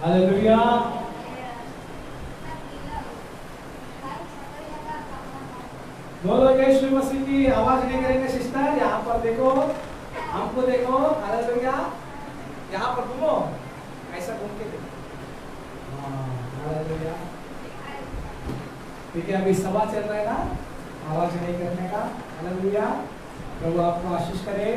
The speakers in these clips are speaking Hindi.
हालेलुया। बोलो यीशु मसीह की आवाज नहीं करेंगे सिस्टर। यहाँ पर देखो, हमको देखो। हालेलुया। यहाँ पर घूमो, ऐसा घूम के देखो। हालेलुया। ठीक है, अभी सभा चल रहा है ना, आवाज नहीं करने का। हालेलुया। प्रभु आपको आशीष करे।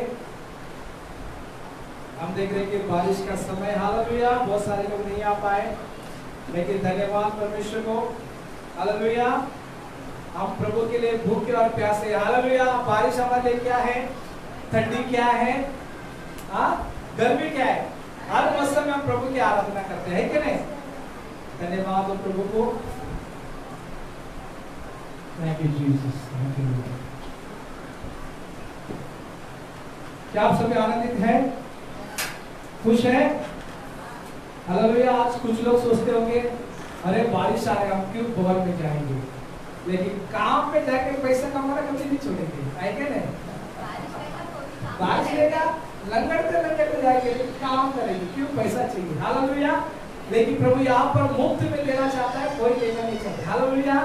हम देख रहे हैं कि बारिश का समय। हालेलुया। बहुत सारे लोग नहीं आ पाए, लेकिन धन्यवाद परमेश्वर को। हालेलुया। हम प्रभु के लिए भूखे और प्यासे। हालेलुया। बारिश हमारे लिए क्या है? ठंडी क्या है? गर्मी क्या है? हर मौसम में हम प्रभु की आराधना करते हैं कि नहीं? धन्यवाद हो प्रभु को। Thank you Jesus. Thank you. क्या आप सभी आनंदित हैं? खुश है? हालेलुया। आज कुछ लोग सोचते होंगे अरे बारिश आ रहा है, हम क्यों भवन में जाएंगे, लेकिन काम पे जाके पैसा कमाना कभी नहीं छोड़ेंगे, है क्या नहीं? बारिश लेगा, लंगड़ते जाएंगे, काम करेंगे, क्यों? पैसा चाहिए। हालेलुया। लेकिन प्रभु यहाँ पर मुफ्त में देना चाहता है, कोई देना नहीं चाहता। हालेलुया।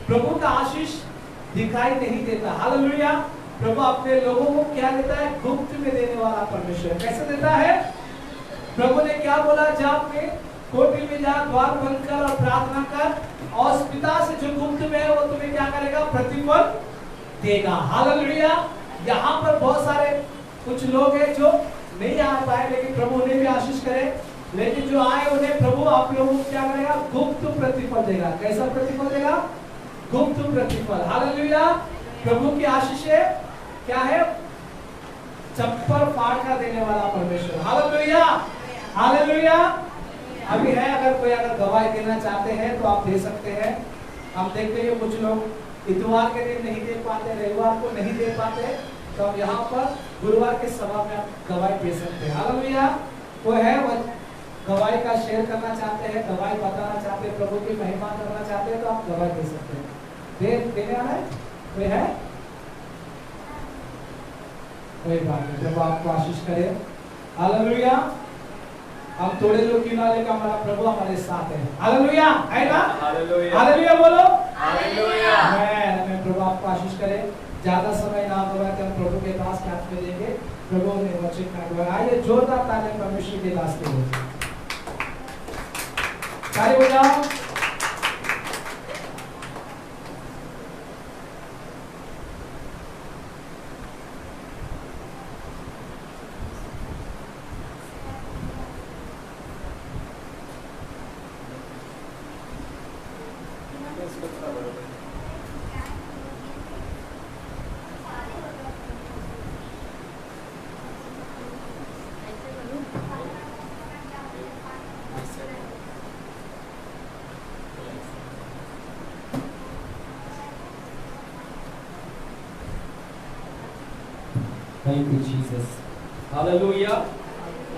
प्रभु का आशीष दिखाई नहीं देता। हालेलुया। प्रभु अपने लोगों को क्या देता है? गुप्त में देने वाला परमेश्वर। कैसे देता है? प्रभु ने क्या बोला? जाप में, कोठी में जा, द्वार बंद कर और प्रार्थना कर, और पिता से जो गुप्त में है वो तुम्हें क्या करेगा? प्रतिफल देगा। हालेलुया। यहाँ पर बहुत सारे कुछ लोग हैं जो नहीं आ पाए, लेकिन प्रभु उन्हें भी आशीष करे। लेकिन जो आए उन्हें प्रभु आप लोगों को क्या करेगा? गुप्त प्रतिफल देगा। कैसा प्रतिफल देगा? गुप्त प्रतिफल। हालेलुया। प्रभु की आशीष क्या है? चप्पल फाड़ कर देने वाला परमेश्वर। हालेलुया। हालेलुया। अभी है, अगर कोई गवाही देना चाहते हैं तो आप दे सकते हैं। हम देखते हैं कुछ लोग इतवार के दिन नहीं दे पाते, रविवार को नहीं दे पाते, तो हम यहाँ पर गुरुवार के सभा में आप गवाही दे सकते हैं। हालेलुया। कोई है गवाही का शेयर करना चाहते हैं, गवाही बताना चाहते हैं, प्रभु की महिमा करना चाहते हैं, तो आप गवाही दे सकते हैं। देने वाला है कोई? है कोई बात नहीं। प्रभु आपको आशीष करे। हालेलुया। हम थोड़े लोग क्यों ना, लेकर हमारा प्रभु हमारे साथ है। हालेलुया। है ना? हालेलुया बोलो। हालेलुया। मैं प्रभु आपको आशीष करे। ज्यादा समय ना गवाते हम प्रभु के दास के हाथ में देंगे। प्रभु ने वचन का गवाह। आइए जोरदार ताली परमेश्वर के दास के लिए ताली बजाओ। Thank you Jesus. Hallelujah.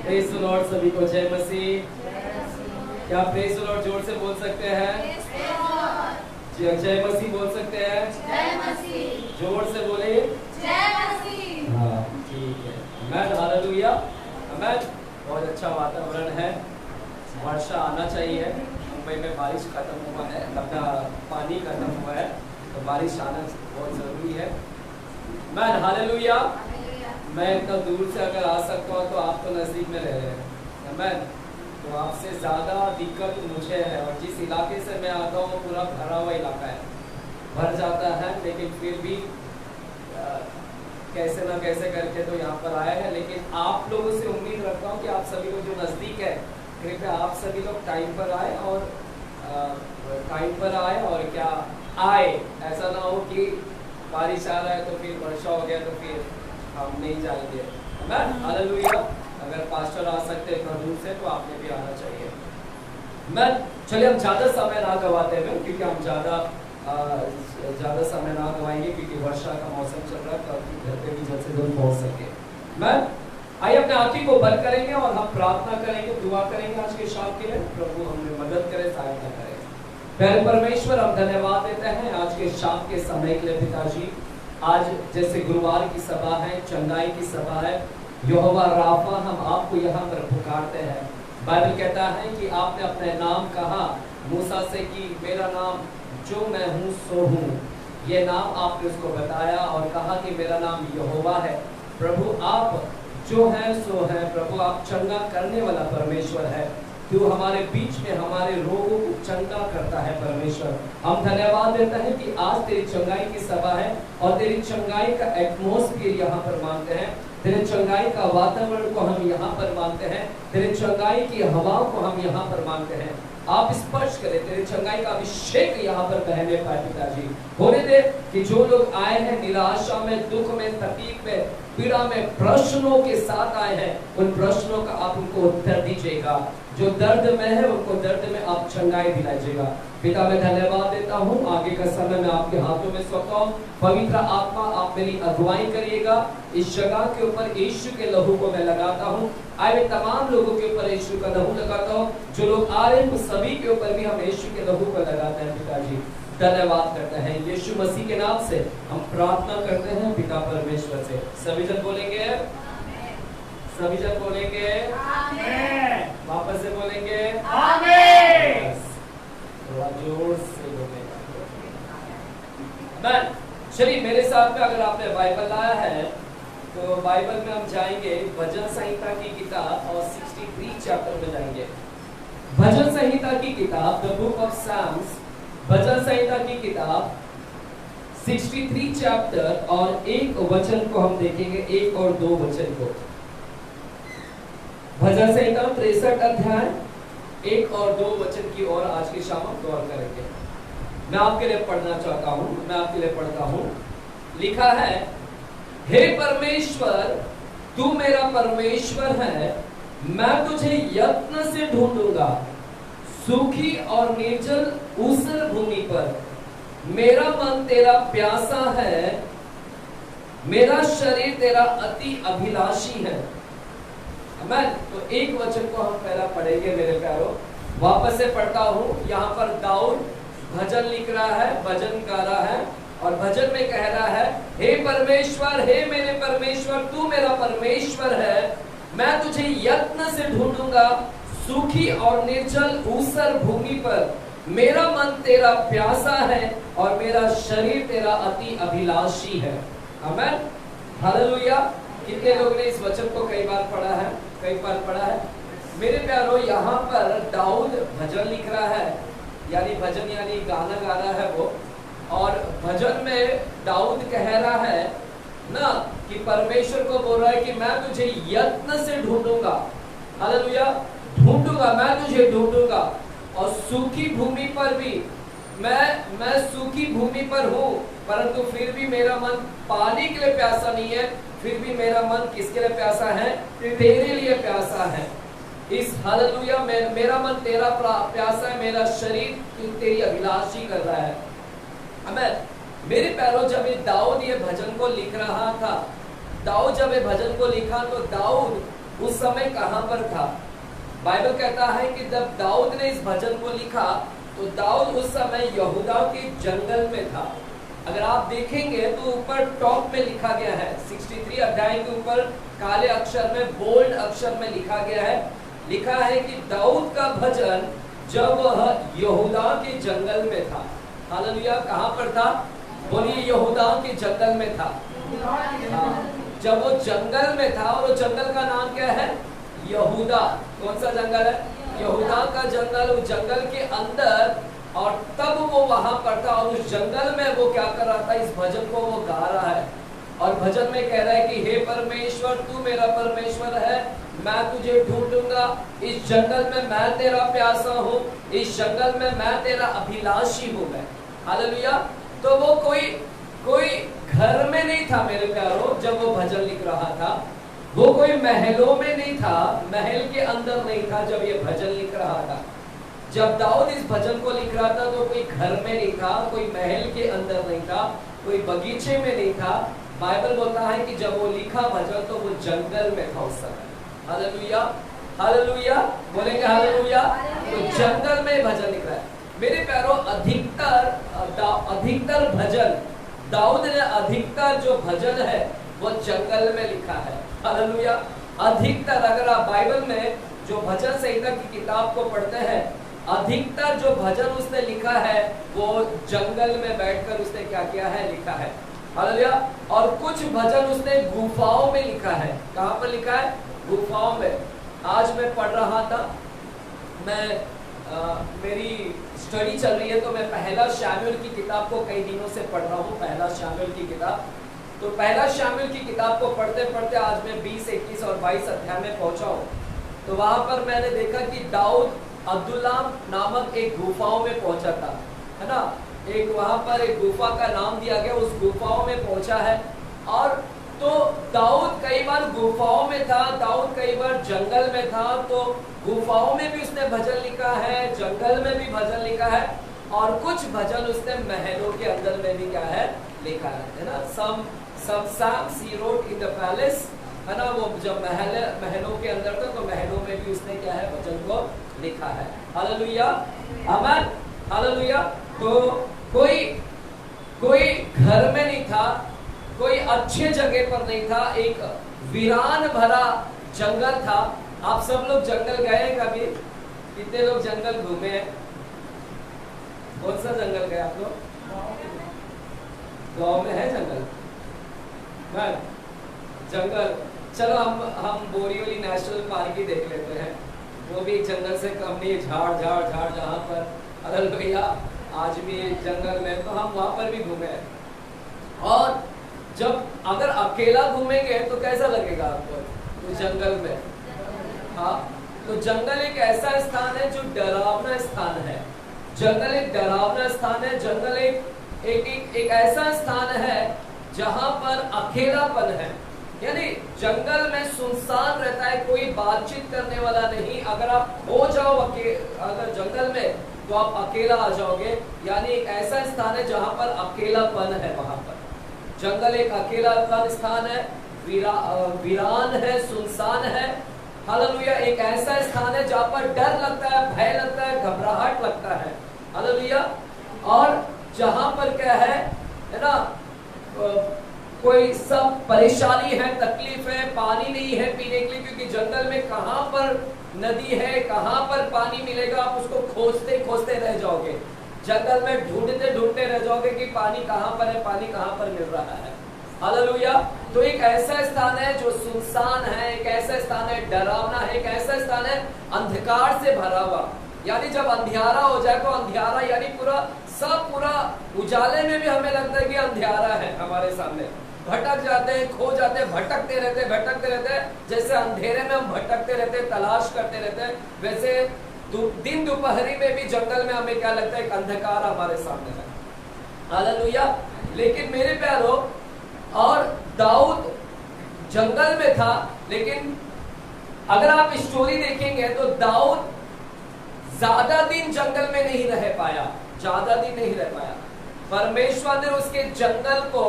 Praise the Lord। सभी को जय मसीह। क्या प्रेज द लॉर्ड जोर से बोल सकते हैं? जय मसीह बोल सकते हैं? जय मसीह। जोर से बोले जय मसीह। हाँ ठीक है। आमेन। हालेलुया। आमेन। बहुत अच्छा वातावरण है, वर्षा आना चाहिए। मुंबई में बारिश खत्म हुआ है, अपना पानी खत्म हुआ है, तो बारिश आना बहुत जरूरी है। आमेन। हालेलुया। मैं इतना दूर से अगर आ सकता हूँ तो आप तो नज़दीक में रह रहे हैं। आमेन। तो आपसे ज़्यादा दिक्कत मुझे है, और जिस इलाके से मैं आता हूँ पूरा भरा हुआ इलाका है, भर जाता है, लेकिन फिर भी कैसे ना कैसे करके तो यहाँ पर आए हैं। लेकिन आप लोगों से उम्मीद रखता हूँ कि आप सभी लोग जो नज़दीक है, कृपया आप सभी लोग टाइम पर आए, और क्या आए। ऐसा ना हो कि बारिश आ रहा है तो फिर वर्षा हो गया तो फिर हम नहीं जाएंगे। आमेन। हालेलुया। अगर पास्टर आ सकते हैं प्रभु से तो आपने भी आना चाहिए। मैं चलिए हम ज़्यादा समय ना गवाते हैं, क्योंकि हम ज़्यादा समय ना गवाएंगे, क्योंकि वर्षा का मौसम चल रहा है, तो घर पे भी जल्द से जल्द पहुँच सके। मैं आइए अपने आँखों को बंद करेंगे और हम प्रार्थना करेंगे, दुआ करेंगे आज के शाम के लिए। प्रभु हमें मदद करे, सहायता करे। प्यारे परमेश्वर, हम धन्यवाद देते हैं आज के शाम के समय के लिए पिताजी। आज जैसे गुरुवार की सभा है, चंगाई की सभा है, यहोवा राफा, हम आपको यहाँ पर पुकारते हैं। बाइबल कहता है कि आपने अपने नाम कहा मूसा से कि मेरा नाम जो मैं हूँ सो हूँ। ये नाम आपने उसको बताया और कहा कि मेरा नाम यहोवा है। प्रभु आप जो है सो है। प्रभु आप चंगा करने वाला परमेश्वर है। तू हमारे बीच में हमारे रोगों को चंगा करता है परमेश्वर। हम धन्यवाद देते हैं कि आज तेरी चंगाई की सभा है और तेरी चंगाई का एटमॉस्फेयर यहाँ पर मानते हैं। तेरे चंगाई का वातावरण को हम यहाँ पर मानते हैं। तेरे चंगाई की हवाओं को हम यहाँ पर मानते हैं। आप स्पर्श करें, तेरे चंगाई का अभिषेक यहाँ पर बहने पाए पिताजी। होने दे कि जो लोग आए हैं निराशा में, दुख में, तकलीफ में, पीड़ा में, प्रश्नों के साथ आए हैं, उन प्रश्नों का आप उनको उत्तर दीजिएगा। जो दर्द में है उनको दर्द में आप चंगाई दिलाइएगा। पिता मैं धन्यवाद देता हूँ। आगे का समय मैं आपके हाथों में सौंपता हूँ। पवित्र आत्मा आप मेरी अगुवाई करिएगा। इस जगह के ऊपर यीशु के लहू को मैं लगाता हूँ। आए हुए तमाम लोगों के ऊपर यीशु का लहू लगाता हूँ। जो लोग आ रहे हैं उन सभी के ऊपर भी हम यीशु के लहू को लगाते हैं पिताजी। धन्यवाद करते हैं यीशु मसीह के नाम से हम प्रार्थना करते हैं पिता परमेश्वर से। सभी जन बोलेंगे, सभी जन बोलेंगे आमीन। वापस से बोलेंगे आमीन। थोड़ा जोर से बोलेंगे आमीन। चलिए मेरे साथ में अगर आपने बाइबल लाया है तो बाइबल में हम जाएंगे भजन संहिता की किताब और 63 चैप्टर में जाएंगे। भजन संहिता की किताब द बुक ऑफ साम्स, भजन संहिता की किताब 63 चैप्टर और एक वचन को हम देखेंगे, एक और दो वचन को। भजन संहिता 63 अध्याय 1 और 2 वचन की ओर आज की शाम हम गौर करेंगे। मैं आपके लिए पढ़ना चाहता हूं, मैं आपके लिए पढ़ता हूं। लिखा है, हे परमेश्वर तू मेरा परमेश्वर है, मैं तुझे यत्न से ढूंढूंगा सूखी और निर्जल ऊसर भूमि पर। मेरा मन तेरा प्यासा है, मेरा शरीर तेरा अति अभिलाषी है। आमीन। तो एक वचन को हम पहला पढ़ेंगे मेरे प्यारों। वापस से पढ़ता हूँ। यहाँ पर दाऊद भजन लिख रहा है, भजन गा रहा है और भजन में कह रहा है, हे परमेश्वर, हे मेरे परमेश्वर तू मेरा परमेश्वर है, मैं तुझे यत्न से ढूंढूंगा सूखी और निर्जल ऊसर भूमि पर। मेरा मन तेरा प्यासा है और मेरा शरीर तेरा अति अभिलाषी है। आमीन। हालेलुया। कितने लोग ने इस वचन को कई बार पढ़ा है, कई बार पढ़ा है? मेरे प्यारों यहाँ पर दाऊद भजन लिख रहा है, यानी भजन यानी गाना गा रहा है वो। और भजन में दाऊद कह रहा है ना कि परमेश्वर को बोल रहा है कि मैं तुझे यत्न से ढूंढूंगा। हालेलुया। ढूंढूंगा, मैं तुझे ढूंढूंगा। और सूखी भूमि पर भी मैं सूखी भूमि पर हूँ, परंतु फिर भी मेरा मन पानी के लिए प्यासा नहीं है। फिर भी मेरा मन किसके लिए प्यासा है? तेरे लिए प्यासा है। इस हालेलुया में मेरा मन तेरा प्यासा है, मेरा शरीर तेरी अभिलाषी कर रहा है। आमीन। मेरे प्यारों जब ये दाऊद ये भजन को लिख रहा था, दाऊद जब ये भजन को लिखा तो दाऊद उस समय कहां पर था? बाइबल कहता है कि जब दाऊद ने इस भजन को लिखा तो दाऊद उस समय यहूदा के जंगल में था। अगर आप देखेंगे तो ऊपर टॉप में लिखा गया है, 63 अध्याय के ऊपर काले अक्षर में, बोल्ड अक्षर में लिखा गया है। लिखा है कि दाऊद का भजन जब वह यहूदा के जंगल में था। हालेलुया। कहां पर था? बोलिए, यहूदा के जंगल में था। जब वो जंगल में था, और वो जंगल का नाम क्या है? यहूदा। कौन सा जंगल है? यहूदा का जंगल। उस जंगल के अंदर, और तब वो वहां पर था और उस जंगल में वो क्या कर रहा था? इस भजन को वो गा रहा है और भजन में कह रहा है कि हे परमेश्वर तू मेरा परमेश्वर है, मैं तुझे ढूंढूंगा। इस जंगल में मैं तेरा प्यासा हूँ, इस जंगल में मैं तेरा अभिलाषी हूँ मैं। हालेलुया। तो वो कोई घर में नहीं था मेरे प्यारों जब वो भजन लिख रहा था। वो कोई महलों में नहीं था, महल के अंदर नहीं था जब ये भजन लिख रहा था। जब दाऊद इस भजन को लिख रहा था तो कोई घर में नहीं था, कोई महल के अंदर नहीं था, कोई बगीचे में नहीं था। बाइबल बोलता है कि जब वो लिखा भजन तो वो जंगल में था उस समय। हालेलुया। हालेलुया। बोलेंगे हालेलुया। तो जंगल में भजन लिख रहा है। मेरे प्यारों अधिकतर भजन दाऊद ने, अधिकतर जो भजन है वो जंगल में लिखा है। हालेलुया। अधिकतर अगर आप बाइबल में जो भजन संहिता की किताब को पढ़ते हैं, अधिकतर जो भजन उसने लिखा है वो जंगल में बैठकर उसने क्या किया है, लिखा है। हालेलुया। और कुछ भजन उसने गुफाओं में लिखा है। कहां पर लिखा है? गुफाओं में। आज मैं पढ़ रहा था, मेरी स्टडी चल रही है, तो मैं पहला शामुएल की किताब को कई दिनों से पढ़ रहा हूँ, पहला शामुएल की किताब। तो पहला शामुएल की किताब को पढ़ते पढ़ते आज मैं 20, 21 और 22 अध्याय में पहुंचा हूँ। तो वहां पर मैंने देखा कि दाऊद अब्दुल्लाम नामक एक गुफाओं में पहुंचा था, है ना। एक वहां पर एक गुफा का नाम दिया गया, उस गुफाओं में पहुंचा है। और तो दाऊद कई बार गुफाओं में था, दाऊद कई बार जंगल में था। तो गुफाओं में भी उसने भजन लिखा है, जंगल में भी भजन लिखा है, और कुछ भजन उसने महलों के अंदर में भी क्या है, लिखा है ना। some psalms he wrote in the palace, है ना। वो जब महलों के अंदर था तो महलों में भी उसने क्या है, भजन को लिखा है। हालेलुया, आमीन, हालेलुया। तो कोई घर में नहीं था, कोई अच्छे जगह पर नहीं था, एक वीरान भरा जंगल था। आप सब लोग जंगल गए हैं कभी? कितने लोग जंगल घूमे हैं? कौन सा जंगल गए आप लोग? गांव में है जंगल? जंगल, चलो हम बोरीवली नेशनल पार्क ही देख लेते हैं। वो भी जंगल से कम नहीं, झाड़ जहाँ पर अदल भैया आज भी जंगल में, तो हम वहां पर भी घूमे हैं। और जब अगर अकेला घूमेंगे तो कैसा लगेगा आपको? तो जंगल में, हाँ, तो जंगल एक ऐसा स्थान है जो डरावना स्थान है। जंगल एक डरावना स्थान है। जंगल एक ऐसा स्थान है जहां पर अकेलापन है, यानी जंगल में सुनसान रहता है, कोई बातचीत करने वाला नहीं। अगर आप खो जाओ अगर जंगल में, तो आप अकेला आ जाओगे। यानी एक ऐसा स्थान है जहां पर अकेलापन है। वहां पर जंगल एक अकेलापन स्थान है, वीरान है, सुनसान है। हालेलुया। एक ऐसा स्थान है जहां पर डर लगता है, भय लगता है, घबराहट लगता है। हालेलुया। और जहां पर क्या है ना, कोई सब परेशानी है, तकलीफ है, पानी नहीं है पीने के लिए, क्योंकि जंगल में कहां पर नदी है, कहां पर पानी मिलेगा, आप उसको खोजते खोजते रह जाओगे। जंगल में ढूंढते ढूंढते रह जाओगे कि पानी कहां पर है, पानी कहां पर मिल रहा है। हालेलुया। तो एक ऐसा स्थान है जो सुनसान है, एक ऐसा स्थान है डरावना है, एक ऐसा स्थान है अंधकार से भरा हुआ। यानी जब अंधियारा हो जाए तो अंधियारा यानी पूरा उजाले में भी हमें लगता है कि अंधियारा है हमारे सामने। भटक जाते हैं, खो जाते हैं, भटकते रहते हैं। जैसे अंधेरे में हम भटकते रहते हैं, तलाश करते रहते हैं, वैसे दिन दोपहरी में भी जंगल में हमें क्या लगता है, एक अंधकार हमारे सामने है। हालेलुया। लेकिन मेरे प्यारो, और दाऊद जंगल में था, लेकिन अगर आप स्टोरी देखेंगे तो दाऊद ज्यादा दिन जंगल में नहीं रह पाया, ज्यादा दिन नहीं रह पाया। परमेश्वर ने उसके जंगल को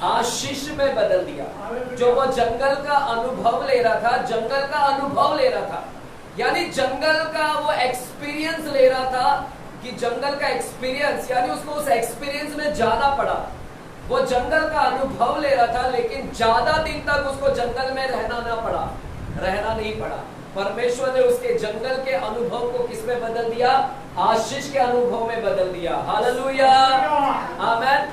आशीष में बदल दिया। जो वो जंगल का अनुभव ले रहा था, जंगल का अनुभव ले रहा था, यानी जंगल का वो एक्सपीरियंस ले रहा था, कि जंगल का एक्सपीरियंस, यानी उसको उस एक्सपीरियंस में जाना पड़ा। वो जंगल का अनुभव ले रहा था, लेकिन ज्यादा दिन तक उसको जंगल में रहना नहीं पड़ा। परमेश्वर ने उसके जंगल के अनुभव को किस में बदल दिया? आशीष के अनुभव में बदल दिया। हालेलुया, आमेन,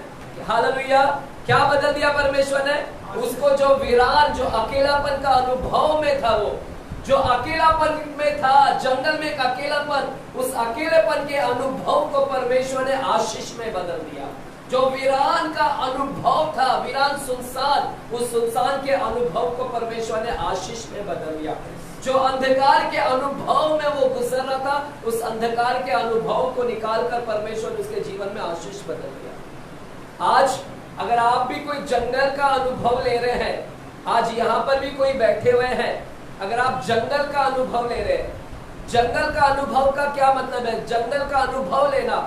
हालेलुया। क्या बदल दिया परमेश्वर ने? उसको जो वीरान, जो अकेलापन का अनुभव में था, वो जो अकेलापन में था, जंगल में एक अकेलापन, उस अकेलेपन के अनुभव को परमेश्वर ने आशीष में बदल दिया। जो वीरान का अनुभव था, वीरान सुनसान, उस सुनसान के अनुभव को परमेश्वर ने आशीष में बदल दिया। जो अंधकार के अनुभव में वो गुजर रहा था, उस अंधकार के अनुभव को निकालकर परमेश्वर ने उसके जीवन में आशीष बदल दिया। आज अगर आप भी कोई जंगल का अनुभव ले रहे हैं, आज यहाँ पर भी कोई बैठे हुए हैं, अगर आप जंगल का अनुभव ले रहे हैं, जंगल का अनुभव का क्या मतलब है? जंगल का अनुभव लेना,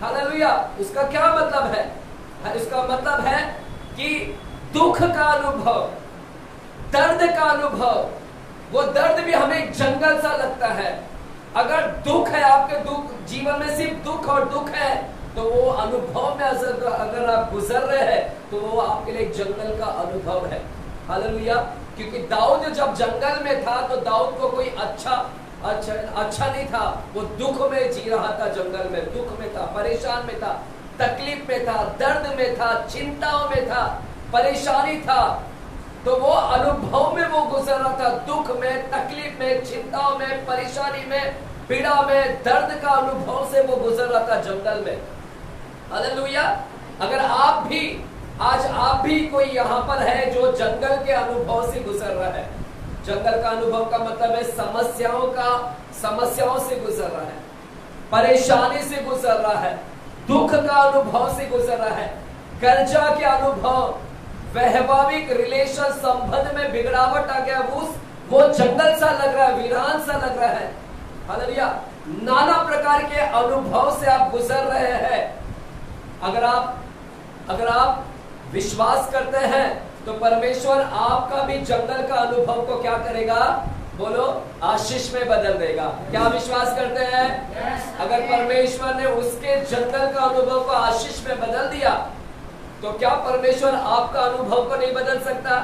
हालेलुया, उसका क्या मतलब है? इसका मतलब है कि दुख का अनुभव, दर्द का अनुभव। वो दर्द भी हमें जंगल सा लगता है। अगर दुख है, आपके दुख जीवन में सिर्फ दुख और दुख है, तो वो अनुभव में अगर आप गुजर रहे हैं, तो वो आपके लिए जंगल का अनुभव है। हालेलुया। क्योंकि दाऊद जब जंगल में था तो दाऊद को कोई अच्छा नहीं था। वो दुख में जी रहा था, जंगल में दुख में था, परेशान में था, तकलीफ में था, दर्द में था, चिंताओं में था, परेशानी था। तो वो अनुभव में वो गुजर रहा था, दुख में, तकलीफ में, चिंताओं में, परेशानी में, पीड़ा में, दर्द का अनुभव से वो गुजर रहा था जंगल में। हालेलुया। अगर आज आप भी कोई यहाँ पर है जो जंगल के अनुभव से गुजर रहा है। जंगल का अनुभव का मतलब है समस्याओं से गुजर रहा है, परेशानी से गुजर रहा है, दुख का अनुभव से गुजर रहा है, कर्जा के अनुभव, वैवाहिक रिलेशन संबंध में बिगड़ावट आ गया, वो जंगल सा लग रहा है, वीरान सा लग रहा है। हालेलुया। नाना प्रकार के अनुभव से आप गुजर रहे हैं। अगर आप विश्वास करते हैं तो परमेश्वर आपका भी जंगल का अनुभव को क्या करेगा? बोलो, आशीष में बदल देगा। क्या विश्वास करते हैं? अगर परमेश्वर ने उसके जंगल का अनुभव को आशीष में बदल दिया तो क्या परमेश्वर आपका अनुभव को नहीं बदल सकता?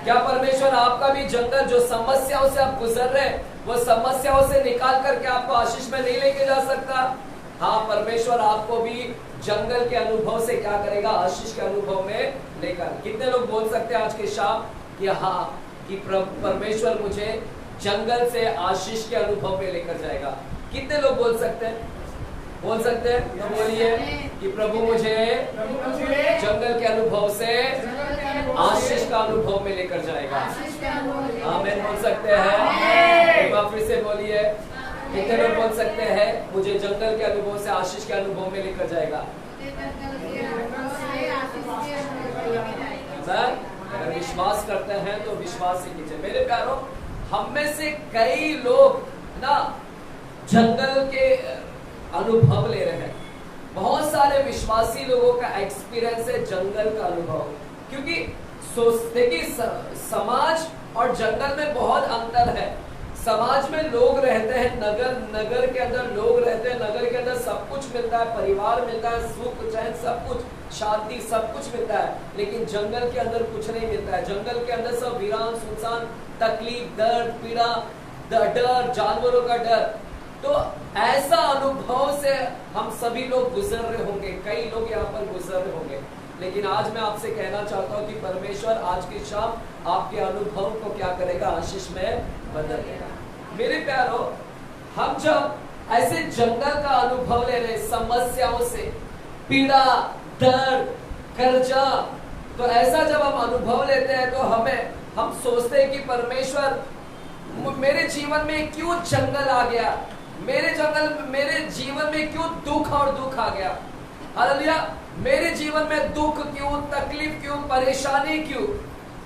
क्या परमेश्वर आपका भी जंगल, जो समस्याओं से आप गुजर रहे, वो समस्याओं से निकाल करके आपको आशीष में नहीं लेके जा सकता? हाँ, परमेश्वर आपको भी जंगल के अनुभव से क्या करेगा? आशीष के अनुभव में लेकर। कितने लोग बोल सकते हैं आज के शाम कि हाँ, कि परमेश्वर मुझे जंगल से आशीष के अनुभव में लेकर जाएगा? कितने लोग बोल सकते हैं? बोल सकते हैं तो बोलिए कि प्रभु मुझे जंगल के अनुभव से आशीष का अनुभव में लेकर जाएगा। आमीन बोल सकते हैं? एक बार फिर से बोलिए। कितने लोग बोल सकते हैं मुझे जंगल के अनुभव से आशीष के अनुभव में लेकर जाएगा? अगर विश्वास करते हैं तो विश्वास ही कीजिए। मेरे प्यारों, हम में से कई लोग ना जंगल के अनुभव ले रहे हैं। बहुत सारे विश्वासी लोगों का एक्सपीरियंस है जंगल का अनुभव, क्योंकि सोचते कि समाज और जंगल में बहुत अंतर है। समाज में लोग रहते हैं, नगर के अंदर लोग रहते हैं, नगर के अंदर सब कुछ मिलता है, परिवार मिलता है, सुख चैन सब कुछ, शांति सब कुछ मिलता है। लेकिन जंगल के अंदर कुछ नहीं मिलता है। जंगल के अंदर सब वीरान, सुनसान, तकलीफ, दर्द, पीड़ा, डर, जानवरों का डर। तो ऐसा अनुभव से हम सभी लोग गुजर रहे होंगे, कई लोग यहाँ पर गुजर रहे होंगे। लेकिन आज मैं आपसे कहना चाहता हूँ कि परमेश्वर आज की शाम आपके अनुभव को क्या करेगा? आशीष में बदल देगा। मेरे प्यारों, हम जब ऐसे जंगल का अनुभव ले रहे, समस्याओं से, पीड़ा, दर्द, कर्जा, तो ऐसा जब हम अनुभव लेते हैं तो हम सोचते हैं कि परमेश्वर, मेरे जीवन में क्यों जंगल आ गया? मेरे जीवन में क्यों दुख आ गया? हालेलुया। मेरे जीवन में दुख क्यों, तकलीफ क्यों, परेशानी क्यों?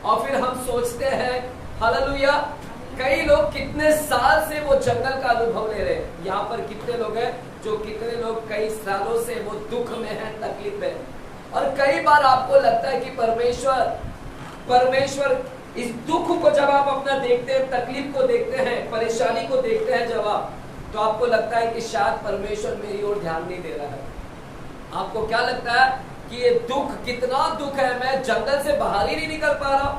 और फिर हम सोचते हैं, हालेलुया, कई लोग कितने साल से वो जंगल का अनुभव ले रहे हैं। यहाँ पर कितने लोग हैं जो कितने लोग कई सालों से वो दुख में हैं, तकलीफ में। और कई बार आपको लगता है कि परमेश्वर इस दुख को जब आप अपना देखते हैं, तकलीफ को देखते हैं, परेशानी को देखते हैं जब आप, तो आपको लगता है कि शायद परमेश्वर मेरी ओर ध्यान नहीं दे रहा है। आपको क्या लगता है कि ये दुख, कितना दुख है, मैं जंगल से बाहर ही नहीं निकल पा रहा हूं।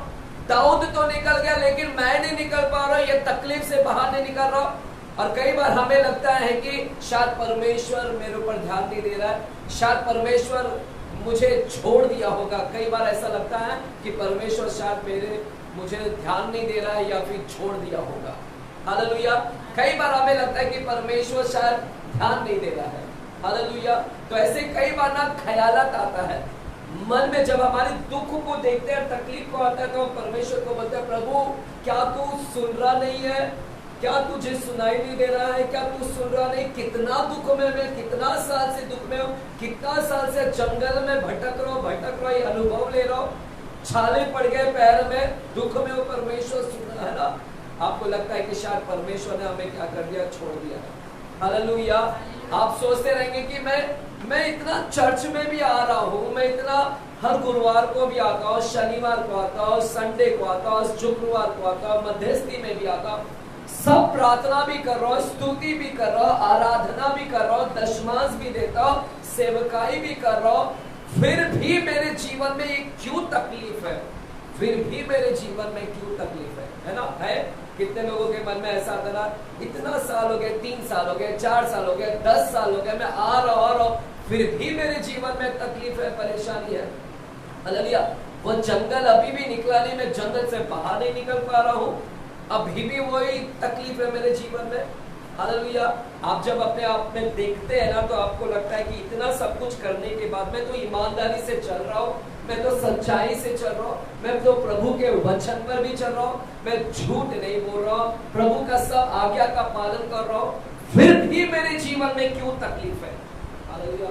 दाऊद तो निकल गया लेकिन मैं नहीं निकल पा रहा हूं, ये तकलीफ से बाहर नहीं निकल रहा हूं। और कई बार हमें लगता है कि शायद परमेश्वर मेरे ऊपर ध्यान नहीं दे रहा है, शायद परमेश्वर मुझे छोड़ दिया होगा। कई बार ऐसा लगता है कि परमेश्वर शायद मुझे ध्यान नहीं दे रहा है या फिर छोड़ दिया होगा। हालेलुया। कई बार हमें लगता है कि परमेश्वर शायद ध्यान नहीं दे रहा है। हालेलुया। तो ऐसे कई बार ना ख्यालात आता है मन में, जब हमारे दुख को देखते हैं, तकलीफ को आता है, तो परमेश्वर को बोलते हैं, प्रभु क्या तू सुन रहा नहीं है? क्या तुझे सुनाई नहीं दे रहा है? क्या तू सुन रहा नहीं? कितना दुख में मैं, कितना साल से दुख में हूँ, कितना साल से जंगल में भटक रहा हूँ, ये अनुभव ले रहा हूँ, छाले पड़ गए पैर में, दुख में हो, परमेश्वर सुन रहा है ना। आपको लगता है कि शायद परमेश्वर ने हमें क्या कर दिया? छोड़ दिया। हालेलुया। आप सोचते रहेंगे कि मैं इतना चर्च में भी आ रहा हूँ, मैं इतना हर गुरुवार को भी आता हूँ, शनिवार को आता हूँ, संडे को आता हूँ, शुक्रवार को आता हूँ, मध्यस्थी में भी आता हूँ, सब प्रार्थना भी कर रहा हूँ, स्तुति भी कर रहा हूँ, आराधना भी कर रहा हूँ, दशमांश भी देता हूँ, सेवकाई भी कर रहा हूँ, फिर भी मेरे जीवन में ये क्यों तकलीफ है? फिर भी मेरे जीवन में क्यों तकलीफ है ना? है कितने लोगों के मन में ऐसा आता ना, इतना साल हो गए, 3 साल हो गए, 4 साल हो गए, 10 साल हो गए, मैं आ रहा हूँ, फिर भी मेरे जीवन में तकलीफ है, परेशानी है। हालेलुया। वो जंगल अभी भी निकला नहीं, मैं जंगल से बाहर नहीं निकल पा रहा हूँ, अभी भी वही तकलीफ है मेरे जीवन में। हालेलुया। आप जब अपने आप में देखते हैं ना, तो आपको लगता है कि इतना सब कुछ करने के बाद मैं तो ईमानदारी से चल रहा हूँ, मैं तो सच्चाई से चल रहा हूँ, मैं तो प्रभु के वचन पर भी चल रहा हूँ, मैं झूठ नहीं बोल रहा हूँ, प्रभु का सब आज्ञा का पालन कर रहा हूँ, फिर भी मेरे जीवन में क्यों तकलीफ है? हालेलुया।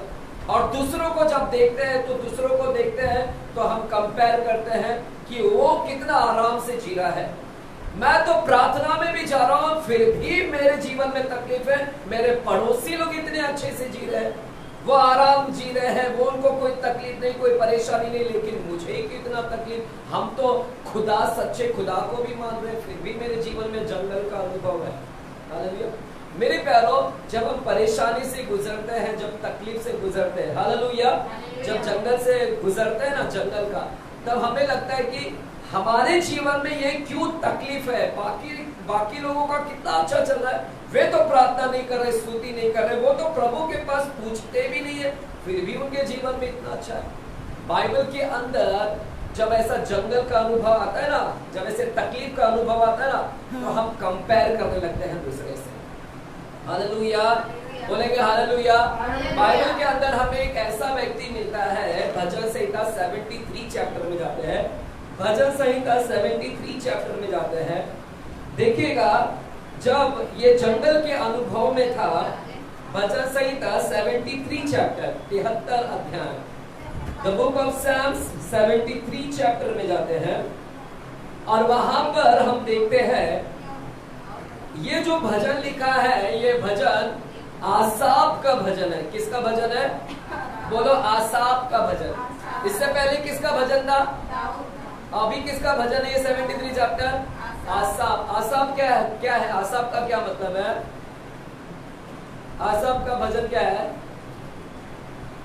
और दूसरों को जब देखते हैं तो हम कंपेयर करते हैं कि वो कितना आराम से जी रहा है, मैं तो प्रार्थना में भी जा रहा हूं, फिर भी मेरे जीवन में तकलीफ है। मेरे पड़ोसी लोग इतने अच्छे से जी रहे हैं, वो आराम जी रहे हैं, वो उनको कोई तकलीफ नहीं, कोई परेशानी नहीं, लेकिन मुझे कितना तकलीफ। हम तो खुदा, सच्चे खुदा को भी मान रहे हैं, फिर भी मेरे जीवन में जंगल का अनुभव है। हालेलुया। मेरे प्यारों, जब हम परेशानी से गुजरते हैं, जब तकलीफ से गुजरते हैं, हालेलुया, जब जंगल से गुजरते हैं ना, जंगल का, तब हमें लगता है कि हमारे जीवन में ये क्यों तकलीफ है? बाकी लोगों का कितना अच्छा चल रहा है, वे तो प्रार्थना नहीं कर रहे, स्तुति नहीं कर रहे, वो तो प्रभु के पास पूछते भी नहीं है, फिर भी उनके जीवन में इतना अच्छा है। बाइबल के अंदर जब ऐसा जंगल का अनुभव आता है ना, जब ऐसे तकलीफ का अनुभव आता है ना, तो हम कंपेयर करने लगते हैं दूसरे से। हालेलुया। बोलेंगे हालेलुया। बाइबल के अंदर हमें एक ऐसा व्यक्ति मिलता है, भजन संहिता 73 चैप्टर में जाते हैं, भजन संहिता 73 चैप्टर में जाते हैं, देखिएगा जब ये जंगल के अनुभव में था, भजन संहिता 73 चैप्टर 73 अध्याय, the book of Psalms 73 chapter में जाते हैं, और वहां पर हम देखते हैं ये जो भजन लिखा है, ये भजन आसाफ का भजन है। किसका भजन है? बोलो, आसाफ का भजन। इससे पहले किसका भजन था? अभी किसका भजन है ये 73 चैप्टर? आसाफ। आसाफ क्या है? क्या है आसाफ का? क्या मतलब है आसाफ का भजन? क्या है,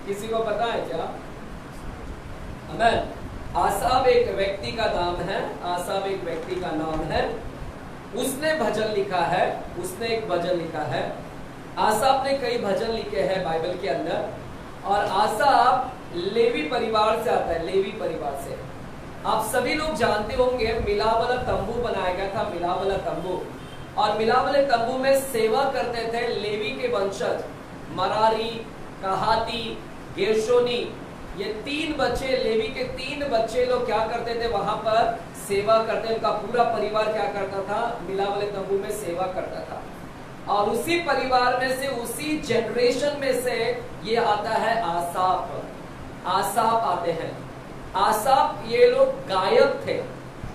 किसी को पता है क्या? आमीन। आसाफ एक व्यक्ति का नाम है, आसाफ एक व्यक्ति का नाम है, उसने भजन लिखा है, उसने एक भजन लिखा है। आसाफ ने कई भजन लिखे हैं बाइबल के अंदर, और आसाफ लेवी परिवार से आता है, लेवी परिवार से। आप सभी लोग जानते होंगे मिलाप वाला तंबू बनाया गया था, मिलाप वाला तंबू, और मिलाप वाले तंबू में सेवा करते थे लेवी के वंशज, मरारी, कहाती, गेर्शोनी, ये 3 बच्चे, लेवी के 3 बच्चे लोग क्या करते थे, वहां पर सेवा करते, उनका पूरा परिवार क्या करता था, मिलाप वाले तंबू में सेवा करता था। और उसी परिवार में से, उसी जनरेशन में से ये आता है आसाफ। आसाफ आते हैं। आसाफ ये लोग गायक थे,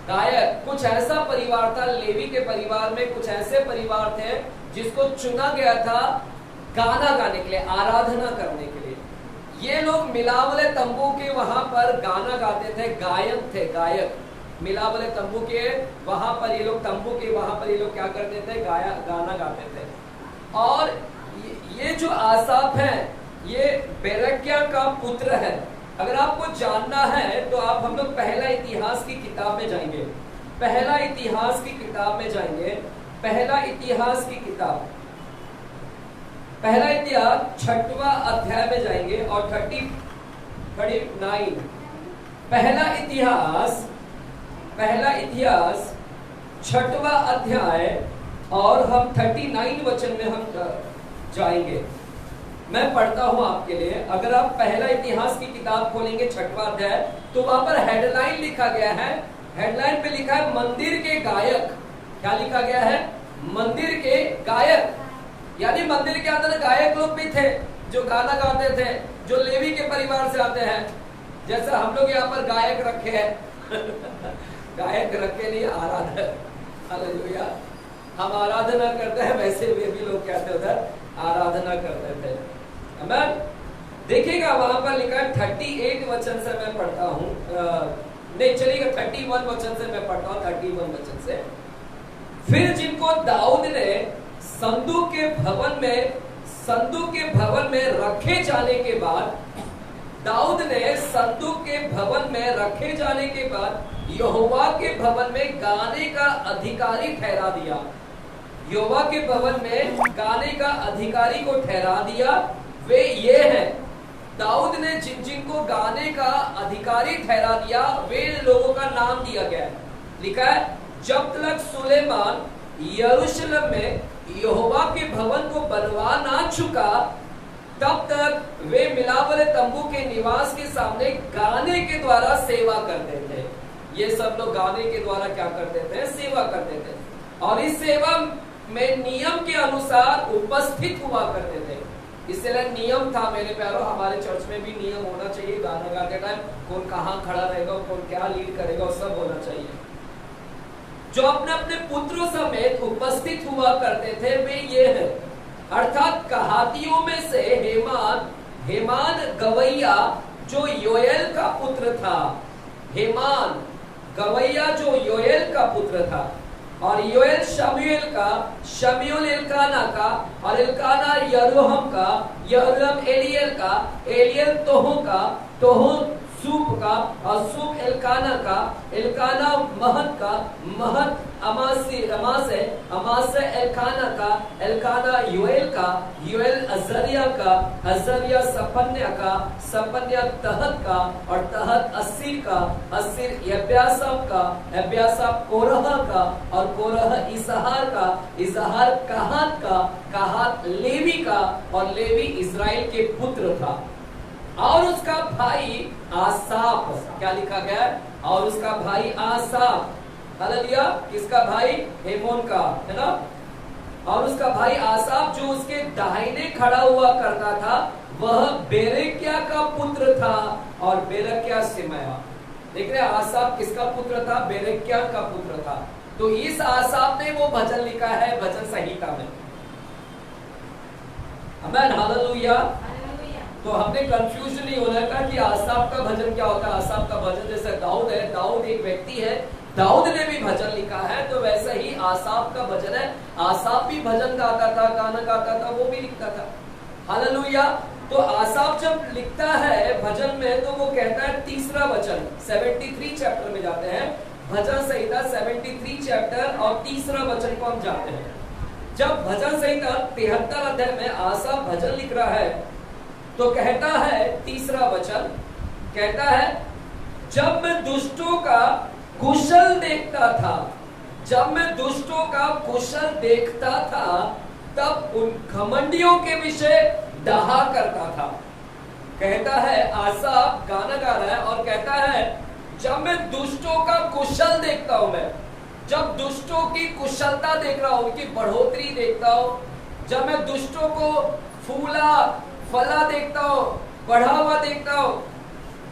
गायक। कुछ ऐसा परिवार था, लेवी के परिवार में कुछ ऐसे परिवार थे जिसको चुना गया था गाना गाने के लिए, आराधना करने के लिए। ये लोग मिलाप वाले तंबू के वहां पर गाना गाते थे, गायक थे, गायक। मिलाप वाले तंबू के वहां पर ये लोग, तंबू के वहां पर ये लोग क्या करते थे, गाना गाते थे। और ये जो आसाफ है, ये बेरक्या का पुत्र है। अगर आपको जानना है तो आप हम लोग पहला इतिहास की किताब में जाएंगे, पहला इतिहास की किताब में जाएंगे, पहला इतिहास की किताब, पहला इतिहास 6वां अध्याय में जाएंगे, और 39 पहला इतिहास 6वां अध्याय, और हम 39 वचन में हम जाएंगे। मैं पढ़ता हूं आपके लिए। अगर आप पहला इतिहास की किताब खोलेंगे 6वां अध्याय, तो वहां पर हेडलाइन लिखा गया है, हेडलाइन पे लिखा है मंदिर के गायक। क्या लिखा गया है? मंदिर के गायक। यानी मंदिर के अंदर गायक लोग भी थे जो गाना गाते थे, जो लेवी के परिवार से आते हैं। जैसा हम लोग यहाँ पर गायक रखे हैं गायक रखे नहीं, आराधक। हालेलुया। हम आराधना करते हैं, वैसे वे भी लोग कहते उधर आराधना करते थे। आमीन। देखिएगा वहां पर लिखा है 38 वचन से मैं पढ़ता हूं, नहीं चलिएगा 31 वचन से मैं पढ़ता हूं, 31 वचन से। फिर जिनको दाऊद ने संदूक के भवन में रखे जाने के बाद, दाऊद ने संदूक के भवन में रखे जाने के बाद यहोवा के भवन में गाने का अधिकारी ठहरा दिया। यहोवा के भवन में गाने का अधिकारी को ठहरा दिया, वे ये हैं। दाऊद ने जिन जिन को गाने का अधिकारी ठहरा दिया, वे लोगों का नाम दिया गया है। लिखा है, जब तक सुलेमान यरूशलेम में यहोवा के भवन को बनवा ना चुका, तब तक वे मिलाप वाले तंबू के निवास के सामने गाने के द्वारा सेवा करते थे। ये सब लोग गाने के द्वारा क्या करते थे? सेवा करते थे। और इस सेवा में नियम के अनुसार उपस्थित हुआ करते थे। इसलिए नियम था मेरे प्यारों, हमारे चर्च में भी नियम होना चाहिए। गाना गाते टाइम कौन कहाँ खड़ा रहेगा, कौन क्या लीड करेगा, सब होना चाहिए। जो अपने अपने पुत्रों समेत उपस्थित हुआ करते थे, वे ये है, अर्थात कहातियों में से हेमान गवैया जो योएल का पुत्र था। हेमान गवैया जो योएल का पुत्र था, और योएल शमूएल का, शमूएल एल्काना का, और एल्काना यरोहम का, यरोहम एलियल का, एलियल तोहू का, तोहू सूप का, और सूप एल्काना का, एल्काना महत का, महत अमासे एल्काना का, एल्काना योएल का, योएल अजरिया का, अजरिया सपन्या का, सपन्या तहत का, और तहत अस्सीर का, अस्सीर एब्यासाप का, एब्यासाप कोरह का, और कोरह इजहार का, इजहार कहात का, कहात लेवी का, और लेवी इस्राएल के पुत्र था। और उसका भाई आसाप, क्या लिखा गया है? और उसका भाई आसाप, हालेलुया, किसका भाई? हेमोन का, है ना? और उसका भाई आसाप जो उसके दाहिने खड़ा हुआ करता था, वह बेरेक्या का पुत्र था, और बेरेक्या सिमया। देख रहे, आसाप किसका पुत्र था? बेरेक्या का पुत्र था। तो इस आसाप ने वो भजन लिखा है भजन संहिता में। आमीन, हालेलुया। तो हमने कंफ्यूज नहीं होना था कि आसाप का भजन क्या होता है। आसाप का भजन जैसे दाऊद है, दाऊद एक व्यक्ति है, दाऊद ने भी भजन लिखा है, तो वैसा ही आसाप का भजन है। आसाप भी भजन गाता था, गाना गाता था, वो भी लिखता था। हालेलुया। तो आसाप जब लिखता है भजन में, तो वो कहता है, तीसरा वचन 73 चैप्टर में जाते हैं, भजन संहिता 73 चैप्टर और तीसरा वचन को हम जाते हैं। जब भजन संहिता 73 अध्याय में आसाप भजन लिख रहा है, तो कहता है, तीसरा वचन कहता है, जब मैं दुष्टों का कुशल देखता था, जब मैं दुष्टों का कुशल देखता था, तब उन घमंडियों के विषय डहा करता था। कहता है, आसाप गाना गा रहा है और कहता है, जब मैं दुष्टों का कुशल देखता हूं, मैं जब दुष्टों की कुशलता देख रहा हूं, उनकी बढ़ोतरी देखता हूं, जब मैं दुष्टों को फूला फला देखता हूं, बढ़ा हुआ देखता हूं,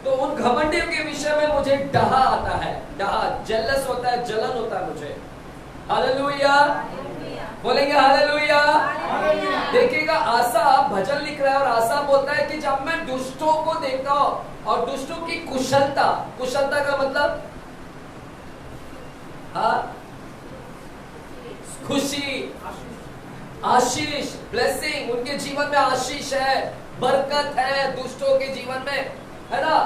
तो उन घमंडियों के विषय में मुझे डहा आता है। डहा, जेलस होता है, जलन होता है मुझे। हालेलुया, बोलेंगे हालेलुया। देखिएगा, आसाप भजन लिख रहा है और आसाप बोलता है कि जब मैं दुष्टों को देखता हूं, और दुष्टों की कुशलता, कुशलता का मतलब खुशी, आशीष, ब्लेसिंग, उनके जीवन में आशीष है, बरकत है दुष्टों के जीवन में, है ना?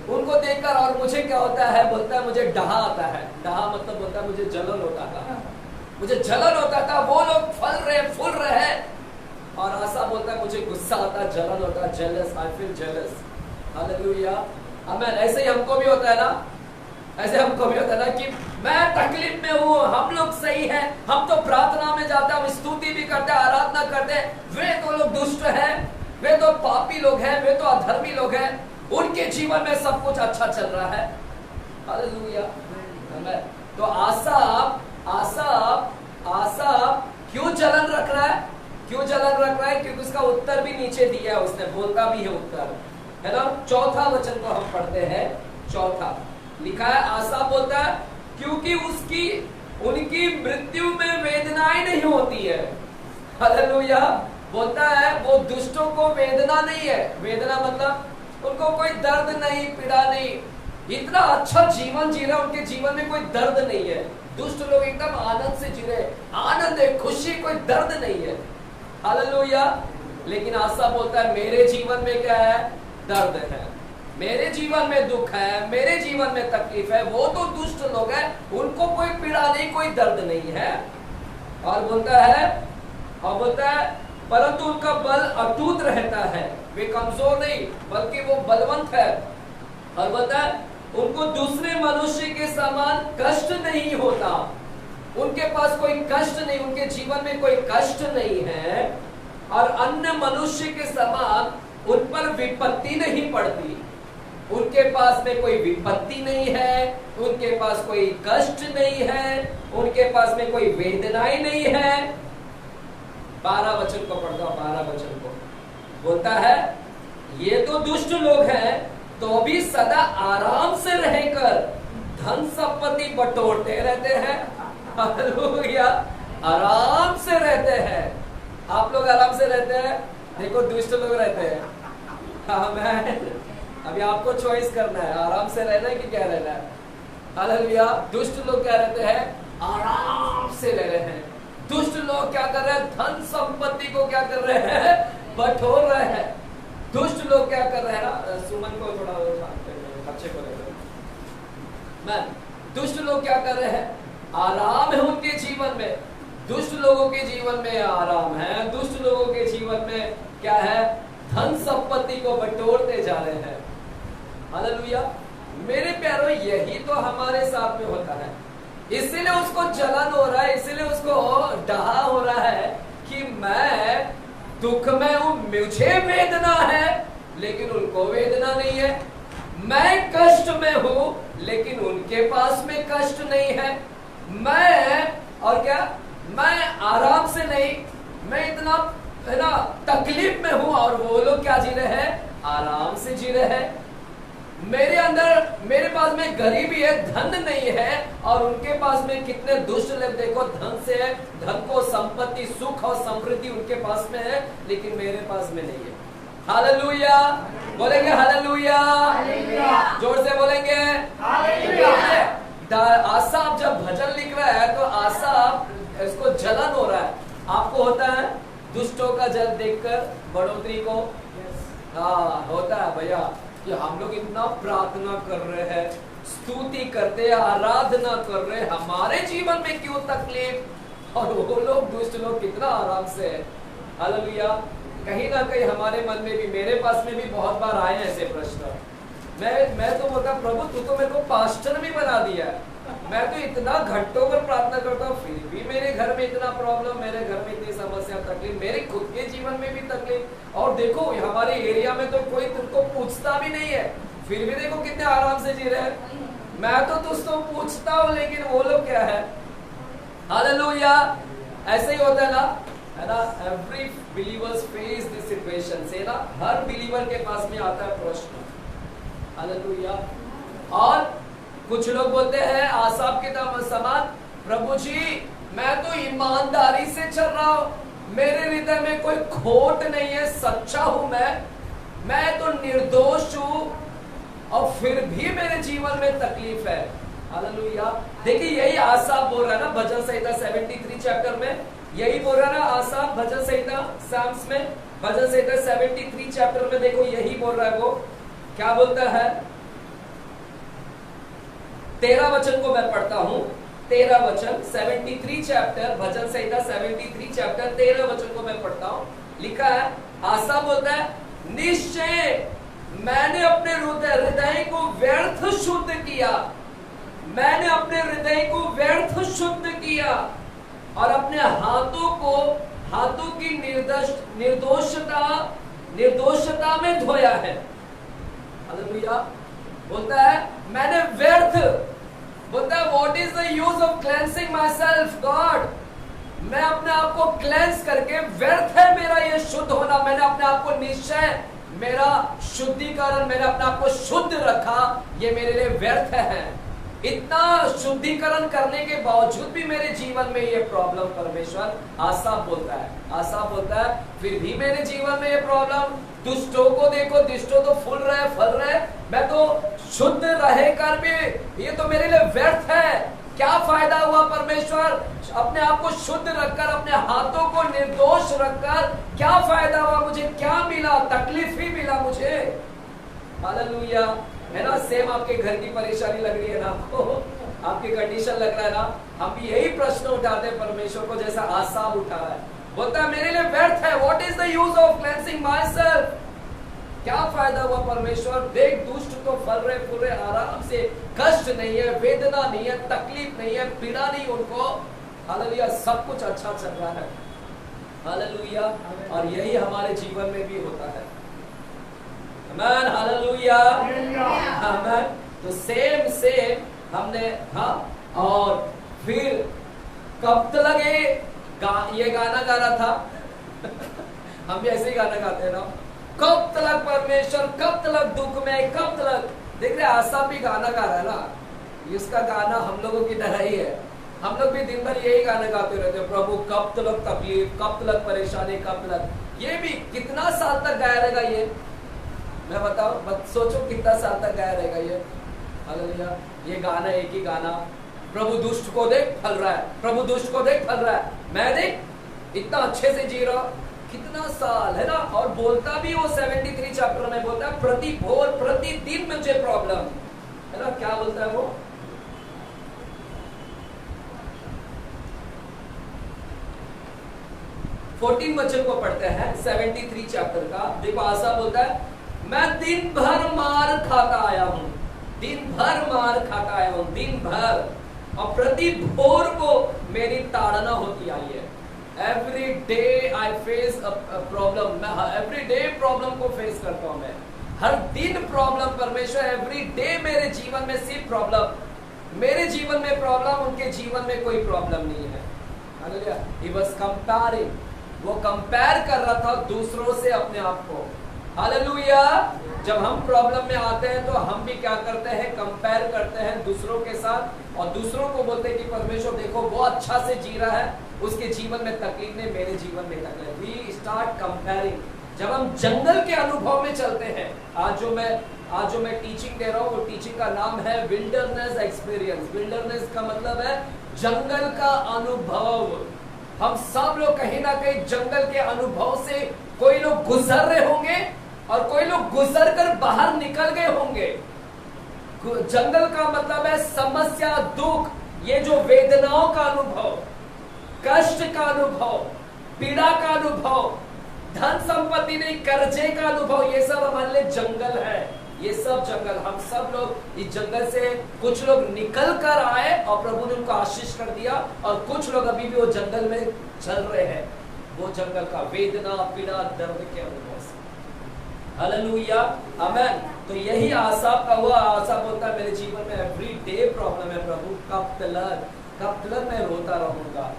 उनको देखकर और मुझे क्या होता है? बोलता है मुझे डहा आता है। डहा मतलब होता है मुझे जलन होता था, मुझे जलन होता था, वो लोग फल रहे, फूल रहे हैं। और आसा बोलता है मुझे गुस्सा आता है, जलन होता है, jealous, I feel jealous. Hallelujah, आमीन। ऐसे ही हमको भी होता है ना, ऐसे हमको भी होता है ना कि मैं तकलीफ में हूँ, हम लोग सही है, हम तो प्रार्थना में जाते हैं, हम स्तुति भी करते हैं, आराधना करते हैं, वे तो लोग दुष्ट हैं, वे तो पापी लोग हैं, वे तो अधर्मी लोग हैं, उनके जीवन में सब कुछ अच्छा चल रहा है। हालेलुया, आमीन। तो आसाप क्यों जलन रख रहा है? क्यों जलन रख रहा है? क्योंकि उसका उत्तर भी नीचे दिया है, उसने बोलता भी है उत्तर, है ना? चौथा वचन को हम पढ़ते हैं। चौथा लिखा है, आसा बोलता है क्योंकि उनकी मृत्यु में वेदनाएं नहीं होती है। हालेलुया, बोलता है वो दुष्टों को वेदना नहीं है। वेदना मतलब उनको कोई दर्द नहीं, पीड़ा नहीं, इतना अच्छा जीवन जी रहा, उनके जीवन में कोई दर्द नहीं है। दुष्ट लोग एकदम आनंद से जी रहे, आनंद है, खुशी, कोई दर्द नहीं है। हालेलुया। लेकिन आसा बोलता है मेरे जीवन में क्या है? दर्द है। मेरे जीवन में दुख है, मेरे जीवन में तकलीफ है, वो तो दुष्ट लोग हैं, उनको कोई पीड़ा नहीं, कोई दर्द नहीं है। और बोलता है परंतु उनका बल अटूट रहता है, वे कमजोर नहीं बल्कि वो बलवंत है। और बोलता है उनको दूसरे मनुष्य के समान कष्ट नहीं होता, उनके पास कोई कष्ट नहीं, उनके जीवन में कोई कष्ट नहीं है, और अन्य मनुष्य के समान उन पर विपत्ति नहीं पड़ती। उनके पास में कोई विपत्ति नहीं है, उनके पास कोई कष्ट नहीं है, उनके पास में कोई वेदनाएं नहीं है। 12 वचन को पढ़ता हूं, 12 वचन को बोलता है ये तो दुष्ट लोग हैं तो भी सदा आराम से रहकर धन संपत्ति बटोरते रहते हैं। हालेलुया, आराम से रहते हैं। आप लोग आराम से रहते हैं, देखो दुष्ट लोग रहते हैं। आमीन। अभी आपको चॉइस करना है, आराम से रहना है कि क्या रहना है। हालेलुया। दुष्ट लोग क्या रहते हैं? आराम से रह रहे हैं। दुष्ट लोग क्या कर रहे हैं? धन संपत्ति को क्या कर रहे हैं? बटोर रहे हैं। दुष्ट लोग क्या कर रहे हैं? सुमन को थोड़ा बच्चे को लेकर मैं, दुष्ट लोग क्या कर रहे हैं? आराम है उनके जीवन में। दुष्ट लोगों के जीवन में आराम है, दुष्ट लोगों के जीवन में क्या है? धन संपत्ति को बटोरते जा रहे हैं। हालेलुया। मेरे प्यारों, यही तो हमारे साथ में होता है, इसीलिए उसको जलन हो रहा है, इसीलिए उसको डहा हो रहा है कि मैं दुख में हूं, मुझे वेदना है लेकिन उनको वेदना नहीं है। मैं कष्ट में हूं लेकिन उनके पास में कष्ट नहीं है। मैं और क्या, मैं आराम से नहीं, मैं इतना है ना तकलीफ में हूं और वो लोग क्या जी रहे हैं? आराम से जी रहे हैं। मेरे अंदर, मेरे पास में गरीबी है, धन नहीं है, और उनके पास में कितने दुष्ट लोग देखो धन से है, धन को, संपत्ति, सुख और समृद्धि उनके पास में है लेकिन मेरे पास में नहीं है। हालेलुया। बोलेंगे हालेलुया, जोर से बोलेंगे हालेलुया। आसाफ जब भजन लिख रहा है तो आसाफ, इसको जलन हो रहा है। आपको होता है दुष्टों का जल देखकर बढ़ोतरी को? हाँ होता है भैया, कि हम लोग इतना प्रार्थना कर रहे हैं, स्तुति करते हैं, आराधना कर रहे हैं, हमारे जीवन में क्यों तकलीफ, और वो लोग दुष्ट लोग कितना आराम से है। हालेलुया। कहीं ना कहीं हमारे मन में भी, मेरे पास में भी बहुत बार आए ऐसे प्रश्न। मैं तो बोलता प्रभु तू तो मेरे को पास्टर भी बना दिया है, मैं तो इतना घंटों पर प्रार्थना करता हूँ फिर भी मेरे घर में इतना प्रॉब्लम, मेरे घर में इतनी समस्या, तकलीफ, मेरे खुद के जीवन में भी तकलीफ। और देखो हमारे एरिया में तो कोई तुमको पूछता भी नहीं है, फिर भी देखो कितने आराम से जी रहे हैं। मैं तो तुझको पूछता हूँ लेकिन वो लोग क्या है? हालेलुया। ऐसे ही होता है ना। Every believers face this situation से ना, हर बिलीवर के पास में आता है प्रश्न। हालेलुया। और कुछ लोग बोलते हैं आसाफ के समान, प्रभु जी मैं तो ईमानदारी से चल रहा हूं, मेरे हृदय में कोई खोट नहीं है, सच्चा हूं मैं तो निर्दोष हूं, और फिर भी मेरे जीवन में तकलीफ है। हालेलुया। देखिए यही आसाफ बोल रहा है ना भजन संहिता 73 चैप्टर में, यही बोल रहा है ना आसाफ भजन संहिता, साम्स में भजन संहिता 73 चैप्टर में देखो यही बोल रहा है। वो क्या बोलता है? 13 वचन को मैं पढ़ता हूं, 13 वचन, 73 चैप्टर, भजन संहिता 73 चैप्टर 13 वचन को मैं पढ़ता हूं। लिखा है, आसा बोलता है, निश्चय मैंने अपने हृदय को व्यर्थ शुद्ध किया, मैंने अपने हृदय को व्यर्थ शुद्ध किया और अपने हाथों की निर्दोषता में धोया है। हालेलुया। बोलता है मैंने व्यर्थ, बोलता है what is the use of cleansing my self God, मैं अपने आप को क्लेंस करके, व्यर्थ है मेरा ये शुद्ध होना, मैंने अपने आप को निश्चय, मेरा शुद्धिकरण, मैंने अपने आप को शुद्ध रखा, ये मेरे लिए व्यर्थ है। इतना शुद्धिकरण करने के बावजूद भी मेरे जीवन में ये प्रॉब्लम, परमेश्वर आसाफ बोलता है फिर भी मेरे जीवन में ये प्रॉब्लम। दुष्टों को देखो, दुष्टों तो फूल रहे, फल रहे, मैं तो शुद्ध रहे कर भी ये तो मेरे लिए व्यर्थ है। क्या फायदा हुआ परमेश्वर, अपने आप को शुद्ध रखकर, अपने हाथों को निर्दोष रखकर क्या फायदा हुआ, मुझे क्या मिला? तकलीफ ही मिला मुझे। हालेलुया। है ना, सेम आपके घर की परेशानी लग रही है ना आपको, आपकी कंडीशन लग रहा है ना, हम भी यही प्रश्न उठाते हैं परमेश्वर को, जैसा आसाब उठा है, बोलता है मेरे लिए व्यर्थ है, what is the use of cleansing my self, क्या फायदा हुआ परमेश्वर, देख दुष्ट तो फल रहे फूल रहे आराम से, कष्ट नहीं है, वेदना नहीं है, तकलीफ नहीं है, पीड़ा नहीं उनको, हालेलुया, सब कुछ अच्छा चल रहा है, हालेलुया। और यही हमारे जीवन में भी होता है, आमेन, हालेलुया, आमेन। तो सेम हमने, हाँ, और फिर कब तक ये गाना गा रहा था हम भी ऐसे ही गाना गाते हैं ना, कब तक परमेश्वर, कब तक दुख में, कब तक, देख रहे आशा भी गाना गा रहा है ना, इसका गाना हम लोगों की तरह ही है, हम लोग भी दिन भर यही गाना गाते रहते हैं, प्रभु कब तक तकलीफ, कब तक परेशानी, कब तक, ये भी कितना साल तक गाया रहेगा ये, मैं बताऊं, मत सोचो कितना साल तक गाया रहेगा ये, हालेलुया। ये गाना एक ही गाना, प्रभु दुष्ट को देख फल रहा है, प्रभु दुष्ट को देख फल रहा है, मैं देख इतना अच्छे से जी रहा, कितना साल, है ना। और बोलता भी वो 73 चैप्टर में बोलता है, प्रति भोर प्रतिदिन मुझे प्रॉब्लम, है ना, क्या बोलता है वो, फोर्टीन वचन को पढ़ते हैं 73 चैप्टर का, देखो आशा बोलता है, मैं दिन भर मार खाता आया हूं, दिन भर मार खाता आया हूं, दिन भर, और प्रति भोर को मेरी ताड़ना होती आई है, every day I face a problem, मैं एवरी डे प्रॉब्लम को फेस करता हूं, मैं हर दिन प्रॉब्लम, परमेश्वर एवरी डे मेरे जीवन में सिर्फ प्रॉब्लम, मेरे जीवन में प्रॉब्लम, उनके जीवन में कोई प्रॉब्लम नहीं है, हालेलुया। ही वाज कंपेयरिंग, वो कंपेयर कर रहा था दूसरों से अपने आप को, हालेलुया। जब हम प्रॉब्लम में आते हैं तो हम भी क्या करते हैं, कंपेयर करते हैं दूसरों के साथ, और दूसरों को बोलते हैं कि परमेश्वर देखो वो अच्छा से जी रहा है, उसके जीवन में तकलीफ नहीं, मेरे जीवन में तकलीफ, वी स्टार्ट कंपेयरिंग। जब हम जंगल के अनुभव में चलते हैं, आज जो मैं टीचिंग दे रहा हूँ, वो टीचिंग का नाम है विल्डरनेस एक्सपीरियंस। विल्डरनेस का मतलब है जंगल का अनुभव। हम सब लोग कहीं ना कहीं जंगल के अनुभव से, कोई लोग गुजर रहे होंगे और कोई लोग गुजर कर बाहर निकल गए होंगे। जंगल का मतलब है समस्या, दुख, ये जो वेदनाओं का अनुभव, कष्ट का अनुभव, पीड़ा का अनुभव, धन संपत्ति नहीं, कर्जे का अनुभव, ये सब हमारे लिए जंगल है। ये सब जंगल, हम सब लोग इस जंगल से, कुछ लोग निकल कर आए और प्रभु ने उनको आशीष कर दिया, और कुछ लोग अभी भी वो जंगल में चल रहे हैं, वो जंगल का वेदना, पीड़ा, दर्द के अनुभव से, हालेलुया, आमेन। तो यही आशा का हुआ, आशा बोलता है मेरे जीवन में एवरी डे प्रॉब्लम है, प्रभु कब तक मैं रोता रहूंगा,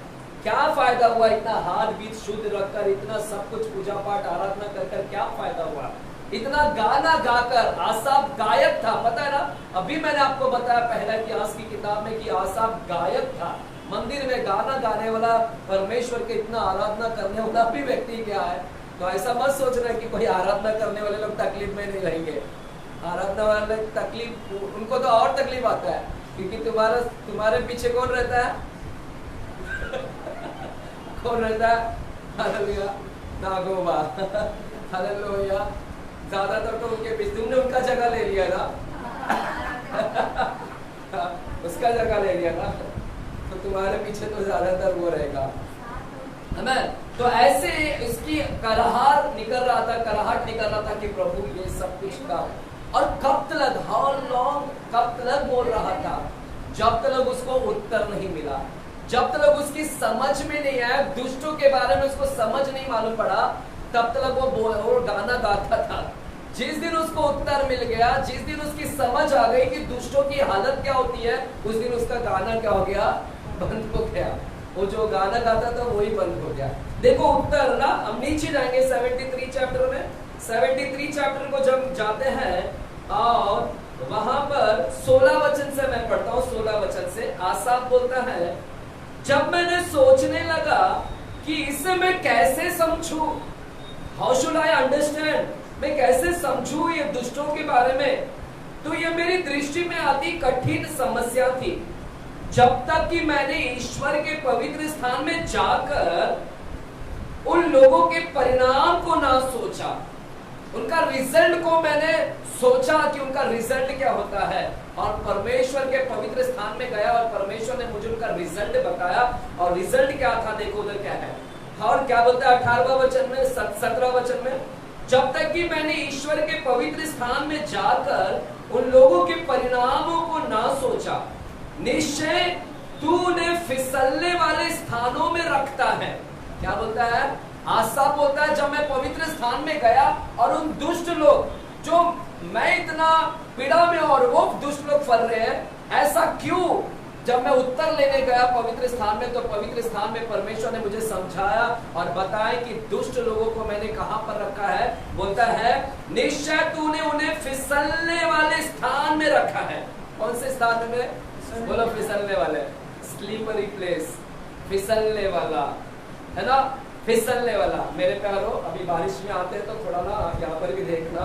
क्या फायदा हुआ इतना हाथ बीत शुद्ध रखकर, इतना सब कुछ पूजा पाठ आराधना कर क्या फायदा हुआ, इतना गाना गाकर। आसाफ गायक था, पता है ना, अभी मैंने आपको बताया पहला इतिहास की किताब में कि आसाफ गायक था, मंदिर में गाना गाने वाला, परमेश्वर के इतना आराधना करने वाला भी व्यक्ति क्या है। तो ऐसा मत सोच रहे कि कोई आराधना करने वाले लोग तकलीफ में नहीं रहेंगे, आराधना वाले तकलीफ, उनको तो और तकलीफ आता है, क्योंकि तुम्हारे पीछे कौन रहता है कौन रहता है, हालेलुया, नागोबा, हालेलुया। ज्यादातर तो उनके पीछे, तुमने उनका जगह ले लिया ना उसका जगह ले लिया ना, तो तुम्हारे पीछे तो ज्यादातर वो रहेगा, आमेन। तो ऐसे इसकी कराहट निकल रहा था कि प्रभु ये सब कुछ का, और कब तक, हाउ लॉन्ग, कब तक बोल रहा था, जब तक उसको उत्तर नहीं मिला, जब तक उसकी समझ में नहीं आया, दुष्टों के बारे में उसको समझ नहीं मालूम पड़ा, तब तक वो गाना गाता था। जिस दिन उसको उत्तर मिल गया, जिस दिन उसकी समझ आ गई कि दुष्टों की हालत क्या होती है, उस दिन उसका गाना क्या हो गया, बंद हो गया, वो जो गाना गाता था वही बंद हो गया। देखो उत्तर ना, हम नीचे जाएंगे 73 चैप्टर में, 73 चैप्टर को जब जाते हैं और वहां पर 16 वचन से मैं पढ़ता हूँ, 16 वचन से आसाफ बोलता है, जब मैंने सोचने लगा कि इसे मैं कैसे समझूं, हाउ शुड आई अंडरस्टैंड, मैं कैसे समझूं ये दुष्टों के बारे में, तो ये मेरी दृष्टि में आती कठिन समस्या थी। जब तक कि मैंने ईश्वर के पवित्र स्थान में जाकर उन लोगों के परिणाम को ना सोचा, उनका रिजल्ट को मैंने सोचा कि उनका रिजल्ट क्या होता है, और परमेश्वर के पवित्र स्थान में गया और परमेश्वर ने मुझे उनका रिजल्ट बताया। और रिजल्ट क्या था, देखो उधर क्या है, और क्या बोलता है 18वां वचन में, 17वां वचन में, जब तक कि मैंने ईश्वर के पवित्र स्थान में जाकर उन लोगों के परिणामों को ना सोचा, निश्चय तू उन्हें फिसलने वाले स्थानों में रखता है। क्या बोलता है, आसा बोलता है जब मैं पवित्र स्थान में गया और उन दुष्ट लोग, जो मैं इतना पीड़ा में और वो दुष्ट लोग फल रहे हैं, ऐसा क्यों? जब मैं उत्तर लेने गया पवित्र स्थान में, तो पवित्र स्थान में परमेश्वर ने मुझे समझाया और बताया कि दुष्ट लोगों को मैंने कहां पर रखा है। बोलता है निश्चय तूने उन्हें फिसलने वाले स्थान में रखा है। कौन से स्थान में? बोलो फिसलने वाले, स्लीपरी प्लेस, फिसलने वाला, है ना, फिसलने वाला। मेरे प्यारो, अभी बारिश में आते हैं तो थोड़ा ना यहाँ पर भी देखना,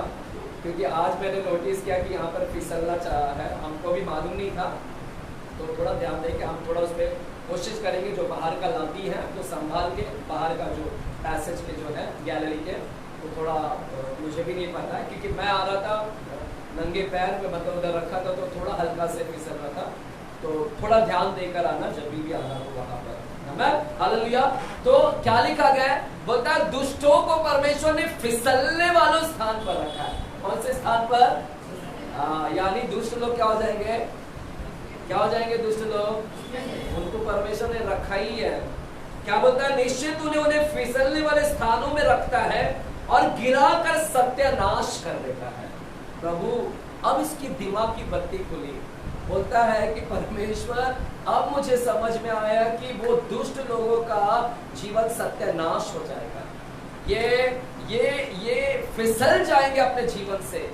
क्योंकि आज मैंने नोटिस किया कि यहाँ पर फिसलना चाहा है, हमको भी मालूम नहीं था, तो थोड़ा ध्यान दें कि हम थोड़ा उस पर कोशिश करेंगे। जो बाहर का लाती है तो संभाल के, बाहर का जो पैसेज के जो है गैलरी के, तो थोड़ा मुझे भी नहीं पता है, क्योंकि मैं आ रहा था नंगे पैर में, मतलब उधर रखा था, तो थोड़ा हल्का से फिसल रहा था। तो थोड़ा ध्यान देकर आना जब भी आना हो वहां पर। हालेलुया। तो क्या लिखा गया? बोलता है दुष्टों को परमेश्वर ने फिसलने वालों स्थान पर रखा है। कौन से स्थान पर? यानी दुष्ट लोग क्या हो जाएंगे? क्या हो जाएंगे दुष्ट लोग? उनको परमेश्वर ने रखा ही है। क्या बोलता है? निश्चित उन्हें फिसलने वाले स्थानों में रखता है और गिरा कर सत्यानाश कर देता है। प्रभु, अब इसकी दिमाग की बत्ती खुली। बोलता है कि परमेश्वर, अब मुझे समझ में आया कि वो दुष्ट लोगों का जीवन सत्यानाश हो जाएगा। ये फिसल जाएंगे अपने जीवन से,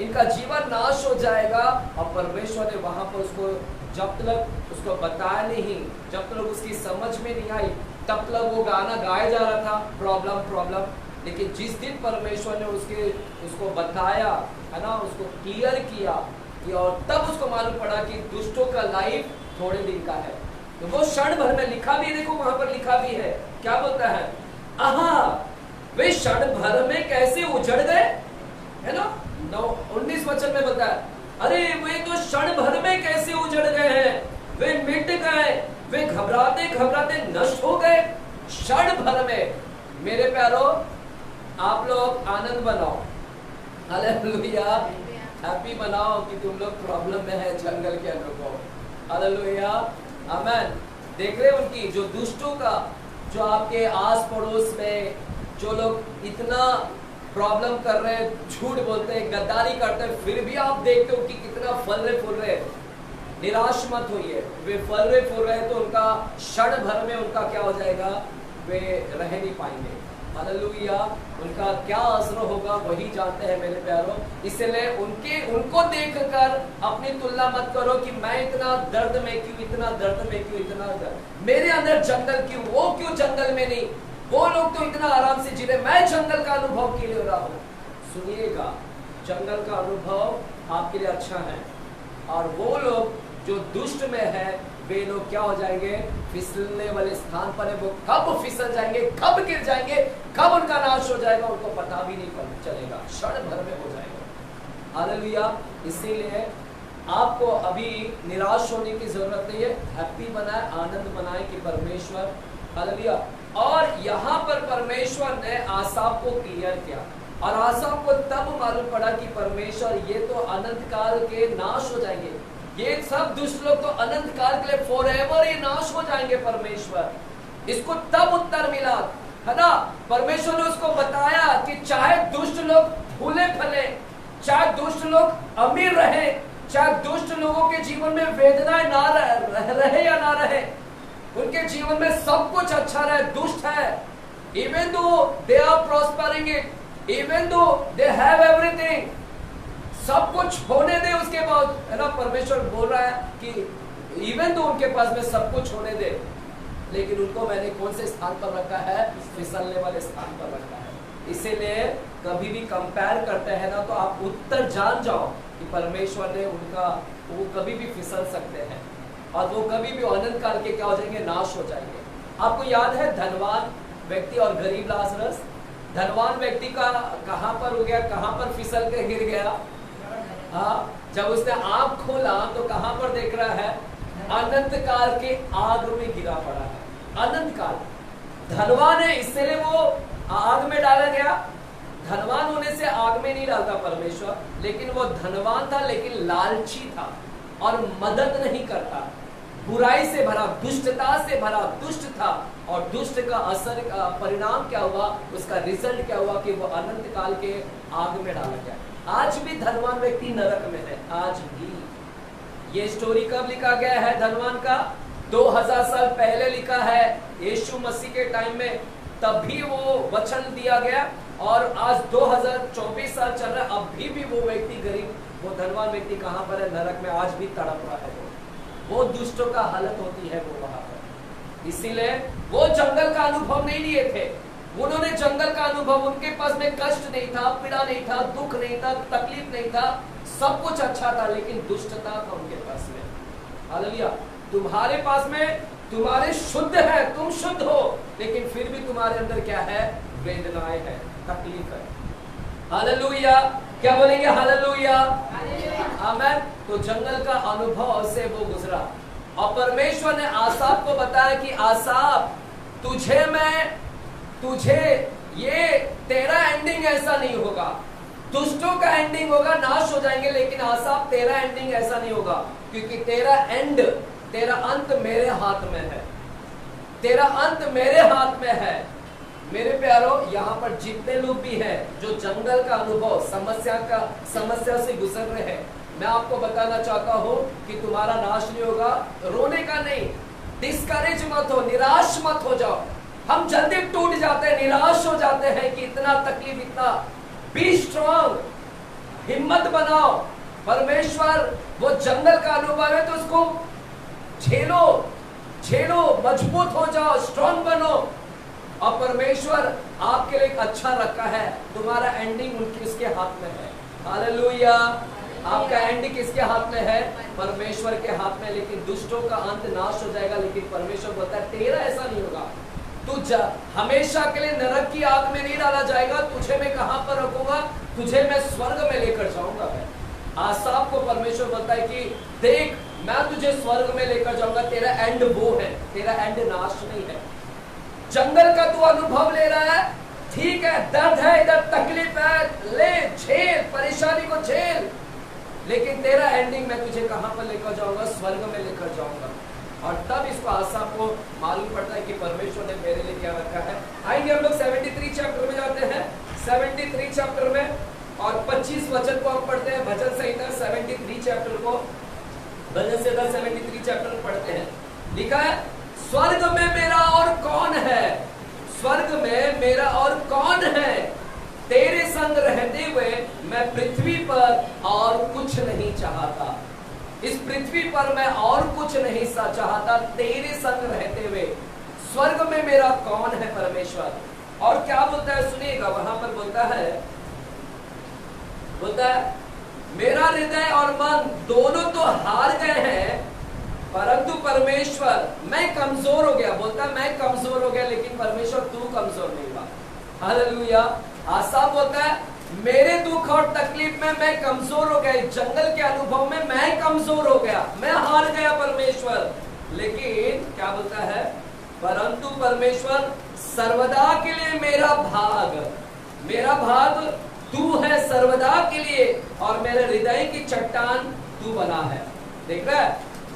इनका जीवन नाश हो जाएगा। और परमेश्वर ने वहां पर उसको, जब तक उसको बताया नहीं, जब तक उसकी समझ में नहीं आई, तब तक वो गाना गाया जा रहा था, प्रॉब्लम प्रॉब्लम। लेकिन जिस दिन परमेश्वर ने उसको बताया, है ना, उसको क्लियर किया, और तब उसको मालूम पड़ा कि दुष्टों का लाइफ थोड़े दिन का है। तो वो क्षण भर में लिखा भी, देखो वहां पर लिखा भी है, क्या बोलता है? वे क्षण भर में कैसे उजड़ गए, है ना। 19 वचन में बोलता है, अरे वे तो क्षण भर में कैसे उजड़ गए हैं, वे मिट गए, वे घबराते घबराते नष्ट हो गए क्षण भर में। मेरे प्यारो, आप लोग आनंद बनाओ, हालेलुया, हैप्पी बनाओ कि तुम लोग प्रॉब्लम में है, जंगल के अनुभव, हालेलुया, आमेन। देख रहे उनकी जो दुष्टों का, जो आपके आस पड़ोस में जो लोग इतना प्रॉब्लम कर रहे हैं, झूठ बोलते हैं, गद्दारी करते हैं, फिर भी आप देखते हो कि कितना फल रहे फूल रहे। निराश मत होइए, वे फल रहे फूल रहे तो उनका क्षण भर में उनका क्या हो जाएगा, वे रह नहीं पाएंगे, हालेलुया। उनका क्या असर होगा वही जानते हैं मेरे प्यारों। इसलिए उनको देखकर अपनी तुलना मत करो कि मैं इतना दर्द में क्यों, इतना दर्द में क्यों, इतना दर्द, मेरे अंदर जंगल क्यों, वो क्यों जंगल में नहीं, वो लोग तो इतना आराम से जी रहे, मैं जंगल का अनुभव क्यों ले रहा हूँ। सुनिएगा, जंगल का अनुभव आपके लिए अच्छा है, और वो लोग जो दुष्ट में है, वे लोग क्या हो जाएंगे, फिसलने वाले स्थान पर है। वो कब फिसल जाएंगे, कब गिर जाएंगे, कब उनका नाश हो जाएगा, उनको पता भी नहीं चलेगा, क्षण भर में हो जाएगा, हालेलुया। इसीलिए आपको अभी निराश होने की जरूरत नहीं है, हैप्पी बनाए, आनंद बनाए कि परमेश्वर, हालेलुया। और यहाँ पर परमेश्वर ने आसाप को क्लियर किया, और आसाप को तब मालूम पड़ा कि परमेश्वर, ये तो अनंत काल के नाश हो जाएंगे, ये सब दुष्ट लोग तो अनंत काल के लिए फॉरएवर ये नाश हो जाएंगे परमेश्वर। इसको तब उत्तर मिला, है ना। परमेश्वर ने उसको बताया कि चाहे दुष्ट लोग भूले फले, चाहे दुष्ट लोग अमीर रहे, चाहे दुष्ट लोगों के जीवन में वेदनाएं ना रहे या ना रहे, उनके जीवन में सब कुछ अच्छा रहे, दुष्ट है, even though they are prospering it, even though they have everything, सब कुछ होने दे उसके बाद, है ना। परमेश्वर बोल रहा है कि इवन तो उनके पास में सब कुछ होने दे, लेकिन उनको मैंने कौन से स्थान पर रखा है, फिसलने वाले स्थान पर रखा है। इसीलिए कभी भी कंपेयर करते हैं ना, तो आप उत्तर जान जाओ कि परमेश्वर ने उनका, वो कभी भी फिसल सकते हैं, और वो कभी भी अनंत काल के क्या हो जाएंगे, नाश हो जाएंगे। आपको याद है धनवान व्यक्ति और गरीब लाजरस? धनवान व्यक्ति का कहां पर हो गया, कहां पर फिसल के गिर गया, हाँ, जब उसने आंख खोला तो कहां पर देख रहा है? अनंत काल के आग में गिरा पड़ा है। अनंत काल धनवान है, इसलिए वो आग में डाला गया। धनवान होने से आग में नहीं डालता परमेश्वर, लेकिन वो धनवान था लेकिन लालची था और मदद नहीं करता। बुराई से भरा, दुष्टता से भरा, दुष्ट था। और दुष्ट का असर परिणाम क्या हुआ? उसका रिजल्ट क्या हुआ कि वो अनंत काल के आग में डाला गया। आज भी धनवान व्यक्ति नरक में है, आज भी। ये स्टोरी कब लिखा गया है धनवान का? 2000 साल पहले लिखा है, यीशु मसीह के टाइम में। तब भी वो वचन दिया गया और आज 2024 साल चल रहा है, अभी भी वो व्यक्ति गरीब, वो धनवान व्यक्ति कहां पर है? नरक में आज भी तड़प रहा है। वो दुष्टों का हालत होती है वो वहां पर। इसीलिए वो जंगल का अनुभव नहीं लिए थे। उन्होंने जंगल का अनुभव, उनके पास में कष्ट नहीं था, पीड़ा नहीं था, दुख नहीं था, तकलीफ नहीं था, सब कुछ अच्छा था, लेकिन दुष्टता था उनके पास में। हालेलुया। तुम्हारे पास में, तुम्हारे शुद्ध है, तुम शुद्ध हो, लेकिन फिर भी तुम्हारे अंदर क्या है? वेदनाएं है, तकलीफ है। हालेलुया। क्या बोलेंगे? हालेलुया, आमीन। तो जंगल का अनुभव से वो गुजरा और परमेश्वर ने आसाफ को बताया कि आसाफ, तुझे ये तेरा एंडिंग ऐसा नहीं होगा। दुष्टों का एंडिंग होगा, नाश हो जाएंगे, लेकिन आसाफ तेरा एंडिंग ऐसा नहीं होगा, क्योंकि तेरा एंड, तेरा अंत मेरे हाथ में है। तेरा अंत मेरे हाथ में है। मेरे प्यारो, यहाँ पर जितने लोग भी हैं जो जंगल का अनुभव, समस्या से गुजर रहे हैं, मैं आपको बताना चाहता हूँ कि तुम्हारा नाश नहीं होगा। रोने का नहीं, डिस्करेज मत हो, निराश मत हो जाओ। हम जल्दी टूट जाते हैं, निराश हो जाते हैं कि इतना तकलीफ, इतना। बी स्ट्रॉन्ग, हिम्मत बनाओ। परमेश्वर वो जंगल का अनुभव है तो उसको झेलो, मजबूत हो जाओ, स्ट्रॉन्ग बनो। और परमेश्वर आपके लिए एक अच्छा रखा है। तुम्हारा एंडिंग उसके हाथ में है। हालेलुया। आपका एंड किसके हाथ में है? परमेश्वर के हाथ में। लेकिन दुष्टों का अंत नाश हो जाएगा, लेकिन परमेश्वर बोलता है तेरा ऐसा नहीं होगा। तू हमेशा के लिए नरक की आग में नहीं डाला जाएगा। तुझे मैं कहां पर रखूंगा? तुझे मैं स्वर्ग में लेकर जाऊंगा। मैं आसाफ को परमेश्वर बोलता है कि देख, मैं तुझे स्वर्ग में लेकर जाऊंगा। तेरा एंड वो है, तेरा एंड नाश नहीं है। जंगल का तू अनुभव ले रहा है, ठीक है, दर्द है, इधर तकलीफ है, ले, झेल, परेशानी को झेल, लेकिन तेरा एंडिंग मैं तुझे कहां पर लेकर जाऊंगा? स्वर्ग में लेकर जाऊंगा। और तब इसको आसाफ को मालूम पड़ता है कि परमेश्वर ने मेरे लिए क्या रखा है। आइए हम लोग 73 चैप्टर में जाते हैं। 73 चैप्टर में और 25 वचन को हम पढ़ते हैं। भजन संहिता 73 चैप्टर को, भजन संहिता 73 चैप्टर पढ़ते हैं। लिखा है, स्वर्ग में मेरा और कौन है? स्वर्ग में मेरा और कौन है? तेरे संग रहते हुए मैं पृथ्वी पर और कुछ नहीं चाहता। इस पृथ्वी पर मैं और कुछ नहीं चाहता, तेरे संग रहते हुए। स्वर्ग में मेरा कौन है? परमेश्वर। और क्या बोलता है सुनिएगा, वहां पर बोलता है मेरा हृदय और मन दोनों तो हार गए हैं, परंतु परमेश्वर, मैं कमजोर हो गया। बोलता है मैं कमजोर हो गया, लेकिन परमेश्वर तू कमजोर नहीं हुआ। हालेलुया। आसाफ बोलता है मेरे दुख और तकलीफ में मैं कमजोर हो गया, जंगल के अनुभव में मैं कमजोर हो गया, मैं हार गया परमेश्वर। लेकिन क्या बोलता है? परंतु परमेश्वर सर्वदा के लिए मेरा भाग तू है सर्वदा के लिए, और मेरे हृदय की चट्टान तू बना है। देख रहा है,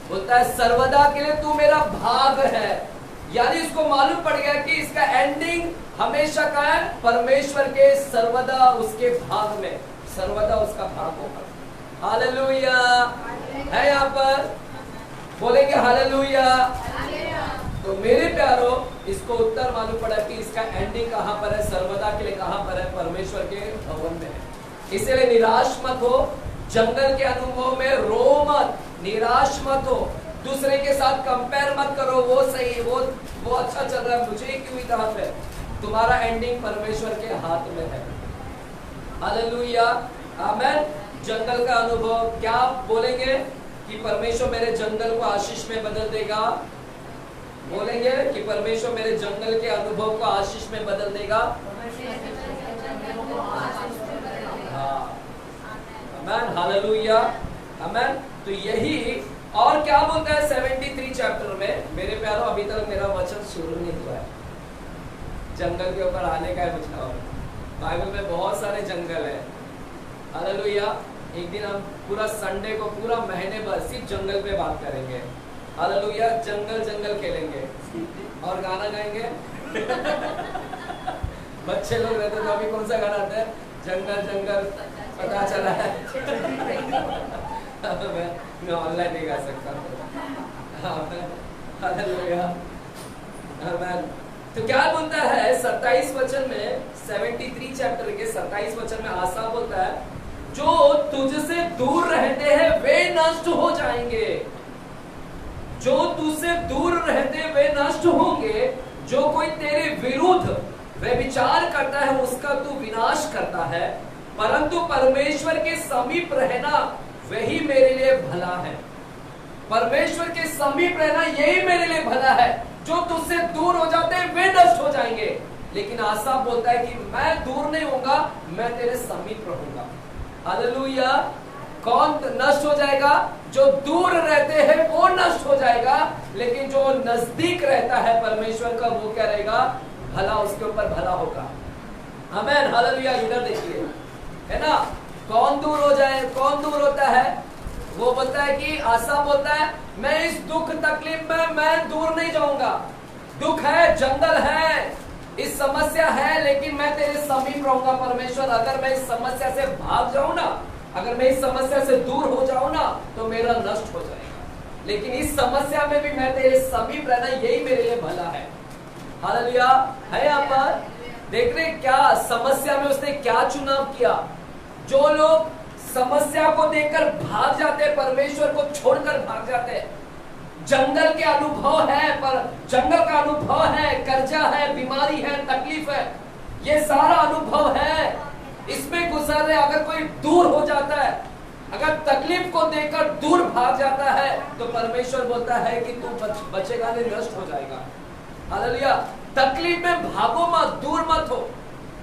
बोलता है सर्वदा के लिए तू मेरा भाग है। यानी इसको मालूम पड़ गया कि इसका एंडिंग हमेशा का है परमेश्वर के, सर्वदा उसके भाग में, सर्वदा उसका भाग होगा। हालेलुया है। यहाँ पर बोलेंगे हालेलुया। तो मेरे प्यारो, इसको उत्तर मालूम पड़ा कि इसका एंडिंग कहां पर है? सर्वदा के लिए कहां पर है? परमेश्वर के भवन में है। इसलिए निराश मत हो, जंगल के अनुभव में रो मत, निराश मत हो, दूसरे के साथ कंपेयर मत करो, वो सही, वो अच्छा चल रहा है, मुझे क्यों इतना है? तुम्हारा एंडिंग परमेश्वर के हाथ में है। हालेलुया, आमेन। जंगल का अनुभव, क्या बोलेंगे कि परमेश्वर मेरे जंगल को आशीष में बदल देगा? बोलेंगे कि परमेश्वर मेरे जंगल के अनुभव को आशीष में बदल देगा। हाँ, आमेन, हालेलुया, आमेन। तो यही, और क्या बोलता है 73 चैप्टर में, मेरे प्यारों अभी तक मेरा वचन शुरू नहीं हुआ है, जंगल के ऊपर आने का है मुझे। और बाइबल में बहुत सारे जंगल है, हालेलुया। एक दिन हम पूरा संडे को पूरा महीने भर सिर्फ जंगल पे बात करेंगे, हालेलुया। जंगल जंगल खेलेंगे और गाना गाएंगे। बच्चे लोग रहते तो अभी कौन सा गाना आता है, जंगल जंगल पता चला है। मैं ऑनलाइन नहीं गा सकता। हालेलुया, आमेन। तो क्या बोलता है 27 वचन में, 73 चैप्टर के 27 वचन में आसा बोलता है, जो तुझसे दूर रहते हैं वे नष्ट हो जाएंगे, जो तुझसे दूर रहते वे नष्ट होंगे, जो कोई तेरे विरुद्ध वे विचार करता है उसका तू विनाश करता है, परंतु परमेश्वर के समीप रहना वही मेरे लिए भला है। परमेश्वर के समीप रहना यही मेरे लिए भला है। जो तुझसे दूर हो जाते हैं वे नष्ट हो जाएंगे, लेकिन आसा बोलता है कि मैं दूर नहीं होऊंगा, मैं तेरे समीप रहूंगा। हालेलुया। कौन नष्ट हो जाएगा? जो दूर रहते हैं वो नष्ट हो जाएगा, लेकिन जो नजदीक रहता है परमेश्वर का वो क्या रहेगा? भला, उसके ऊपर भला होगा। आमेन, हालेलुया। इधर देखिए, है ना, कौन दूर हो जाए, कौन दूर होता है? वो बोलता है कि आसा बोलता है मैं इस दुख तकलीफ में मैं दूर नहीं जाऊंगा। दुख है, जंगल है, इस समस्या है, लेकिन मैं तेरे समीप रहूंगा परमेश्वर। अगर मैं इस समस्या से भाग जाऊं ना, अगर मैं इस समस्या से दूर हो जाऊं ना, तो मेरा नष्ट हो जाएगा, लेकिन इस समस्या में भी मैं तेरे समीप रहना यही मेरे लिए भला है। हालेलुया। है यहाँ पर देख रहे क्या समस्या में उसने क्या चुनाव किया? जो लोग समस्या को देखकर भाग जाते हैं, परमेश्वर को छोड़कर भाग जाते हैं, जंगल के अनुभव है, पर जंगल का अनुभव है, कर्जा है, बीमारी है, तकलीफ है, ये सारा अनुभव है, इसमें गुजर रहे। अगर कोई दूर हो जाता है, अगर तकलीफ को देखकर दूर भाग जाता है, तो परमेश्वर बोलता है कि तू बचेगा नहीं, नष्ट हो जाएगा। हालेलुया। तकलीफ में भागो मत, दूर मत हो।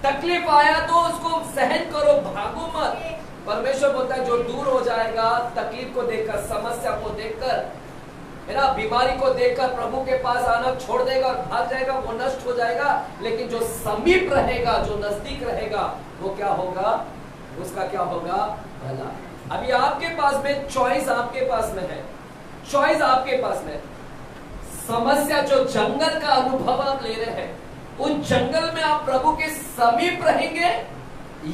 तकलीफ आया तो उसको सहन करो, भागो मत। परमेश्वर बोलता है जो दूर हो जाएगा, तकलीफ को देखकर, समस्या को देखकर, है ना, बीमारी को देखकर प्रभु के पास आना छोड़ देगा और भाग जाएगा, वो नष्ट हो जाएगा। लेकिन जो समीप रहेगा, जो नजदीक रहेगा, वो क्या होगा? उसका क्या होगा? भला। अभी आपके पास में चॉइस, आपके पास में है चॉइस, आपके पास में समस्या, जो जंगल का अनुभव आप ले रहे हैं, उन जंगल में आप प्रभु के समीप रहेंगे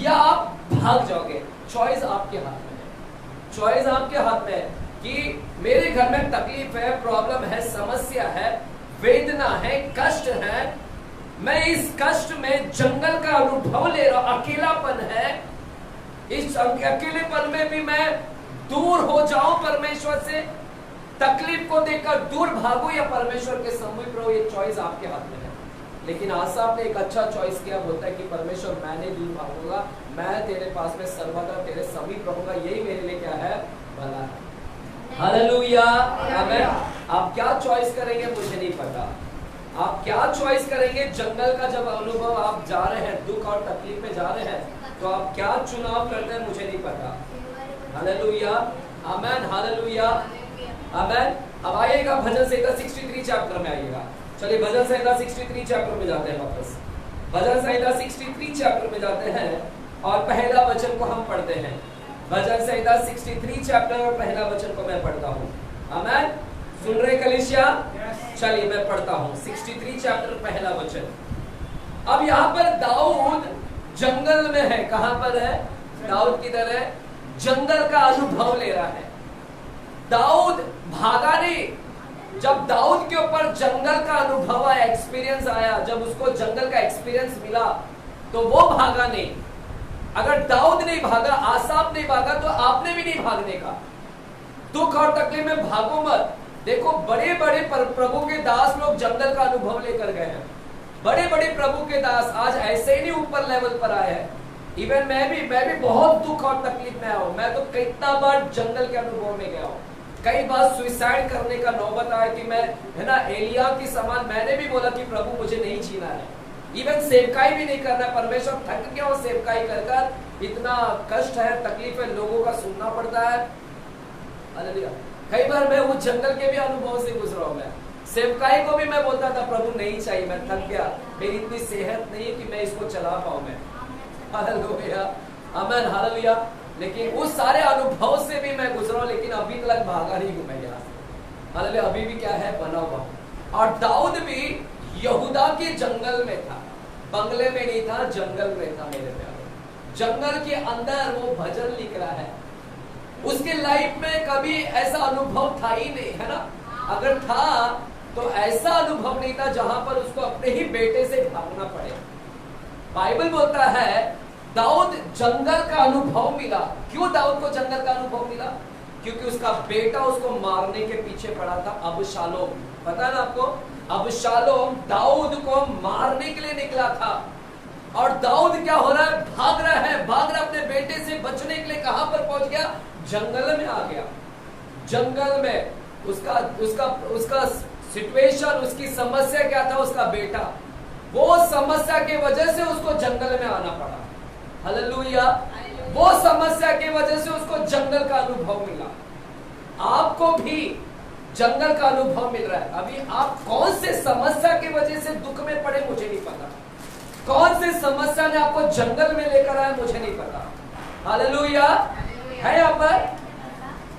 या आप भाग जाओगे। चॉइस आपके हाथ में है, चॉइस आपके हाथ में है कि मेरे घर में तकलीफ है, प्रॉब्लम है, समस्या है, वेदना है, कष्ट है, मैं इस कष्ट में जंगल का अनुभव ले रहा हूं, अकेलापन है, इस अकेलेपन में भी मैं दूर हो जाऊं परमेश्वर से, तकलीफ को देखकर दूर भागो या परमेश्वर के समीप रहो, ये चॉइस आपके हाथ में है। लेकिन आसाफ ने एक अच्छा चॉइस किया, बोलता है कि परमेश्वर मैं नहीं दूर भागूंगा, मैं तेरे पास में सर्वदा तेरे समीप रहूंगा, यही मेरे लिए क्या है? भला है। हालेलुया। आमेन। आप क्या चॉइस करेंगे मुझे नहीं पता, आप क्या चॉइस करेंगे? जंगल का जब अनुभव आप जा रहे हैं, दुख और तकलीफ में जा रहे हैं, तो आप क्या चुनाव करते हैं मुझे नहीं पता। हालेलुया। आमेन, हालेलुया, आमेन। अब आइएगा भजन संहिता 63 चैप्टर में आइएगा। चलिए भजन संहिता 63 चैप्टर में जाते हैं वापस। भजन संहिता 63 चैप्टर में जाते हैं और पहला वचन को हम पढ़ते हैं। भजन संहिता 63 चैप्टर और पहला वचन को मैं पढ़ता हूँ। आमेन। सुन रहे कलीसिया? चलिए मैं पढ़ता हूँ 63 चैप्टर पहला वचन। अब यहाँ पर दाऊद जंगल में है। कहाँ पर है? दाऊद किधर है? जंगल का अनुभव ले रहा है। दाऊद भागा नहीं। जब दाऊद के ऊपर जंगल का अनुभव आया, एक्सपीरियंस आया, जब उसको जंगल का एक्सपीरियंस मिला, तो वो भागा नहीं। अगर दाऊद नहीं भागा, आसाफ नहीं भागा, तो आपने भी नहीं भागने का। दुख और तकलीफ में भागो मत। देखो बड़े बड़े प्रभु के दास लोग जंगल का अनुभव लेकर गए हैं। बड़े बड़े प्रभु के दास आज ऐसे ही नहीं ऊपर लेवल पर आए हैं। इवन मैं भी बहुत दुख और तकलीफ में आया हूं। मैं तो कितना बार जंगल के अनुभव में गया हूं। कई बार सुसाइड करने का नौबत आया कि मैं, है ना, एलिया की समान मैंने भी बोला कि प्रभु मुझे नहीं जीना है, इवन सेवकाई भी नहीं करना, परमेश्वर थक गया और सेवकाई कर कर, इतना कष्ट है, तकलीफ है, लोगों का सुनना पड़ता है। हालेलुया। कई बार मैं उस जंगल के भी अनुभव से गुजरा हूं। मैं सेवकाई को भी मैं बोलता था प्रभु नहीं चाहिए, मैं थक गया, मेरी इतनी सेहत नहीं है कि मैं इसको चला पाऊं मैं। हालेलुया, आमीन, हालेलुया। लेकिन उस सारे अनुभव से भी मैं गुजरा, लेकिन अभी तक भागा नहीं हूं मैं यहाँ से। हालेलुया, अभी भी क्या है, बना हुआ। और दाऊद भी यहूदा के जंगल में था, बंगले में नहीं था, जंगल में था मेरे प्यारे। जंगल के अंदर वो भजन लिख रहा है। उसके लाइफ में कभी ऐसा अनुभव था ही नहीं, है ना। अगर था तो ऐसा अनुभव नहीं था जहां पर उसको अपने ही बेटे से भागना पड़े। बाइबल बोलता है दाऊद जंगल का अनुभव मिला। क्यों दाऊद को जंगल का अनुभव मिला? क्योंकि उसका बेटा उसको मारने के पीछे पड़ा था, अबशालोम। पता है ना आपको, अबशालोम दाऊद को मारने के लिए निकला था। और दाऊद क्या हो रहा है, भाग रहा है, भाग रहा अपने बेटे से बचने के लिए। कहां पर पहुंच गया? जंगल में आ गया। जंगल में उसका उसका उसका सिचुएशन, उसकी समस्या क्या था? उसका बेटा। वो समस्या की वजह से उसको जंगल में आना पड़ा। हालेलुया। वो समस्या की वजह से उसको जंगल का अनुभव मिला। आपको भी जंगल का अनुभव मिल रहा है। अभी आप कौन से समस्या की वजह से दुख में पड़े मुझे नहीं पता, कौन से समस्या ने आपको जंगल में लेकर आया मुझे नहीं पता। हालेलुया। है यहाँ पर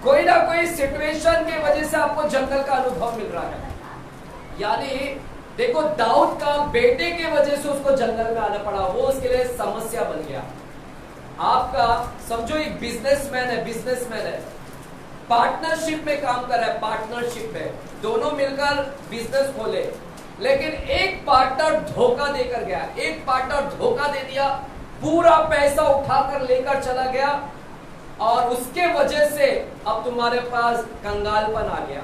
कोई ना कोई सिचुएशन की वजह से आपको जंगल का अनुभव मिल रहा है। यानी देखो, दाऊद का बेटे के वजह से उसको जंगल में आना पड़ा, वो उसके लिए समस्या बन गया। आपका समझो एक बिजनेसमैन है, बिजनेसमैन है, पार्टनरशिप में काम कर रहा है, पार्टनरशिप में दोनों मिलकर बिजनेस खोले, लेकिन एक पार्टनर धोखा देकर गया, एक पार्टनर धोखा दे दिया, पूरा पैसा उठाकर लेकर चला गया, और उसके वजह से अब तुम्हारे पास कंगालपन आ गया।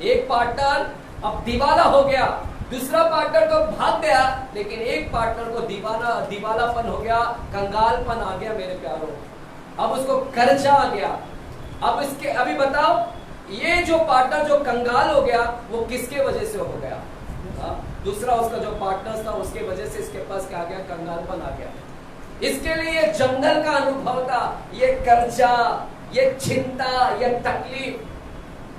एक पार्टनर अब दीवाना हो गया, दूसरा पार्टनर तो भाग गया, लेकिन एक पार्टनर को दीवानापन हो गया, कंगालपन आ गया मेरे प्यारों। अब उसको कर्जा आ गया। अब इसके अभी बताओ, ये जो पार्टनर जो कंगाल हो गया वो किसके वजह से हो गया? दूसरा उसका जो पार्टनर था उसके वजह से इसके पास क्या आ गया? कंगालपन आ गया। इसके लिए ये जंगल का अनुभव था, ये कर्जा, ये चिंता, ये तकलीफ।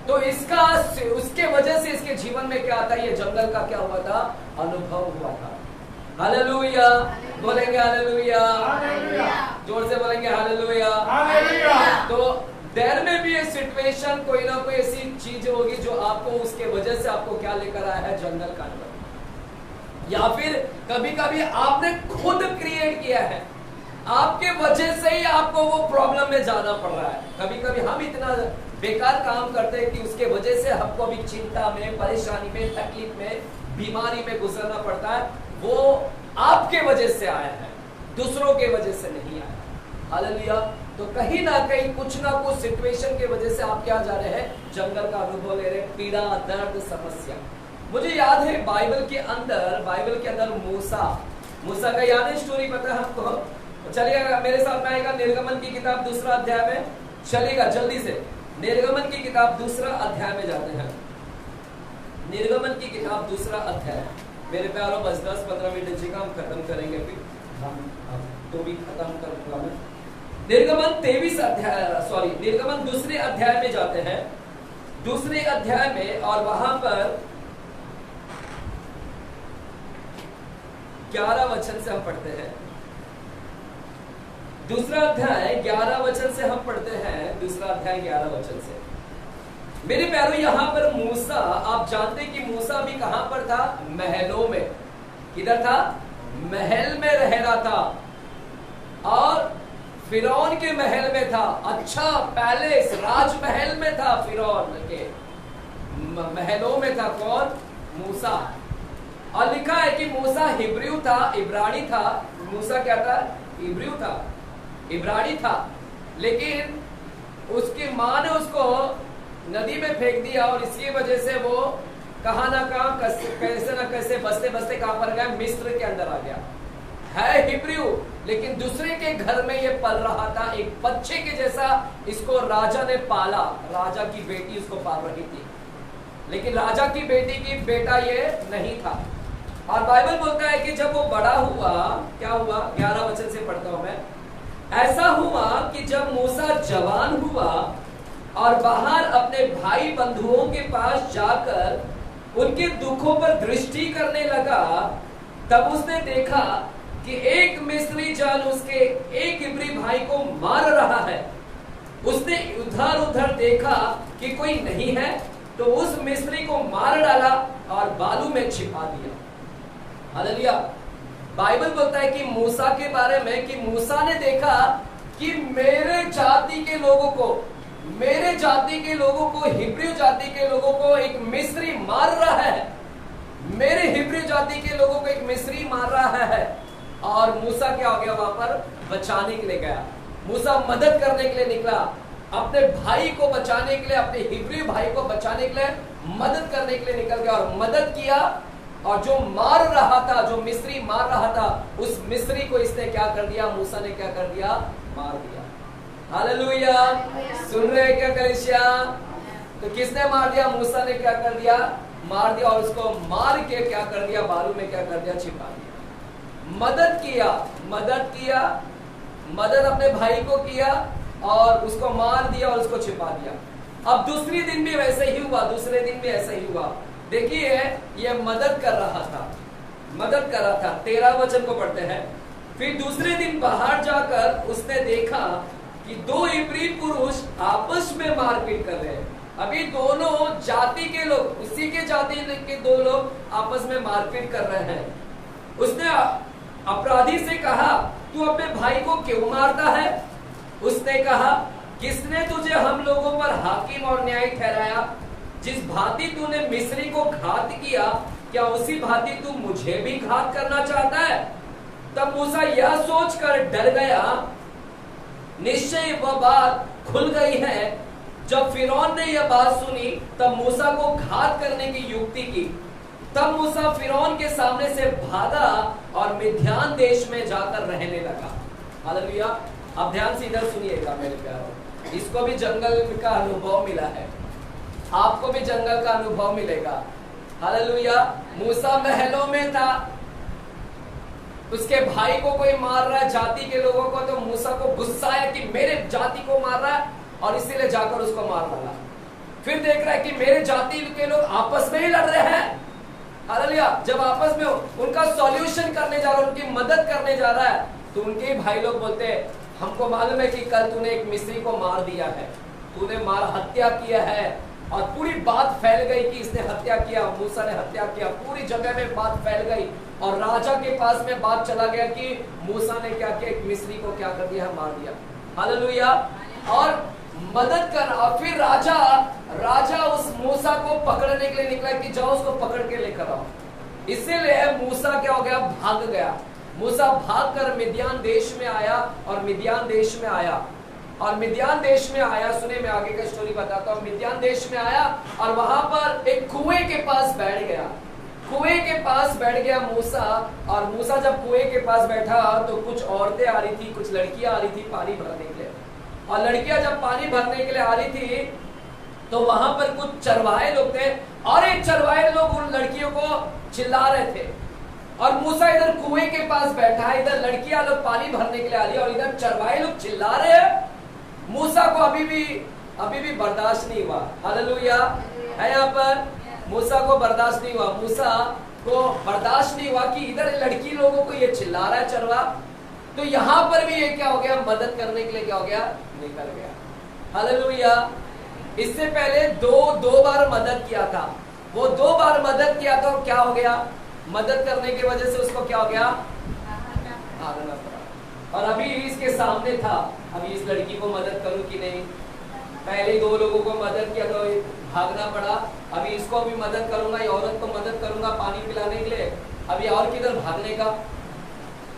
तो इसका उसके वजह से इसके जीवन में क्या आता है? ये जंगल का क्या हुआ था? अनुभव हुआ था। हालेलुया, बोलेंगे हालेलुया, जोर से बोलेंगे हालेलुया। तो देर में भी ये सिचुएशन, कोई ना कोई ऐसी चीज होगी जो आपको उसके वजह से आपको क्या लेकर आया है? जंगल का अनुभव। या फिर कभी कभी आपने खुद क्रिएट किया है, आपके वजह से ही आपको वो प्रॉब्लम में जाना पड़ रहा है। कभी कभी हम इतना बेकार काम करते हैं कि उसके वजह से हमको अभी चिंता में, परेशानी में, तकलीफ में, बीमारी में गुजरना पड़ता है। वो आपके वजह से आया है, दूसरों के वजह से नहीं आया। हालेलुया। तो कहीं ना कहीं कुछ ना कुछ सिचुएशन की वजह से आप क्या जा रहे हैं? जंगल का अनुभव ले रहे हैं, पीड़ा, दर्द, समस्या। मुझे याद है बाइबल के अंदर मूसा का याद है स्टोरी, पता है आपको? चलिएगा मेरे साथ में आएगा निर्गमन की किताब 2 अध्याय में, चलिएगा जल्दी से निर्गमन की किताब 2 अध्याय में जाते हैं। निर्गमन की किताब 2 अध्याय। मेरे प्यारों बस 10-15 मिनट जी का हम खत्म करेंगे, फिर हम तो भी खत्म कर मैं। निर्गमन 23 अध्याय, सॉरी निर्गमन 2 अध्याय में जाते हैं। 2 अध्याय में, और वहां पर 11 वचन से हम पढ़ते हैं। 2 अध्याय 11 वचन से हम पढ़ते हैं। 2 अध्याय 11 वचन से। मेरे प्यारों, यहाँ पर मूसा, आप जानते कि मूसा भी कहां पर था? महलों में। किधर था? महल में रह रहा था, और फिरौन के महल में था। अच्छा पैलेस, राजमहल में था, फिरौन के महलों में था। कौन? मूसा। और लिखा है कि मूसा हिब्रू था, इब्रानी था। मूसा क्या था? हिब्रू था, इब्रानी था। लेकिन उसकी मां ने उसको नदी में फेंक दिया, और इसकी वजह से वो कहां ना कहां, कैसे ना कैसे बसते बसते कहां पर गया? मिस्र के अंदर आ गया। है हिब्रू, लेकिन दूसरे के घर में ये पल रहा था, एक बच्चे के जैसा इसको राजा ने पाला। राजा की बेटी उसको पाल रही थी, लेकिन राजा की बेटी की बेटा ये नहीं था। और बाइबल बोलता है कि जब वो बड़ा हुआ, क्या हुआ, 11 वचन से पढ़ता हूं मैं। ऐसा हुआ कि जब मूसा जवान हुआ और बाहर अपने भाई बंधुओं के पास जाकर उनके दुखों पर दृष्टि करने लगा, तब उसने देखा कि एक मिस्री जान उसके एक इब्री भाई को मार रहा है। उसने उधर उधर देखा कि कोई नहीं है, तो उस मिस्री को मार डाला और बालू में छिपा दिया। हालेलुया। बाइबल बोलता है कि मूसा के बारे में कि मूसा ने देखा कि मेरे जाति के लोगों को, हिब्रू जाति के लोगों को एक मिस्री मार रहा है, मेरे हिब्रू जाति के लोगों को एक मिस्री मार रहा है। और मूसा क्या हो गया, वहां पर बचाने के लिए गया। मूसा मदद करने के लिए निकला, अपने भाई को बचाने के लिए, अपने हिब्रू भाई को बचाने के लिए मदद करने के लिए निकल गया और मदद किया। और जो मार रहा था, जो मिस्री मार रहा था, उस मिस्री को इसने क्या कर दिया, मूसा ने क्या कर दिया, मार दिया। हालेलुया। सुन रहे क्या कलीसिया? तो किसने मार दिया? मूसा ने क्या कर दिया, मार दिया। और उसको मार के क्या कर दिया, बालू में क्या कर दिया, छिपा दिया। मदद अपने भाई को किया और उसको मार दिया और उसको छिपा दिया। अब दूसरे दिन भी वैसे ही हुआ, देखिए ये मदद कर रहा था। 13 वचन को पढ़ते हैं। फिर दूसरे दिन बाहर जाकर उसने देखा कि 2 इब्री पुरुष आपस में मारपीट कर रहे हैं। अभी दोनों जाति के लोग, उसी के जाति के 2 लोग आपस में मारपीट कर रहे हैं। उसने अपराधी से कहा, तू अपने भाई को क्यों मारता है? उसने कहा, किसने तुझे हम लोगों पर हाकिम और न्यायी ठहराया? जिस भांति तूने मिस्री को घात किया, क्या उसी भांति तू मुझे भी घात करना चाहता है? तब मूसा यह सोचकर डर गया, निश्चय वह बात खुल गई है। जब फिरौन ने यह बात सुनी, तब मूसा को घात करने की युक्ति की। तब मूसा फिरौन के सामने से भागा और मिद्यान देश में जाकर रहने लगा। हालेलुया। अब ध्यान से इधर सुनिएगा मेरे प्यारों, इसको भी जंगल का अनुभव मिला है, आपको भी जंगल का अनुभव मिलेगा। हालेलुया। मूसा महलों में था, उसके भाई को कोई मार रहा है, जाति के लोगों को, तो मूसा को गुस्सा है कि मेरे जाति को मार रहा है, और इसीलिए जाकर उसको मार डाला। फिर देख रहा है कि मेरे जाति के लोग आपस में ही लड़ रहे हैं। हालेलुया। जब आपस में उनका सॉल्यूशन करने जा रहा है, उनकी मदद करने जा रहा है, तो उनके भाई लोग बोलते हैं, हमको मालूम है कि कल तूने एक मिस्री को मार दिया है, तूने हत्या किया है। और पूरी बात फैल गई कि इसने हत्या किया, मूसा ने हत्या किया। पूरी जगह में बात फैल गई और राजा के पास में बात चला गया कि मूसा ने क्या किया, एक मिस्री को क्या कर दिया, मार दिया। हालेलुया। और मदद कर, और फिर राजा उस मूसा को पकड़ने के लिए निकला कि जाओ उसको पकड़ के लेकर आओ। इसीलिए मूसा क्या हो गया, भाग गया। मूसा भागकर मिद्यान देश में आया, और मिद्यान देश में आया, सुने मैं आगे का स्टोरी बताता हूँ। मिद्यान देश में आया और वहां पर एक कुएं के पास बैठ गया मूसा। और मूसा जब कुएं के पास बैठा तो कुछ औरतें आ रही थी, कुछ लड़कियां आ रही थी पानी भरने के लिए। और लड़कियां जब पानी भरने के लिए आ रही थी तो वहां पर कुछ चरवाहे लोग थे, और एक चरवाहे लोग उन लड़कियों को चिल्ला रहे थे। और मूसा इधर कुएं के पास बैठा है, इधर लड़कियां लोग पानी भरने के लिए आ रही है, और इधर चरवाहे लोग चिल्ला रहे हैं। मूसा को अभी भी बर्दाश्त नहीं हुआ। हालेलुया है। यहाँ पर मूसा को बर्दाश्त नहीं हुआ। मूसा को बर्दाश्त नहीं हुआ कि इधर लड़की लोगों को ये चिल्ला रहा है चरवा, तो यहाँ पर भी ये क्या हो गया, मदद करने के लिए क्या हो गया, निकल गया। हालेलुया। इससे पहले दो बार मदद किया था, वो 2 बार मदद किया था, क्या हो गया, मदद करने की वजह से उसको क्या हो गया, भागना पड़ा। और अभी इसके सामने था, अभी इस लड़की को मदद करूं कि नहीं। पहले 2 लोगों को मदद किया तो भागना पड़ा, अभी इसको भी मदद करूंगा, ये औरत को मदद करूंगा पानी पिलाने के लिए, अभी और किधर भागने का।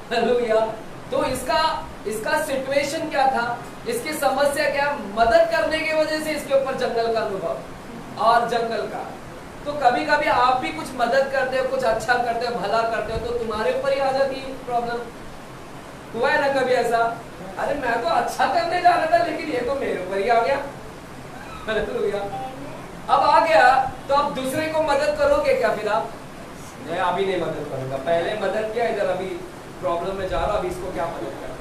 हालेलुया। तो इसका सिचुएशन क्या था, इसकी समस्या क्या, मदद करने की वजह से इसके ऊपर जंगल का अनुभव और जंगल का। तो कभी कभी आप भी कुछ मदद करते हो, कुछ अच्छा करते हो, भला करते हो, तो तुम्हारे ऊपर ही आ जाती है प्रॉब्लम। हुआ है ना कभी ऐसा, अरे मैं तो अच्छा करने जा रहा था लेकिन ये तो मेरे ऊपर ही आ गया। अब आ गया तो आप दूसरे को मदद करोगे क्या, फिर आप मैं अभी नहीं मदद करूंगा, पहले मदद किया, इधर अभी प्रॉब्लम में जा रहा, अभी इसको क्या मदद करना।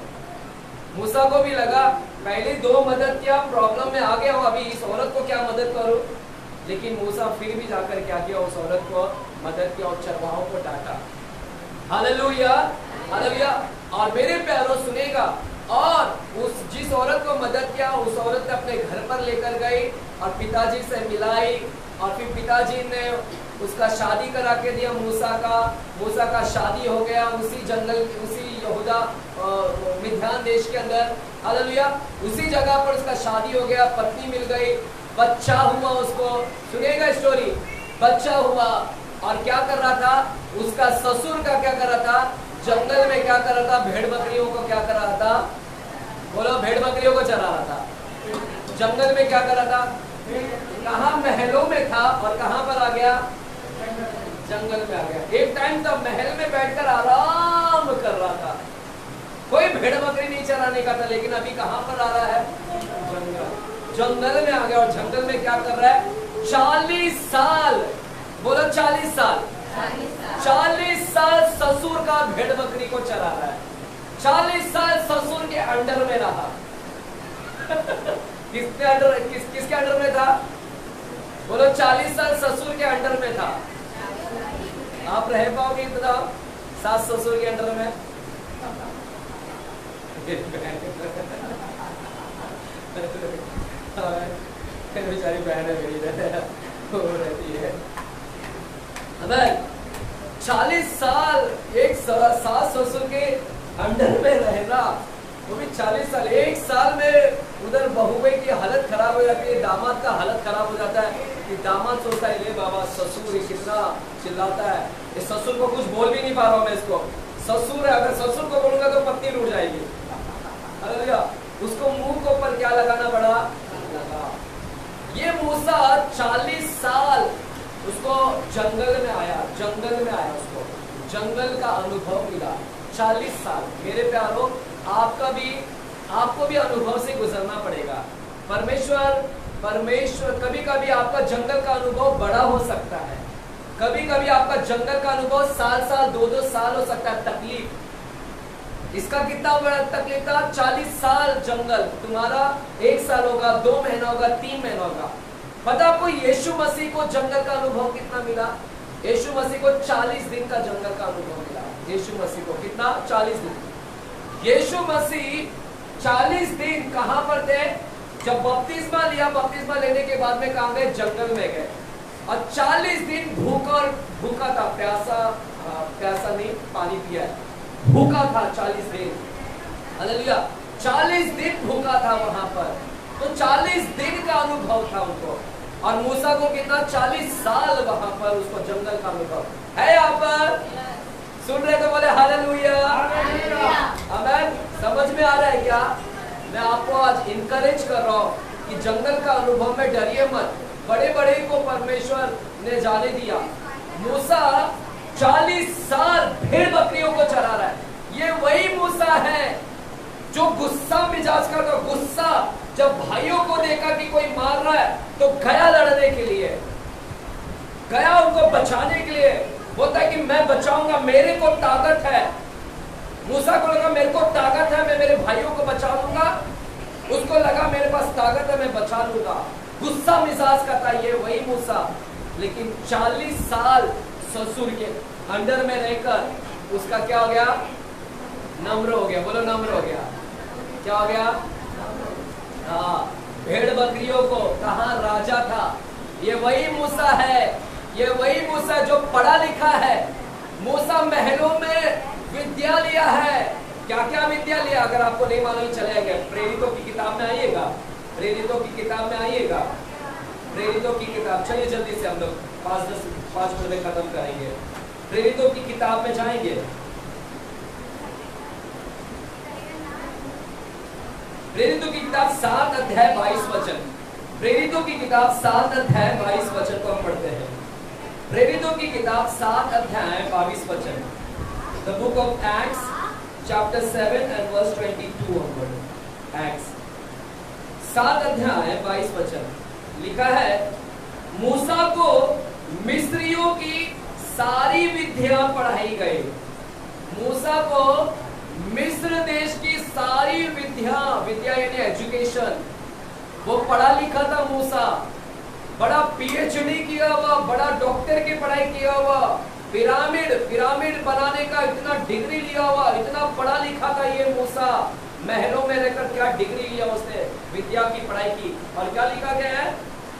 मूसा को भी लगा पहले 2 मदद किया, प्रॉब्लम में आ गया हूं, अभी इस औरत को क्या मदद करूं। लेकिन मूसा फिर भी जाकर क्या किया, उस औरत को मदद किया और चरवाहों को डांटा। Hallelujah, hallelujah. और मेरे प्यारों सुनेगा, और उस जिस औरत को मदद किया, उस औरत ने अपने घर पर लेकर गई और पिताजी से मिलाई, और फिर पिताजी ने उसका शादी करा के दिया मूसा का शादी हो गया उसी जंगल, उसी यहूदा मिद्यान देश के अंदर। हालेलुया। उसी जगह पर उसका शादी हो गया, पत्नी मिल गई, बच्चा हुआ उसको। सुनिएगा स्टोरी, बच्चा हुआ, और क्या कर रहा था, उसका ससुर का क्या कर रहा था, जंगल में क्या कर रहा था, भेड़ बकरियों को क्या कर रहा था, बोलो, भेड़ बकरियों को चरा रहा था। जंगल में क्या कर रहा था, कहाँ महलों में था और कहाँ पर आ गया, जंगल में आ गया। एक टाइम तब महल में बैठकर आराम कर रहा था, कोई भेड़ बकरी नहीं चराने का था, लेकिन अभी कहाँ पर आ रहा है, जंगल में आ गया। और जंगल में क्या कर रहा है, 40 साल, बोलो 40 साल, 40 साल ससुर का भेड़ बकरी को चरा रहा है। 40 साल ससुर के अंडर में रहा। किसके अंडर में था, बोलो, 40 साल ससुर के अंडर में था। आप रह पाओगे इतना सास ससुर के अंडर में? बेचारी बहन है मेरी, वो रहती है। 40 साल एक सास ससुर के अंडर में रहना, वो भी 40 साल। 1 साल में उधर बहुए की हालत खराब हो जाती है, दामाद का हालत खराब हो जाता है कि दामाद सोचता है, ले बाबा ससुर ये कितना चिल्लाता है, इस ससुर को कुछ बोल भी नहीं पा रहा हूं मैं इसको, ससुर है, अगर ससुर को बोलूंगा तो पत्नी टूट जाएगी। हालेलुया। उसको मुंह के ऊपर क्या लगाना पड़ा, लगा। ये मूसा 40 साल उसको जंगल में आया, उसको जंगल का अनुभव मिला। 40 साल। मेरे प्यारों, आपको भी अनुभव से गुजरना पड़ेगा। परमेश्वर कभी कभी आपका जंगल का अनुभव बड़ा हो सकता है, कभी कभी आपका जंगल का अनुभव साल 2 साल हो सकता है। तकलीफ, इसका कितना बड़ा तकलीफ था, 40 साल जंगल, तुम्हारा 1 साल होगा, 2 महीना होगा, 3 महीना होगा। पता आपको यीशु मसीह को जंगल का अनुभव कितना मिला? यीशु मसीह को 40 दिन का जंगल का अनुभव मिला। यीशु मसीह को कितना, 40 दिन। यीशु मसीह 40 दिन कहां पर थे? जब बपतिस्मा लिया, बपतिस्मा लेने के बाद में कहां गए, जंगल में गए, और 40 दिन भूखा था, प्यासा नहीं, पानी पिया है, भूखा था 40 दिन। हालेलुया। 40 दिन भूखा था वहां पर, तो 40 दिन का अनुभव था उनको। और मूसा को कितना, 40 साल वहां पर उसको जंगल का अनुभव है। यहाँ पर सुन रहे तो बोले हालेलुया, आमीन। समझ में आ रहा है क्या? मैं आपको आज इनकरेज कर रहा हूँ कि जंगल का अनुभव में डरिए मत। बड़े बड़े को परमेश्वर ने जाने दिया। मूसा 40 साल भेड़ बकरियों को चरा रहा है। ये वही मूसा है जो गुस्सा मिजाज का था। गुस्सा जब भाइयों को देखा कि कोई मार रहा है तो गया लड़ने के लिए, गया उनको बचाने के लिए। बोलता है कि मैं बचाऊंगा, मेरे को ताकत है। मूसा को लगा मेरे को ताकत है, मैं मेरे भाइयों को बचा लूंगा। उसको लगा मेरे पास ताकत है, मैं बचा लूंगा। गुस्सा मिजाज का था ये वही मूसा। लेकिन 40 साल ससुर के अंडर में रहकर उसका क्या हो गया, नम्र हो गया। बोलो नम्र हो गया। क्या हो गया? हाँ, भेड़ बकरियों को कहा राजा था। ये वही मूसा है, ये वही मूसा जो पढ़ा लिखा है। मूसा महलों में विद्या लिया है। क्या क्या विद्या लिया? अगर आपको नहीं मालूम चले गए, प्रेरितों की किताब में आइएगा, प्रेरितों की किताब में आइएगा, प्रेरितों की किताब। चलिए जल्दी से हम लोग 5 मिनट में खत्म करेंगे। प्रेरितों की किताब में जाएंगे। प्रेरितों की किताब 7 अध्याय 22 वचन। प्रेरितों की किताब 7 अध्याय 22 वचन को हम पढ़ते हैं। प्रेरितों की किताब 7 अध्याय 22 वचन। The book of Acts chapter 7 and verse 22 onward. Acts 7 अध्याय 22 वचन लिखा है, मूसा को मिस्रियों की सारी विद्या पढ़ाई गई। मूसा को मिस्र देश की सारी विद्या, विद्या यानी एजुकेशन, वो पढ़ा लिखा था मूसा, बड़ा पीएचडी किया हुआ, बड़ा डॉक्टर की पढ़ाई किया हुआ, पिरामिड बनाने का इतना डिग्री लिया हुआ, इतना पढ़ा लिखा था ये मूसा। महलों में रहकर क्या डिग्री लिया उसने, विद्या की पढ़ाई की। और क्या लिखा गया है,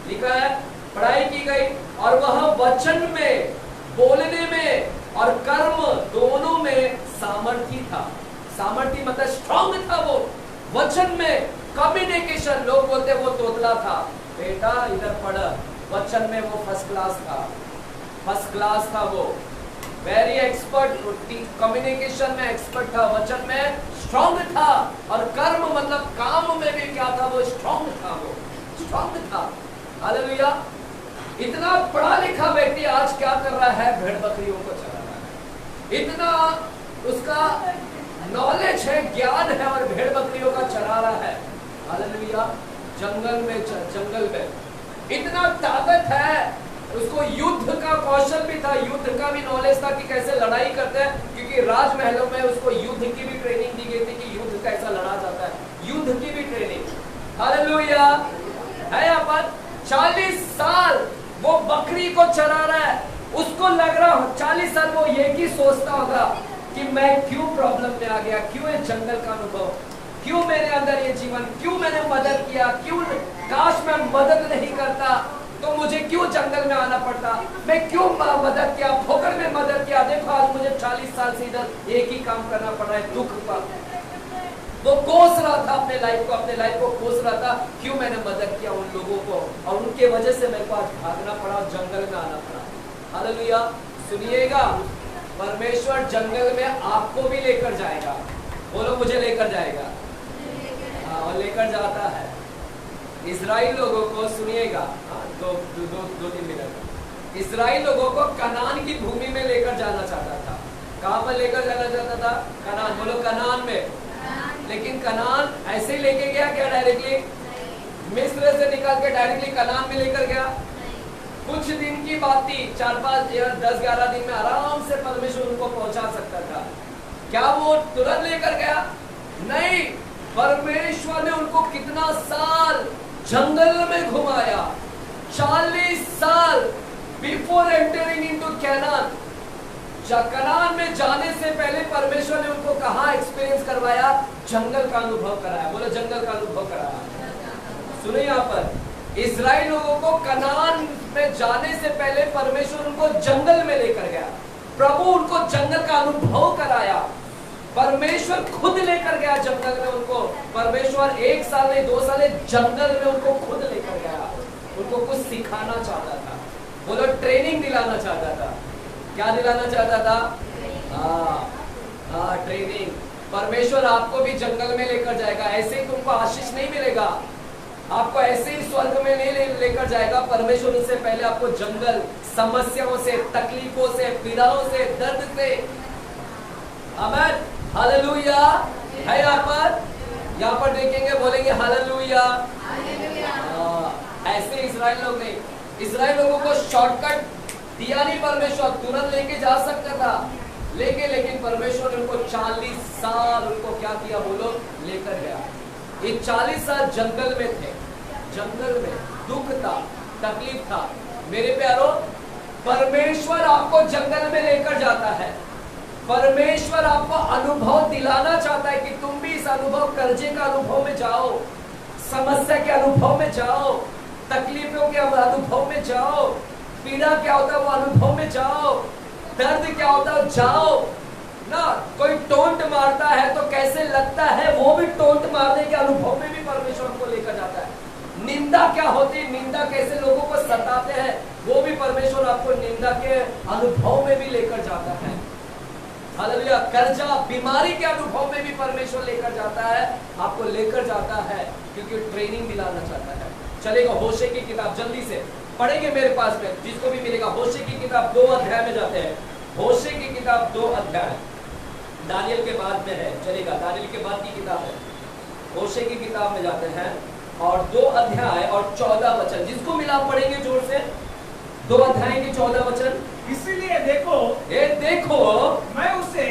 लिखा है पढ़ाई की गई और वह वचन में, बोलने में और कर्म दोनों में सामर्थी था। सामर्थी मतलब स्ट्रांग था वो, वचन में कम्युनिकेशन, लोग बोलते वो तोतला था, बेटा इधर पढ़, वचन में वो फर्स्ट क्लास था, फर्स्ट क्लास था वो, वेरी एक्सपर्ट, कम्युनिकेशन में एक्सपर्ट था, वचन में स्ट्रांग था, और कर्म मतलब काम में भी क्या था, वो स्ट्रांग था, वो स्ट्रांग था। हालेलुया। इतना पढ़ा लिखा व्यक्ति आज क्या कर रहा है, भेड़ बकरियों को चला रहा है, इतना उसका नॉलेज है, ज्ञान है, और भेड़ बकरियों का चरा रहा है। हालेलुया। जंगल में इतना ताकत है, उसको युद्ध का कौशल भी था, युद्ध का भी नॉलेज था कि कैसे लड़ाई करते हैं, क्योंकि राजमहलों में उसको युद्ध की भी ट्रेनिंग दी गई थी कि युद्ध कैसा लड़ा जाता है, युद्ध की भी ट्रेनिंग। हालेलुया। है यहाँ पर 40 साल वो बकरी को चरा रहा है, उसको लग रहा 40 साल वो ये की सोचता होगा कि मैं क्यों प्रॉब्लम में आ गया, क्यों ये जंगल का अनुभव, क्यों मेरे अंदर ये जीवन, क्यों मैंने मदद किया, क्यों काश मैं मदद नहीं करता तो मुझे क्यों जंगल में आना पड़ता, मैं क्यों मदद किया, ठोकर में मदद किया, देखो आज मुझे 40 साल से इधर एक ही काम करना पड़ रहा है, दुख का। वो कोस रहा था अपने लाइफ को कोस रहा था, क्यों मैंने मदद किया उन लोगों को, और उनके वजह से मेरे को आज भागना पड़ा और जंगल में आना पड़ा। हालेलुया। सुनिएगा, परमेश्वर जंगल में आपको भी लेकर जाएगा। बोलो मुझे लेकर जाएगा। और लेकर जाता है। इजराइल लोगों को, सुनिएगा, दो 3 मिनट, इजराइल लोगों को कनान की भूमि में लेकर जाना चाहता था। कहां पर लेकर जाना चाहता था? कनान। बोलो कनान में। लेकिन कनान ऐसे ही लेके गया क्या डायरेक्टली? मिस्र से निकाल के डायरेक्टली कनान में लेकर गया? कुछ दिन की बात थी, 4-5-10-11 दिन में आराम से परमेश्वर उनको पहुंचा सकता था। क्या वो तुरंत लेकर गया? नहीं, परमेश्वर ने उनको कितना साल जंगल में घुमाया, 40 साल before entering into canyon. Kanan में जाने से पहले परमेश्वर ने उनको कहाँ एक्सपीरियंस करवाया? जंगल का अनुभव कराया। बोलो जंगल का अनुभव कराया। सुनिए यहाँ पर, इजराइल लोगों को कनान में जाने से पहले परमेश्वर उनको जंगल में लेकर गया। प्रभु उनको जंगल का अनुभव कराया, परमेश्वर खुद लेकर गया जंगल में उनको। परमेश्वर 1 साल नहीं 2 साल जंगल में उनको खुद लेकर गया, उनको कुछ सिखाना चाहता था। बोलो ट्रेनिंग दिलाना चाहता था। क्या दिलाना चाहता था? ट्रेनिंग। परमेश्वर आपको भी जंगल में लेकर जाएगा। ऐसे ही तुमको आशीष नहीं मिलेगा, आपको ऐसे ही स्वर्ग में नहीं लेकर जाएगा। परमेश्वर उससे पहले आपको जंगल, समस्याओं से, तकलीफों से, पीड़ाओं से, दर्द से। आमीन। हालेलुया। है यहाँ पर देखेंगे, बोलेंगे हालेलुया। ऐसे इजराइल लोग नहीं, इजराइल लोगों को शॉर्टकट दिया नहीं परमेश्वर, तुरंत लेके जा सकता था, लेकिन परमेश्वर ने उनको 40 साल उनको क्या किया? बोलो लेकर गया। ये 40 साल जंगल में थे, जंगल में दुख था, तकलीफ था। मेरे प्यारों, परमेश्वर आपको जंगल में लेकर जाता है। परमेश्वर आपको अनुभव दिलाना चाहता है कि तुम भी इस अनुभव, कर्जे का अनुभव में जाओ, समस्या के अनुभव में जाओ, तकलीफों के अनुभव में जाओ, पीड़ा क्या होता है वो अनुभव में जाओ, दर्द क्या होता है जाओ ना। कोई टोंट मारता है तो कैसे लगता है, वो भी टोंट मारने के अनुभव में भी परमेश्वर को लेकर जाता है। निंदा क्या होती है, निंदा कैसे लोगों को सताते हैं, वो भी परमेश्वर आपको निंदा के अनुभव में भी लेकर जाता है। हालेलुया। कर्जा, बीमारी के अनुभव में भी परमेश्वर लेकर जाता है, आपको लेकर जाता है, क्योंकि ट्रेनिंग दिलाना चाहता है। चलेगा होशे की किताब, जल्दी से पढ़ेंगे मेरे पास में, जिसको भी मिलेगा। होशे की किताब 2 अध्याय में जाते हैं। होशे की किताब 2 अध्याय, दानियल के बाद में है, चलेगा, दानियल के बाद की किताब है। होशे की किताब में जाते हैं और 2 अध्याय और 14 वचन, जिसको मिला पढ़ेंगे जोर से। 2 अध्याय के 14 वचन। इसीलिए देखो, ये देखो, मैं उसे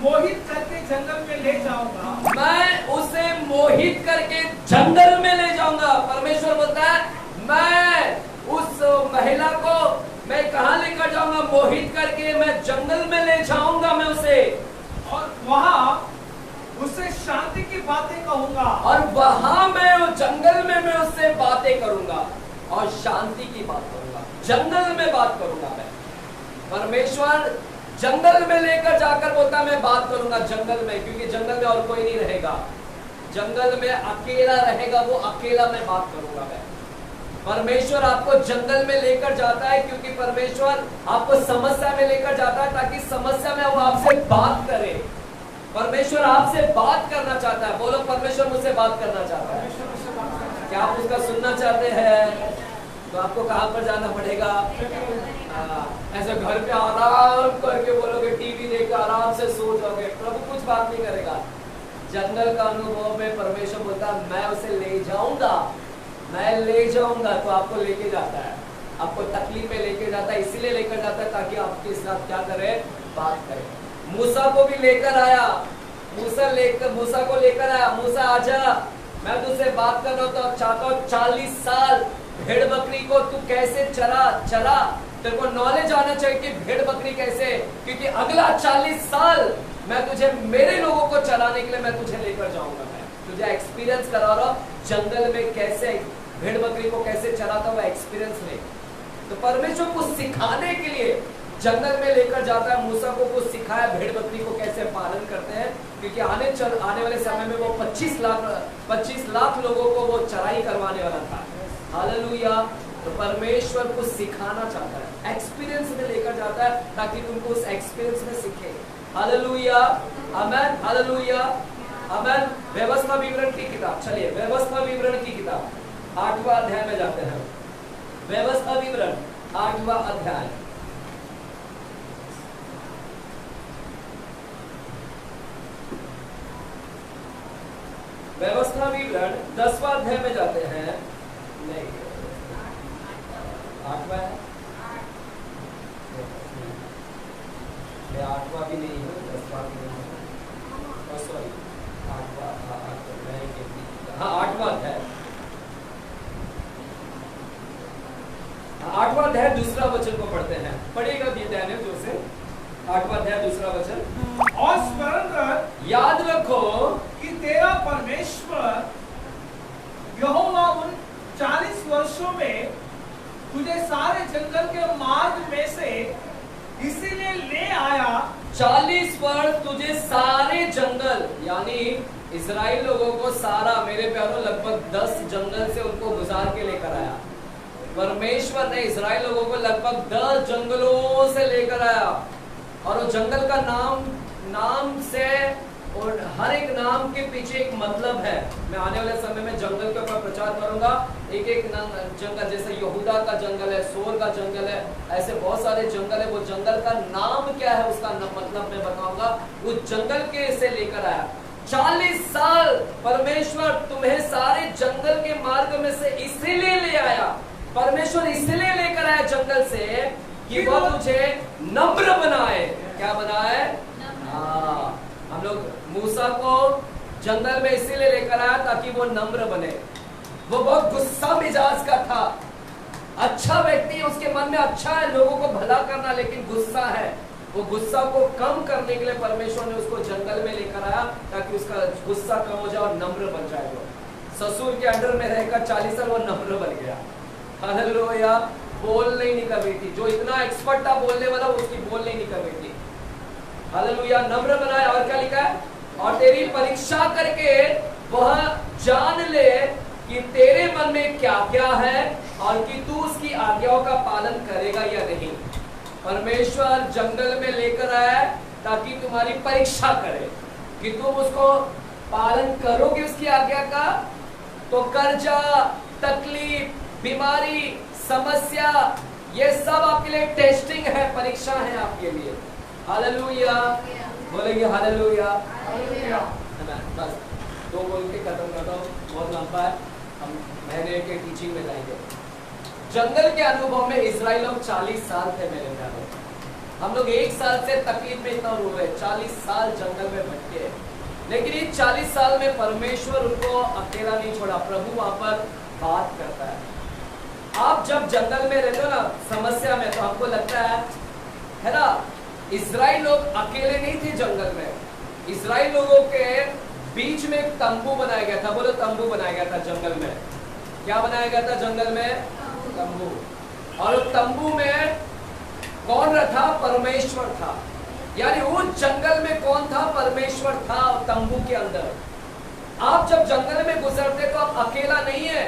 मोहित करके जंगल में ले जाऊंगा। मैं उसे मोहित करके जंगल में ले जाऊंगा। परमेश्वर बोलता है मैं उस महिला को मैं कहाँ लेकर जाऊंगा? मोहित करके मैं जंगल में ले जाऊंगा मैं उसे, और वहां उससे शांति की बातें कहूंगा। और वहां मैं उस जंगल में मैं उससे बातें करूंगा और शांति की बात करूंगा। जंगल में बात करूंगा मैं। परमेश्वर जंगल में लेकर जाकर बोलता मैं बात करूंगा जंगल में, क्योंकि जंगल में और कोई नहीं रहेगा। जंगल में अकेला रहेगा वो, अकेला मैं बात करूंगा मैं। परमेश्वर आपको जंगल में लेकर जाता है क्योंकि परमेश्वर आपको समस्या में लेकर जाता है ताकि समस्या में वो आपसे बात करे। परमेश्वर आपसे बात करना चाहता है। बोलो, परमेश्वर मुझसे बात करना चाहता है। क्या आप उसका सुनना चाहते हैं? तो आपको कहां पर जाना पड़ेगा? ऐसे घर पे आराम करके बोलोगे, टीवी देख आराम से सो जाओगे, प्रभु कुछ बात नहीं करेगा। जंगल का अनुभव में परमेश्वर बोलता मैं उसे ले जाऊंगा, मैं ले जाऊंगा। तो आपको लेके जाता है, आपको तकलीफ में लेके जाता है, इसीलिए लेकर जाता है ताकि आपके साथ क्या करे? बात करे। मूसा को भी लेकर आया, मूसा को लेकर आया, मूसा आजा, मैं तुझसे बात कर रहा हूं तो चाहता हूं 40 साल भेड़ बकरी को तू कैसे चरा। तेरे को नॉलेज आना चाहिए कि भेड़ बकरी कैसे, क्योंकि अगला 40 साल मैं तुझे मेरे लोगों को चराने के लिए मैं तुझे लेकर जाऊंगा। मैं तुझे एक्सपीरियंस करा रहा हूं जंगल में कैसे भेड़ बकरी को कैसे चराता हुआ एक्सपीरियंस ले। तो परमेश्वर को सिखाने के लिए जंगल में लेकर जाता है। मूसा को कुछ सिखाया भेड़ बकरी को कैसे पालन करते हैं, क्योंकि आने वाले समय में वो 25 लाख लोगों को वो चराई करवाने वाला था। हालेलुया। तो परमेश्वर को सिखाना चाहता है, एक्सपीरियंस में लेकर जाता है ताकि तुमको उस एक्सपीरियंस में सीखे। हालेलुया, आमेन, हालेलुया, आमेन। व्यवस्था विवरण की किताब, चलिए व्यवस्था विवरण की किताब 8वां अध्याय में जाते हैं। व्यवस्था विवरण 8वां अध्याय, व्यवस्था विवरण 10वां अध्याय में जाते हैं। नहीं, 8वां है, 8वां भी नहीं है, 10वां भी नहीं है, सॉरी 8वां, हाँ 8वां अध्याय, 8वां अध्याय दूसरा वचन को पढ़ते हैं। पढ़ेगा भी ध्यान जो से 8वां अध्याय दूसरा वचन। और स्मरण कर, याद रखो कि तेरा परमेश्वर यहोवा उन 40 वर्षों में तुझे सारे जंगल के मार्ग में से इसीलिए ले आया। 40 वर्ष तुझे सारे जंगल, यानी इजराइल लोगों को सारा, मेरे प्यारों लगभग 10 जंगल से उनको गुजार के लेकर आया। परमेश्वर ने इजराइल लोगों को लगभग 10 जंगलों से लेकर आया, और वो जंगल का नाम से, और हर एक नाम के पीछे एक मतलब है। मैं आने वाले समय में जंगल के ऊपर प्रचार करूंगा। एक जंगल, जैसे यहूदा का जंगल है, सोर का जंगल है, ऐसे बहुत सारे जंगल है। वो जंगल का नाम क्या है उसका मतलब मैं बताऊंगा। वो जंगल के से लेकर आया। 40 साल परमेश्वर तुम्हें सारे जंगल के मार्ग में से इसीलिए ले आया। परमेश्वर इसलिए लेकर आया जंगल से कि वो तुझे नम्र बनाए। क्या बनाए? हाँ, हम लोग मूसा को जंगल में इसीलिए लेकर आया ताकि वो नम्र बने। वो बहुत गुस्सा मिजाज का था, अच्छा व्यक्ति है, उसके मन में अच्छा है लोगों को भला करना, लेकिन गुस्सा है। वो गुस्सा को कम करने के लिए परमेश्वर ने उसको जंगल में लेकर आया ताकि उसका गुस्सा कम हो जाए और नम्र बन जाए। वो ससुर के अंडर में रहकर 40 साल वो नम्र बन गया। हालेलुया। बोल नहीं निकल रही थी, जो इतना एक्सपर्ट था बोलने वाला, उसकी बोल नहीं निकल रही थी। हालेलुया। नम्र बनाया। और क्या लिखा है? और तेरी परीक्षा करके वह जान ले कि तेरे मन में क्या क्या है और कि तू उसकी आज्ञाओं का पालन करेगा या नहीं। परमेश्वर जंगल में लेकर आया ताकि तुम्हारी परीक्षा करे कि तुम उसको पालन करोगे उसकी आज्ञा का। तो कर्जा, तकलीफ, बीमारी, समस्या, ये सब आपके लिए टेस्टिंग है, परीक्षा है आपके लिए। हालेलुया। बोलेंगे हालेलुया। बस 2 बोल के खत्म करता हूँ, बहुत लंबा है, हम महीने के टीचिंग में जाएंगे। जंगल के अनुभव में इजराइल लोग 40 साल थे मेरे प्यारे। हम लोग 1 साल से तकलीफ में इतना रो रहे, 40 साल जंगल में भटके, लेकिन इस 40 साल में परमेश्वर उनको अकेला नहीं छोड़ा। प्रभु वहां पर बात करता है। आप जब जंगल में रहते हो ना समस्या में, तो आपको लगता है ना, इजराइल लोग अकेले नहीं थे जंगल में। इजराइल लोगों के बीच में एक तंबू बनाया गया था। बोलो तंबू बनाया गया था जंगल में। क्या बनाया गया था जंगल में? तंबू। और तंबू में कौन रहा? परमेश्वर था। यानी उस जंगल में कौन था? परमेश्वर था तंबू के अंदर। आप जब जंगल में गुजरते तो आप अकेला नहीं है।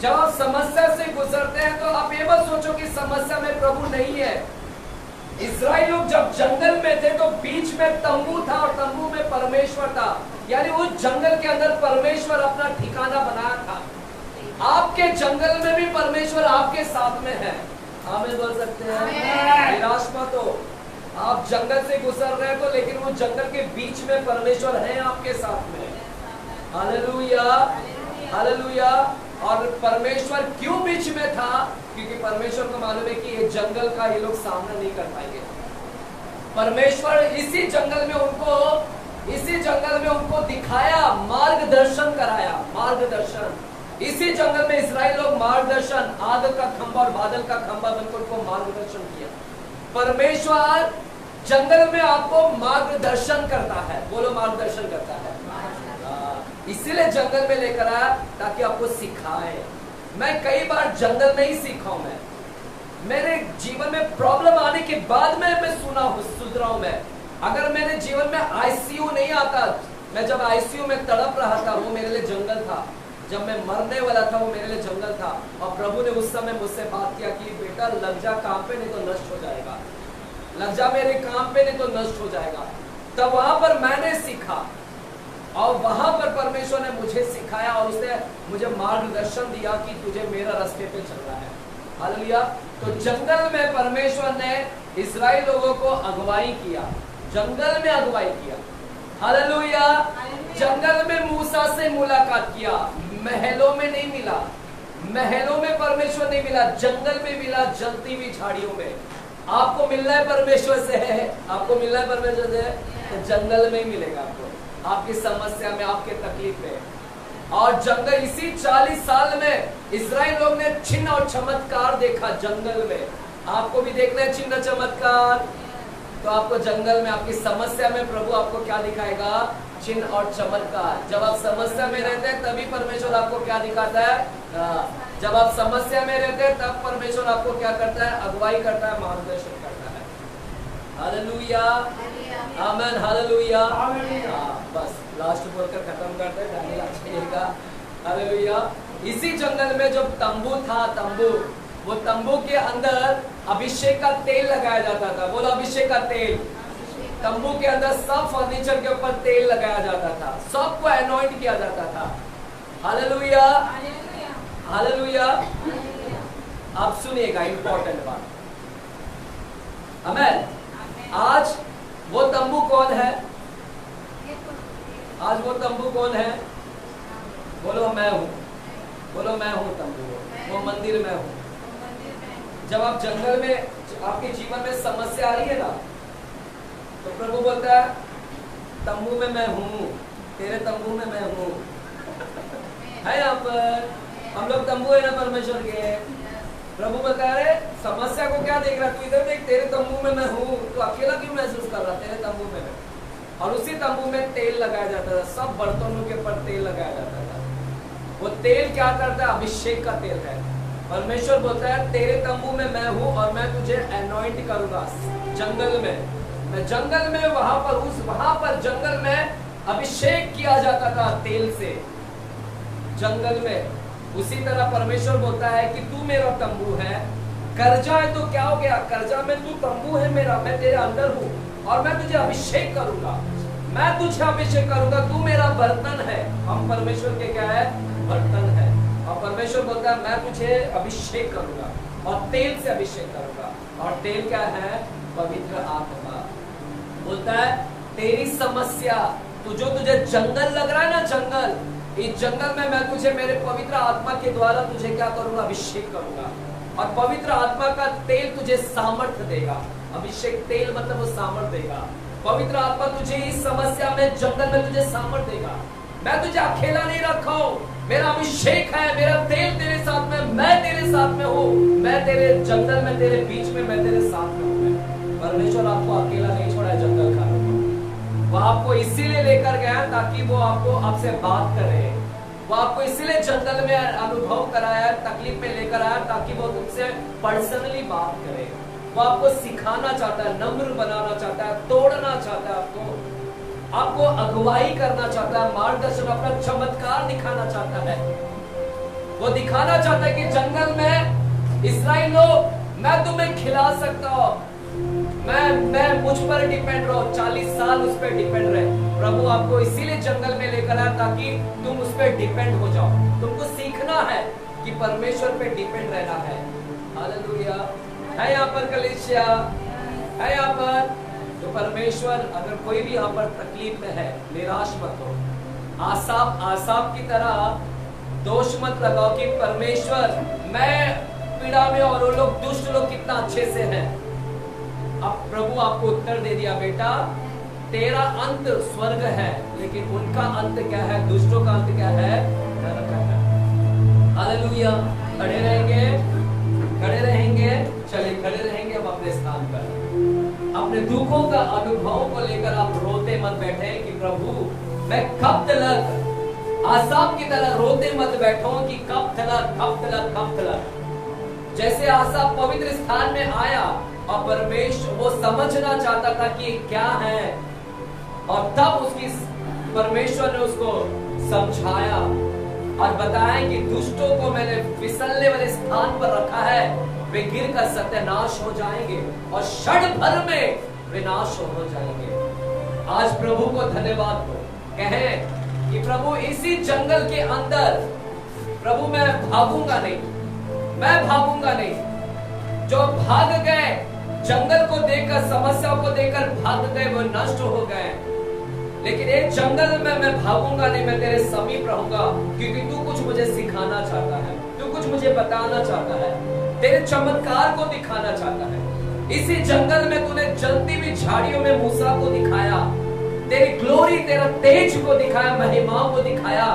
जब आप समस्या से गुजरते हैं तो आप ये मत सोचो कि समस्या में प्रभु नहीं है। इस्राएल लोग जब जंगल में थे तो बीच में तंबू था और तंबू में परमेश्वर था। यानी उस जंगल के अंदर परमेश्वर अपना ठिकाना बनाया था। आपके जंगल में भी परमेश्वर आपके साथ में है। आमीन बोल सकते हैं? निराश मत हो। आप जंगल से गुजर रहे हो लेकिन वो जंगल के बीच में परमेश्वर है आपके साथ में। Hallelujah, hallelujah. और परमेश्वर क्यों बीच में था? क्योंकि परमेश्वर को मालूम है कि ये जंगल का ये लोग सामना नहीं कर पाएंगे। परमेश्वर इसी जंगल में उनको दिखाया, मार्गदर्शन कराया, मार्गदर्शन। इसी जंगल में इस्राएल लोग मार्गदर्शन, आग का खंभा और बादल का खंभा बनकर उनको मार्गदर्शन किया। परमेश्वर जंगल में आपको मार्गदर्शन करता है। बोलो मार्गदर्शन करता है। इसीलिए जंगल में लेकर आया ताकि आपको सिखाए। मैं कई बार जंगल में ही सीखा हूं। मेरे जीवन में प्रॉब्लम आने के बाद में मैं सुधरा हूं। मैं अगर मेरे जीवन में आईसीयू नहीं आता, मैं जब आईसीयू में तड़प रहा था वो मेरे लिए जंगल था। जब मैं मरने वाला था वो मेरे लिए जंगल था। और प्रभु ने उस समय मुझसे बात किया कि बेटा लग जा काम पे, नहीं तो नष्ट हो जाएगा। लग जा मेरे काम पे, नहीं तो नष्ट हो जाएगा। तब वहां पर मैंने सीखा और वहां पर परमेश्वर ने मुझे सिखाया और उसने मुझे मार्गदर्शन दिया कि तुझे मेरा रास्ते पे चलना है। हालेलुया। तो जंगल में परमेश्वर ने इस्राएल लोगों को अगुवाई किया, जंगल में अगुवाई किया। हालेलुया। जंगल में मूसा से मुलाकात किया, महलों में नहीं मिला, महलों में परमेश्वर नहीं मिला, जंगल में मिला, जलती हुई झाड़ियों में। आपको मिलना है परमेश्वर से, आपको मिलना है परमेश्वर से, तो जंगल में ही मिलेगा आपको, आपकी समस्या में, आपके तकलीफ में। और जंगल, इसी 40 साल में इस्राएल लोग ने चिन्ह और चमत्कार देखा जंगल में। आपको भी देखना है चिन्ह चमत्कार, तो आपको जंगल में, आपकी समस्या में प्रभु आपको क्या दिखाएगा? चिन्ह और चमत्कार। जब आप समस्या में रहते हैं तभी परमेश्वर आपको क्या दिखाता है? जब आप समस्या में रहते हैं तब परमेश्वर आपको क्या करता है? अगुवाई करता है, मार्गदर्शन करता है। हालेलुया, आमीन, हालेलुया। बस लास्ट बोलकर खत्म करते हैं। हालेलुया। इसी जंगल में जब तंबू था, वो तंबू के अंदर अभिषेक का तेल लगाया जाता था। बोलो अभिषेक का तेल। तंबू के अंदर सब फर्नीचर के ऊपर तेल लगाया जाता था, सबको एनॉइंट किया जाता था। Hallelujah, hallelujah. अब सुनिएगा इंपॉर्टेंट बात। आमीन। आज वो तंबू कौन है? आज वो तंबू कौन है? बोलो मैं हूं। बोलो मैं हूं तंबू, वो मंदिर में हूं। जब आप जंगल में, आपके जीवन में समस्या आ रही है ना, तो प्रभु बोलता है तंबू में मैं हूं, तेरे तंबू में मैं हूं। है यहाँ पर हम लोग तंबू है ना परमेश्वर के। प्रभु बोलता है अरे समस्या को क्या देख रहा है तू, इधर देख, तेरे तंबू में मैं हूं। तो अकेला क्यों महसूस कर रहा? तेरे तंबू में मैं। और उसी तंबू में तेल लगाया जाता था, सब बर्तनों के ऊपर तेल लगाया जाता था। वो तेल क्या करता है? अभिषेक का तेल है। परमेश्वर बोलता है तेरे तंबू में मैं हूं और मैं तुझे एनॉइंट करूंगा जंगल में। मैं जंगल में वहां पर जंगल में अभिषेक किया जाता था तेल से, जंगल में। उसी तरह परमेश्वर बोलता है कि तू मेरा तंबू है। कर्जा है तो क्या हो गया? कर्जा में तू तंबू है मेरा, मैं तेरे अंदर हूं और मैं तुझे अभिषेक करूंगा, मैं तुझे अभिषेक करूंगा, तू मेरा बर्तन है। हम परमेश्वर के क्या है? बर्तन है। और परमेश्वर बोलता है मैं तुझे अभिषेक करूंगा और तेल से अभिषेक करूंगा। और तेल क्या है? पवित्र आत्मा। बोलता है तेरी समस्या, तुझे जंगल लग रहा है ना, जंगल, इस जंगल में मैं तुझे मेरे पवित्र आत्मा के द्वारा तुझे क्या करूंगा, अभिषेक करूंगा, और पवित्र आत्मा का तेल तुझे सामर्थ्य देगा। अभिषेक तेल मतलब वो सामर्थ्य देगा। पवित्र आत्मा तुझे इस समस्या में, जंगल में तुझे सामर्थ्य देगा। मैं तुझे अकेला नहीं रखा हूं, मेरा अभिषेक है, मेरा तेल तेरे साथ में, मैं तेरे साथ में हूँ, मैं तेरे जंगल में, तेरे बीच में, मैं तेरे साथ में हूँ। परमेश्वर आपको अकेला नहीं छोड़ा है जंगल का। वो आपको इसीलिए लेकर गया ताकि वो आपको आपसे बात करे। वो आपको इसीलिए जंगल में अनुभव कराया, तकलीफ में लेकर आया ताकि वो तुमसे पर्सनली बात करे। वो आपको सिखाना चाहता है, नम्र बनाना चाहता है, तोड़ना चाहता है, आपको अगुवाई करना चाहता है, मार्गदर्शन, अपना चमत्कार दिखाना चाहता है। वो दिखाना चाहता है कि जंगल में इस्राएल लोग, मैं तुम्हें खिला सकता हूं, मैं मुझ पर डिपेंड रहो, 40 साल उस पर डिपेंड रहे। प्रभु आपको इसीलिए जंगल में लेकर आया ताकि तुम उस पर डिपेंड हो जाओ। तुमको सीखना है कि परमेश्वर पे डिपेंड रहना है। हालेलुया। है यहाँ पर कलीसिया, है यहाँ पर? तो परमेश्वर, अगर कोई भी यहाँ पर तकलीफ में है, निराश मत हो। आसाप की तरह दोष मत लगाओ कि परमेश्वर मैं पीड़ा में और वो लोग दुष्ट लोग कितना अच्छे से हैं। अब प्रभु आपको उत्तर दे दिया, बेटा तेरा अंत स्वर्ग है, लेकिन उनका अंत क्या है, दुष्टों का अंत क्या है, नरक है। हालेलुया। खड़े रहेंगे, खड़े रहेंगे, चलिए खड़े रहेंगे हम अपने स्थान पर। अपने दुखों का अनुभव को लेकर आप रोते मत बैठे कि प्रभु मैं कब तक, आसाप की तरह रोते मत बैठो कि कब तक। जैसे आसाप पवित्र स्थान में आया और परमेश्वर वो समझना चाहता था कि क्या है, और तब उसकी परमेश्वर ने उसको समझाया और बताया कि दुष्टों को मैंने फिसलने वाले स्थान पर रखा है, वे गिर कर सत्यानाश हो जाएंगे और क्षण भर में विनाश हो जाएंगे। आज प्रभु को धन्यवाद दो, कहें कि प्रभु इसी जंगल के अंदर, प्रभु मैं भागूंगा नहीं, मैं भागूंगा नहीं। जो भाग गए जंगल को देखकर, समस्याओं को देखकर भाग गए, वो नष्ट हो गए, लेकिन एक जंगल में मैं भागूंगा नहीं, मैं तेरे समीप रहूंगा, क्योंकि तू कुछ मुझे सिखाना चाहता है, तू कुछ मुझे बताना चाहता है, तेरे चमत्कार को दिखाना चाहता है। इसी जंगल में तूने जलती हुई झाड़ियों में मूसा को दिखाया, तेरी ग्लोरी, तेरा तेज को दिखाया, महिमा को दिखाया।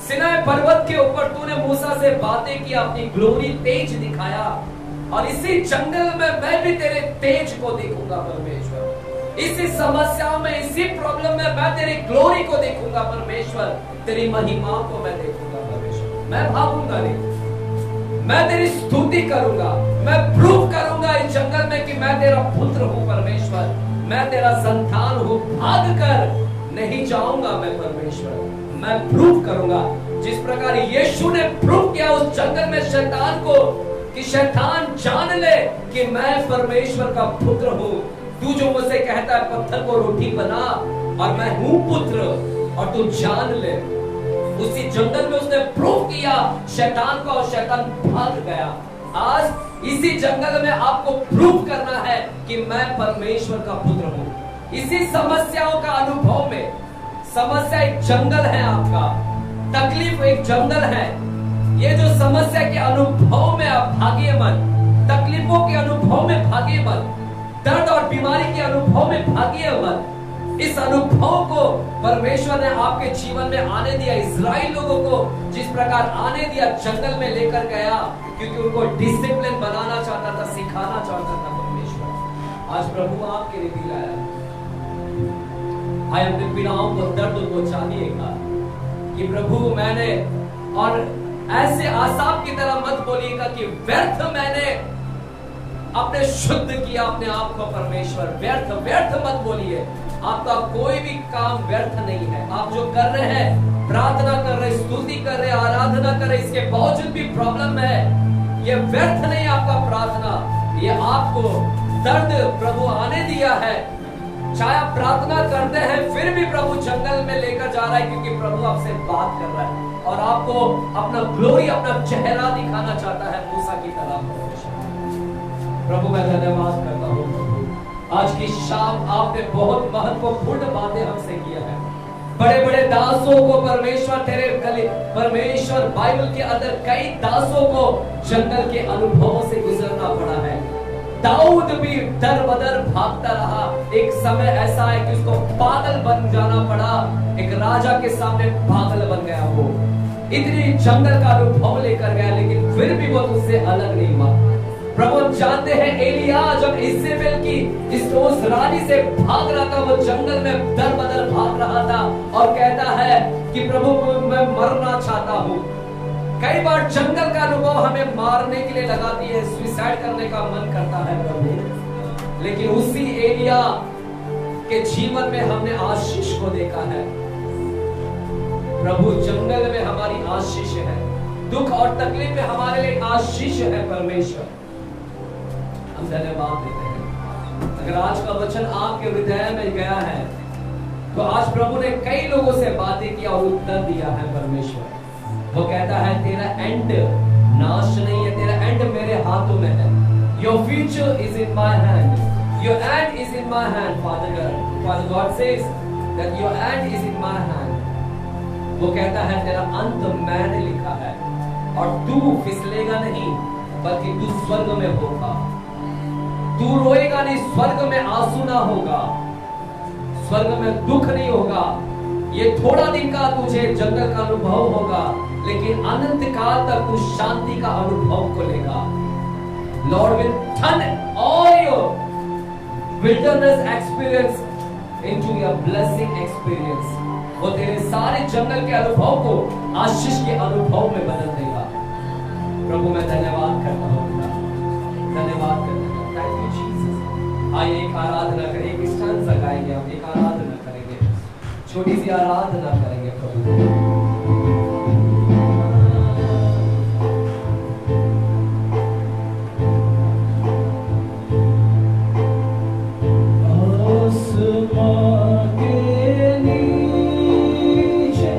सिनाई पर्वत के ऊपर तूने मूसा से बातें की, अपनी ग्लोरी, तेज दिखाया, और इसी जंगल में मैं भी तेरे तेज को देखूंगा परमेश्वर। इसी समस्याओं में, इसी प्रॉब्लम में मैं तेरी ग्लोरी को देखूंगा परमेश्वर, तेरी महिमा को मैं देखूंगा परमेश्वर। मैं भागूंगा नहीं, मैं तेरी स्तुति करूंगा, मैं प्रूव करूंगा इस जंगल में कि मैं तेरा पुत्र हूं परमेश्वर, मैं तेरा संतान हूं। भाग कर नहीं जाऊंगा मैं परमेश्वर, मैं प्रूव करूंगा। जिस प्रकार यीशु ने प्रूव किया उस जंगल में शैतान को, कि शैतान जान ले कि मैं परमेश्वर का पुत्र हूं। तू जो मुझसे कहता है पत्थर को रोटी बना, और मैं हूं पुत्र, और तू जान ले। उसी जंगल में उसने प्रूव किया शैतान को, और शैतान भाग गया। आज इसी जंगल में आपको प्रूव करना है कि मैं परमेश्वर का पुत्र हूं। इसी समस्याओं का अनुभव में, समस्या एक जंगल है आपका, तकलीफ एक जंगल है। ये जो समस्या के अनुभव में आप भागिए मत, तकलीफों के अनुभव में भागिए मत, दर्द और बीमारी के अनुभव में भागिए मत। इस अनुभव को परमेश्वर ने आपके जीवन में आने दिया। इस्राएल लोगों को जिस प्रकार आने दिया, जंगल में लेकर गया, क्योंकि उनको डिसिप्लिन बनाना चाहता था, सिखाना चाहता था परमेश्वर। आज प्रभु आपके लिए भी लाया। अपने पीड़ाओं को, दर्द को जानिएगा कि प्रभु मैंने, और ऐसे आसाप की तरह मत बोलिएगा कि व्यर्थ मैंने अपने शुद्ध किया अपने आप को परमेश्वर। व्यर्थ व्यर्थ मत बोलिए, आपका कोई भी काम व्यर्थ नहीं है। आप जो कर रहे हैं, प्रार्थना कर रहे, स्तुति कर रहे, आराधना कर रहे, इसके बावजूद भी प्रॉब्लम है, ये व्यर्थ नहीं आपका प्रार्थना। ये आपको दर्द प्रभु आने दिया है। चाहे आप प्रार्थना करते हैं, फिर भी प्रभु जंगल में लेकर जा रहा है, क्योंकि प्रभु आपसे बात कर रहा है और आपको अपना ग्लोरी, अपना चेहरा दिखाना चाहता है मूसा की तरह। प्रभु मैं धन्यवाद करता हूँ, आज की शाम आपने बहुत महत्वपूर्ण बातें हमसे किया है। बड़े बड़े दासों को परमेश्वर परमेश्वर बाइबल के अंदर कई दासों को जंगल के अनुभवों से गुजरना पड़ा है। दाऊद भी दर बदर भागता रहा। एक समय ऐसा है कि उसको पागल बन जाना पड़ा। एक राजा के सामने पागल बन गया वो, इतनी जंगल का अनुभव लेकर गया, लेकिन फिर भी वो उससे अलग नहीं हुआ। प्रभु जानते हैं एलिया जब इज़ेबेल की उस रानी से भाग रहा था, वो जंगल में दर बदर भाग रहा था और कहता है कि प्रभु मैं मरना चाहता हूँ। कई बार जंगल का अनुभव हमें मारने के लिए लगाती है, सुसाइड करने का मन करता है प्रभु, लेकिन उसी एलिया के जीवन में हमने आशीष को देखा है। प्रभु जंगल में हमारी आशीष है, दुख और तकलीफ में हमारे लिए आशीष है परमेश्वर। हम धन्यवाद देते हैं। अगर आज का वचन आपके हृदय में गया है तो आज प्रभु ने कई लोगों से बातें की और उत्तर दिया है परमेश्वर। वो कहता है तेरा एंड नाश नहीं है, तेरा एंड मेरे हाथों में है। Your future is in my hand. Your end is in my hand, Father God says that your end is in my hand. वो कहता है तेरा अंत मैंने लिखा है और तू फिसलेगा नहीं बल्कि तू स्वर्ग में होगा। तू रोएगा नहीं, स्वर्ग में आंसू ना होगा, स्वर्ग में दुख नहीं होगा। ये थोड़ा दिन का तुझे जंगल का अनुभव होगा, लेकिन अनंत काल तक तू शांति का अनुभव को लेगा। Lord will turn all your wilderness experience into your blessing experience. वो तेरे सारे जंगल के अनुभव को आशीष के अनुभव में बदल देगा। प्रभु मैं धन्यवाद करता हूँ, धन्यवाद करता हूँ। Thank you Jesus। आइए एक आराधना करें, एक स्टांजा गाएंगे, हम एक आराधना करेंगे, छोटी सी आराधना करेंगे प्रभु। आसमां के नीचे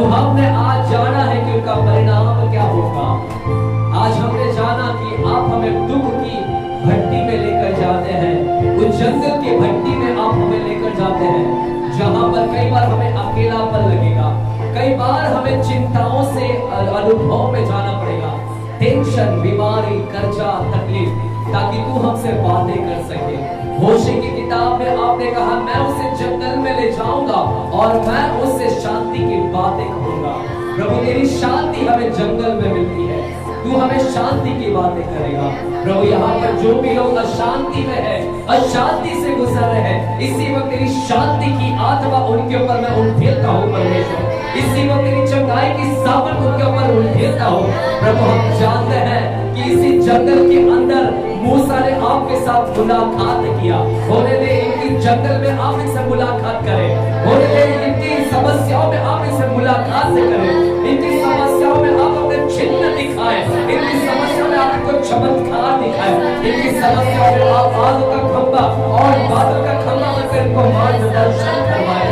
प्रभु हमने आज जाना है कि उनका परिणाम क्या होगा। आज हमने जाना कि आप हमें दुख की भट्टी में लेकर जाते हैं, उस जंगल की भट्टी में आप हमें लेकर जाते हैं, जहां पर कई बार हमें अकेलापन लगेगा, कई बार हमें चिंताओं से अनुभव में जाना पड़ेगा, टेंशन, बीमारी, कर्जा, तकलीफ, ताकि तू हमसे बातें कर सके। होशे की किताब में आपने कहा मैं उसे जंगल में ले जाऊंगा और मैं उससे शांति की बातें कहूंगा। प्रभु तेरी शांति हमें जंगल में मिलती है, तू हमें शांति की बातें करेगा। प्रभु यहाँ पर जो भी लोग अशांति में है, अशांति से गुजर रहे हैं, इसी वक्त तेरी शांति की आत्मा उनके ऊपर मैं उठेलता हूँ परमेश्वर। इसी वक्त तेरी चंगाई की सावन उनके ऊपर उठेलता हूँ। प्रभु हम जानते हैं कि इसी जंगल के अंदर मूसा ने आपके साथ मुलाकात किया। होने दे इनकी जंगल में आप इनसे मुलाकात करें, होने दे इनकी समस्याओं में आप इनसे मुलाकात से करें, इनकी समस्याओं में आप अपने चिन्ह दिखाएं, इनकी समस्याओं में आप इनको चमत्कार दिखाएं, इनकी समस्याओं में आप आग का खंभा और बादल का खंभा बनकर इनको मार्गदर्शन करवाएं।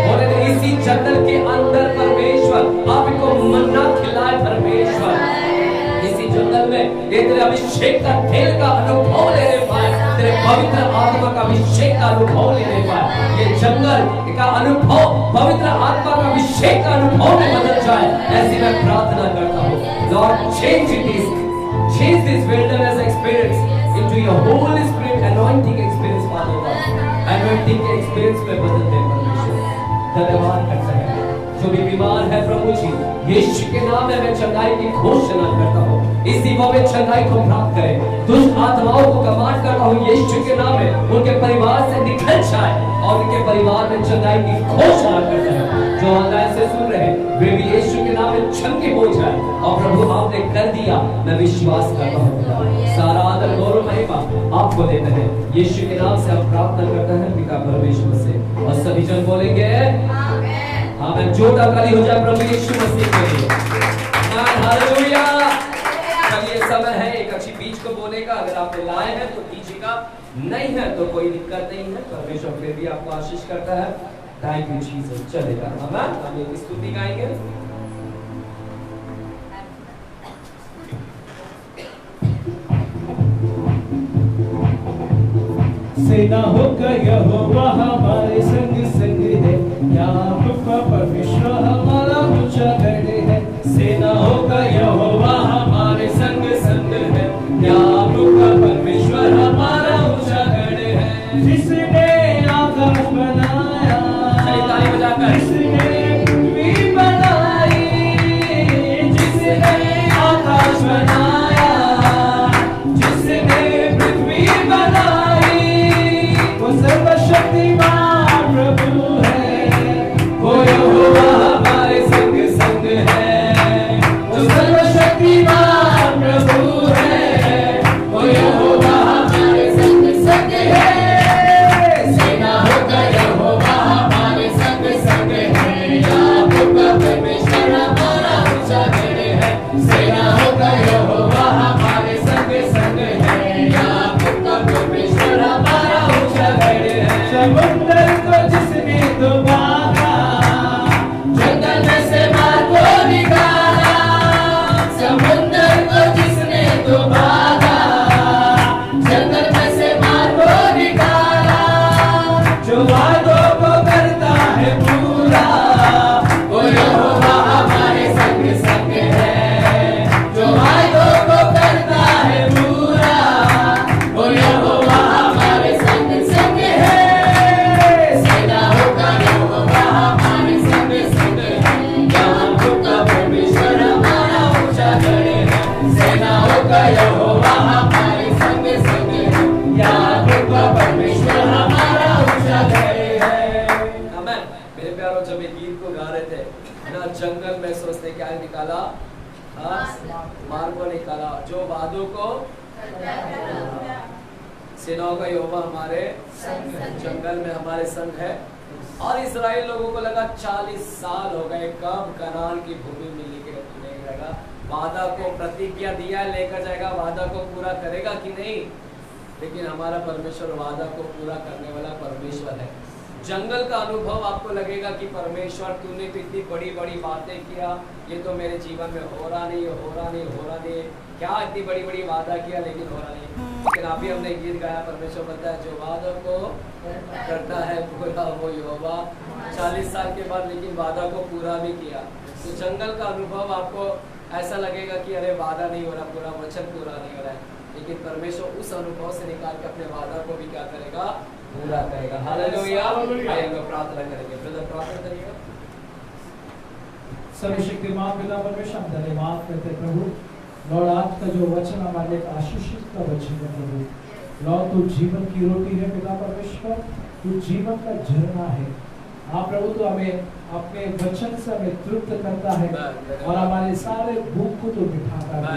होने दे इसी जंगल के अंदर परमेश्वर आप इनको मन्ना खिलाए परमेश्वर। इसी जंगल में ये तेरे अभिषेक का तेल का अनुभव लेने पाए, तेरे पवित्र आत्मा का अभिषेक का अनुभव लेने पाए, ये जंगल का अनुभव पवित्र आत्मा का अभिषेक का अनुभव में बदल जाए, ऐसी मैं प्रार्थना करता हूँ। Lord change this wilderness experience into your Holy Spirit anointing experience, Father God. Anointing के experience में बदल दे परमेश्वर। धन्यवाद करते हैं। जो भी बीमार है प्रभु जी, यीशु के नाम में मैं चंगाई की घोषणा करता हूँ, इसी में चंगाई को प्राप्त करें। दुष्ट आत्माओं को कमांड करता हूँ यीशु के नाम में उनके परिवार से निकल जाए और उनके परिवार में चंगाई की घोषणा करते हैं। जो ऑनलाइन से सुन रहे हैं वे भी यीशु के नाम में चंगे हो जाए, और प्रभु आपने कर दिया, मैं विश्वास करता हूँ। सारा आदर गौरव महिमा आपको देते हैं, यीशु के नाम से हम प्रार्थना करते हैं पिता परमेश्वर से। और सभी जन बोलेंगे आमीन। जोरदार ताली हो जाए प्रभु यीशु मसीह के लिए। हालेलुया। चलिए समय है एक अच्छी बीज को बोले का, अगर आप लाए हैं तो दीजिएगा, नहीं है तो कोई दिक्कत नहीं है, परमेश्वर फिर भी आपको आशीष करता है। Thank you Jesus. चलेगा आमीन। हम एक स्तुति गाएंगे। सेनाओं का यहोवा हमारे संग संग है, याकूब परमेश्वर हमारा ऊंचा गढ़ है। सेनाओं का यहोवा हमारे संग संग है, याकूब परमेश्वर हमारा ऊंचा गढ़ है। जिसने आकाश बनाया, ताली बजाकर, जिसने पृथ्वी बनाई, जिसने आकाश बनाया, जिसने पृथ्वी बनाई, वो सर्वशक्तिमान प्रभु है, वो यहोवा हमारे संग संग है। वो सर्वशक्तिमान प्रभु है, वो यहोवा हमारे संग संग है। सेनाओं का यहोवा हमारे संग संग है, याकूब का परमेश्वर हमारा ऊंचा गढ़ है। सेनाओं का यहोवा हमारे संग संग है, याकूब का परमेश्वर हमारा ऊंचा गढ़ है। समुद्र को जिसने डुबाया, जंगल में से मार को निकाला, समुद्र को जिसने डुबाया, जंगल में से मार को निकाला। जो वादों को करता है पूरा, वो यहोवा हमारे संग संग है। जो वादों को करता है पूरा, वो यहोवा हमारे संग संग है। सेनाओं का यहोवा हमारे संग संग है, याकूब का परमेश्वर हमारा ऊंचा गढ़ है। सेनाओं का यहोवा हमारे संग संग है, याकूब का परमेश्वर हमारा ऊंचा गढ़ है। आमीन। मेरे प्यारों, जब ये गीत को गा रहे थे ना, जंगल में से उसने क्या निकाला? मार्ग को निकाला, जो वादों को सेनाओं का यहोवा हमारे जंगल में हमारे संग है। और इस्राएल लोगों को लगा 40 साल हो गए, कब कनान की भूमि मिली के नहीं लगा। वादा को प्रतिज्ञा दिया, लेकर जाएगा, वादा को पूरा करेगा कि नहीं? लेकिन हमारा परमेश्वर वादा को पूरा करने वाला परमेश्वर है। जंगल का अनुभव आपको लगेगा कि परमेश्वर तूने तो इतनी बड़ी बड़ी बातें किया, ये तो मेरे जीवन में हो रहा नहीं, हो रहा नहीं, हो रहा नहीं, क्या इतनी बड़ी बड़ी वादा किया लेकिन हो रहा नहीं। लेकिन अभी हमने गीत गाया, परमेश्वर बोलता है जो वादों को करता है पूरा वो यहोवा 40 साल के बाद लेकिन वादा को पूरा भी किया। तो जंगल का अनुभव आपको ऐसा लगेगा कि अरे वादा नहीं हो रहा, पूरा वचन पूरा नहीं हो रहा है, लेकिन परमेश्वर उस अनुभव से निकाल के अपने वादा को भी क्या करेगा, पूरा करेगा। हालेलुया। आइए हम प्रार्थना करेंगे। ब्रदर प्रार्थना करिएगा। सर्वशक्तिमान पिता परमेश्वर, हम धन्यवाद करते हैं प्रभु लॉर्ड, आज का जो वचन हमारे एक आशीषित का वचन है प्रभु लॉर्ड, तू जीवन की रोटी है पिता परमेश्वर, तू जीवन का झरना है। हाँ प्रभु, तो हमें अपने वचन से हमें तृप्त करता है और हमारे सारे भूख को तो मिटाता है।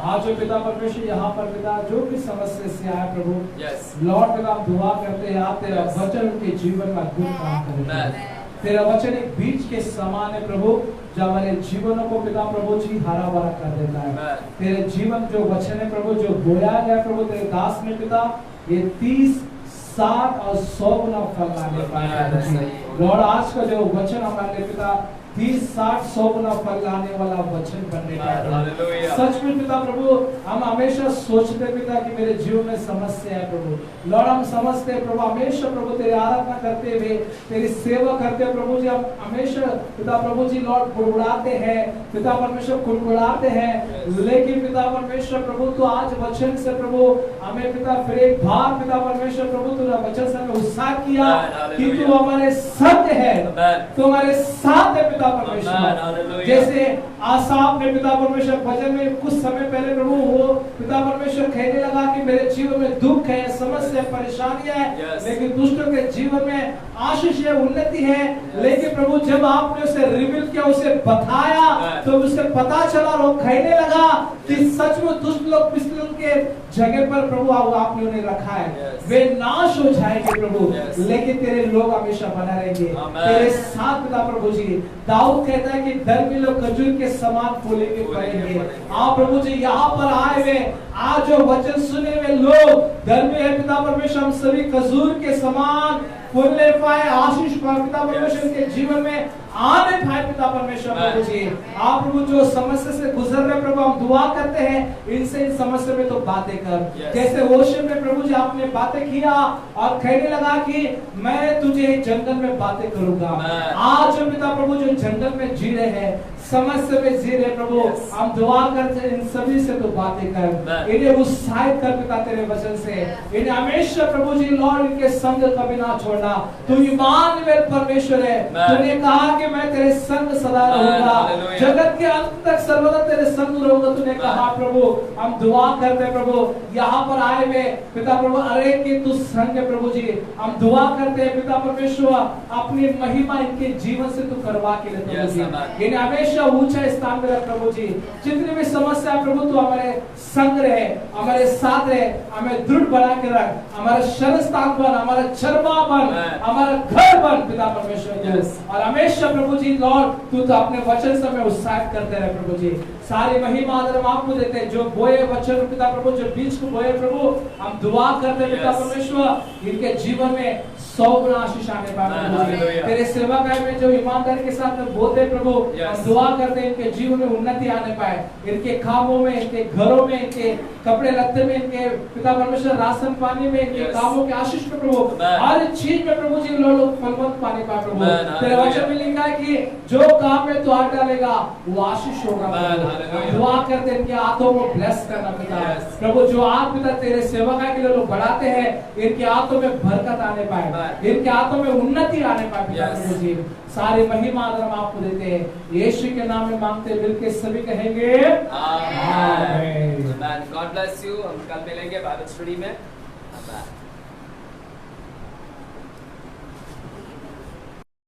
आज जो पिता परमेश्वर यहाँ पर पिता जो भी समस्या से आए प्रभु लॉर्ड पिता, हम दुआ करते हैं आप तेरा वचन उनके जीवन में अद्भुत काम करेगा। तेरा वचन एक बीज के समान है प्रभु, जो हमारे जीवनों को पिता प्रभु जी हरा भरा कर देता है। तेरे जीवन जो वचन है प्रभु, जो बोया गया प्रभु तेरे दास ने पिता, ये 30, 60 और 100 गुना फल लाने पाए लॉर्ड। आज का जो वचन हमारे पिता 30, 60, 100 गुना फल लाने वाला वचन बनने का सच में पिता प्रभु, हम हमेशा सोचते पिता कि मेरे जीवन में समस्या है प्रभु लॉर्ड, हम समझते हैं प्रभु हमेशा प्रभु तेरी आराधना करते हुए, तेरी सेवा करते हुए प्रभु जी, हम हमेशा पिता प्रभु जी लॉर्ड कुड़कुड़ाते हैं पिता परमेश्वर, कुड़कुड़ाते हैं, लेकिन पिता परमेश्वर प्रभु तो आज वचन से प्रभु हमें पिता फिर एक बार पिता परमेश्वर प्रभु तूने वचन से हमें उत्साह किया कि तू हमारे सत्य है, तू हमारे साथ है पिता परमेश्वर। जैसे आसाफ ने पिता परमेश्वर भजन में कुछ समय पहले प्रभु वो पिता परमेश्वर कहने लगा कि मेरे जीवन में दुख है, समस्या है, परेशानियां है, लेकिन दुष्टों के जीवन में आशीष है, उन्नति है। लेकिन प्रभु जब आपने उसे रिवील किया, उसे बताया, तो उसे पता चला और वो कहने लगा कि सच में दुष्ट लोग पिछले उनके जगह पर प्रभु आपने उन्हें रखा है, वे नाश हो जाएंगे प्रभु, लेकिन तेरे लोग हमेशा बना रहेंगे तेरे साथ पिता प्रभु जी। दाऊद कहता है कि धर्मी लोग खजूर के समान फूलेंगे फलेंगे। आप प्रभु जी यहाँ पर आए हुए आज जो वचन सुने हुए लोग धर्मी है पिता परमेश्वर, हम सभी खजूर के समान फूलने पाए, आशीष पाए पिता परमेश्वर के जीवन में आने पाए पिता परमेश्वर प्रभु जी। आप प्रभु जो समस्या से गुजर रहे प्रभु, हम दुआ करते हैं इनसे इन समस्या में तो बातें कर। जैसे होशे में प्रभु जी आपने बातें किया और कहने लगा कि मैं तुझे जंगल में बातें करूंगा। आज जो पिता प्रभु जो जंगल में जी रहे हैं, समस्या में जी रहे प्रभु, हम दुआ करते हैं इन सभी से तो बातें कर, इन्हें उत्साहित कर पिता तेरे वचन से, इन्हें हमेशा प्रभु जी लॉर्ड इनके संग कभी ना छोड़ना। तू इमानुएल परमेश्वर है, तूने कहा कि मैं तेरे संग सदा रहूंगा, जगत के अंत तक सर्वदा तेरे संग रहूंगा, तूने कहा प्रभु। हम दुआ करते हैं प्रभु यहाँ पर आए हुए पिता प्रभु, अरे कि तू संग है प्रभु जी, हम दुआ करते हैं पिता परमेश्वर अपनी महिमा इनके जीवन से तू करवा के ले प्रभु जी, इन्हें हमेशा ऊंचा स्थान में रख प्रभु जी। जितनी भी समस्या प्रभु तू हमारे संग रहे, हमारे साथ रहे, हमें दृढ़ बना के रख, हमारा शरण स्थान बन, हमारा चरमा बन, हमारा घर बन पिता परमेश्वर, और हमेशा प्रभु जी लॉर्ड तू तो अपने वचन से हमें उत्साहित करते रहे प्रभु जी। सारी महिमा आदर हम आपको देते हैं, जो बोए वचन पिता प्रभु, जो बीज को बोए प्रभु, हम दुआ करते हैं पिता परमेश्वर इनके जीवन में 100 गुना आशीष आने पाए। तेरे सेवा कार्य में जो ईमानदारी के साथ में बोलते प्रभु, हम दुआ करते हैं इनके जीवन में उन्नति आने पाए, इनके कामों में, इनके घरों में, इनके कपड़े लत्ते में, इनके पिता परमेश्वर राशन पानी में, इनके कामों के आशीष में प्रभु, हर चीज में प्रभु जी लोग फलवंत पाने पाए प्रभु। तेरे वचन में लिखा है कि जो काम में तू हाथ डालेगा वो आशीष होगा। दुआ करते हैं इनके हाथों को ब्लेस करना पिता प्रभु, जो आप पिता तेरे सेवा के लिए लोग बढ़ाते हैं, इनके हाथों में बरकत आने पाए, इनके हाथों में उन्नति आने पाए पिता प्रभु जी। सारी महिमा आदर हम आपको देते हैं, यीशु के नाम में मांगते मिलके सभी कहेंगे आमीन। God bless you. हम कल मिलेंगे बाइबल स्टडी में।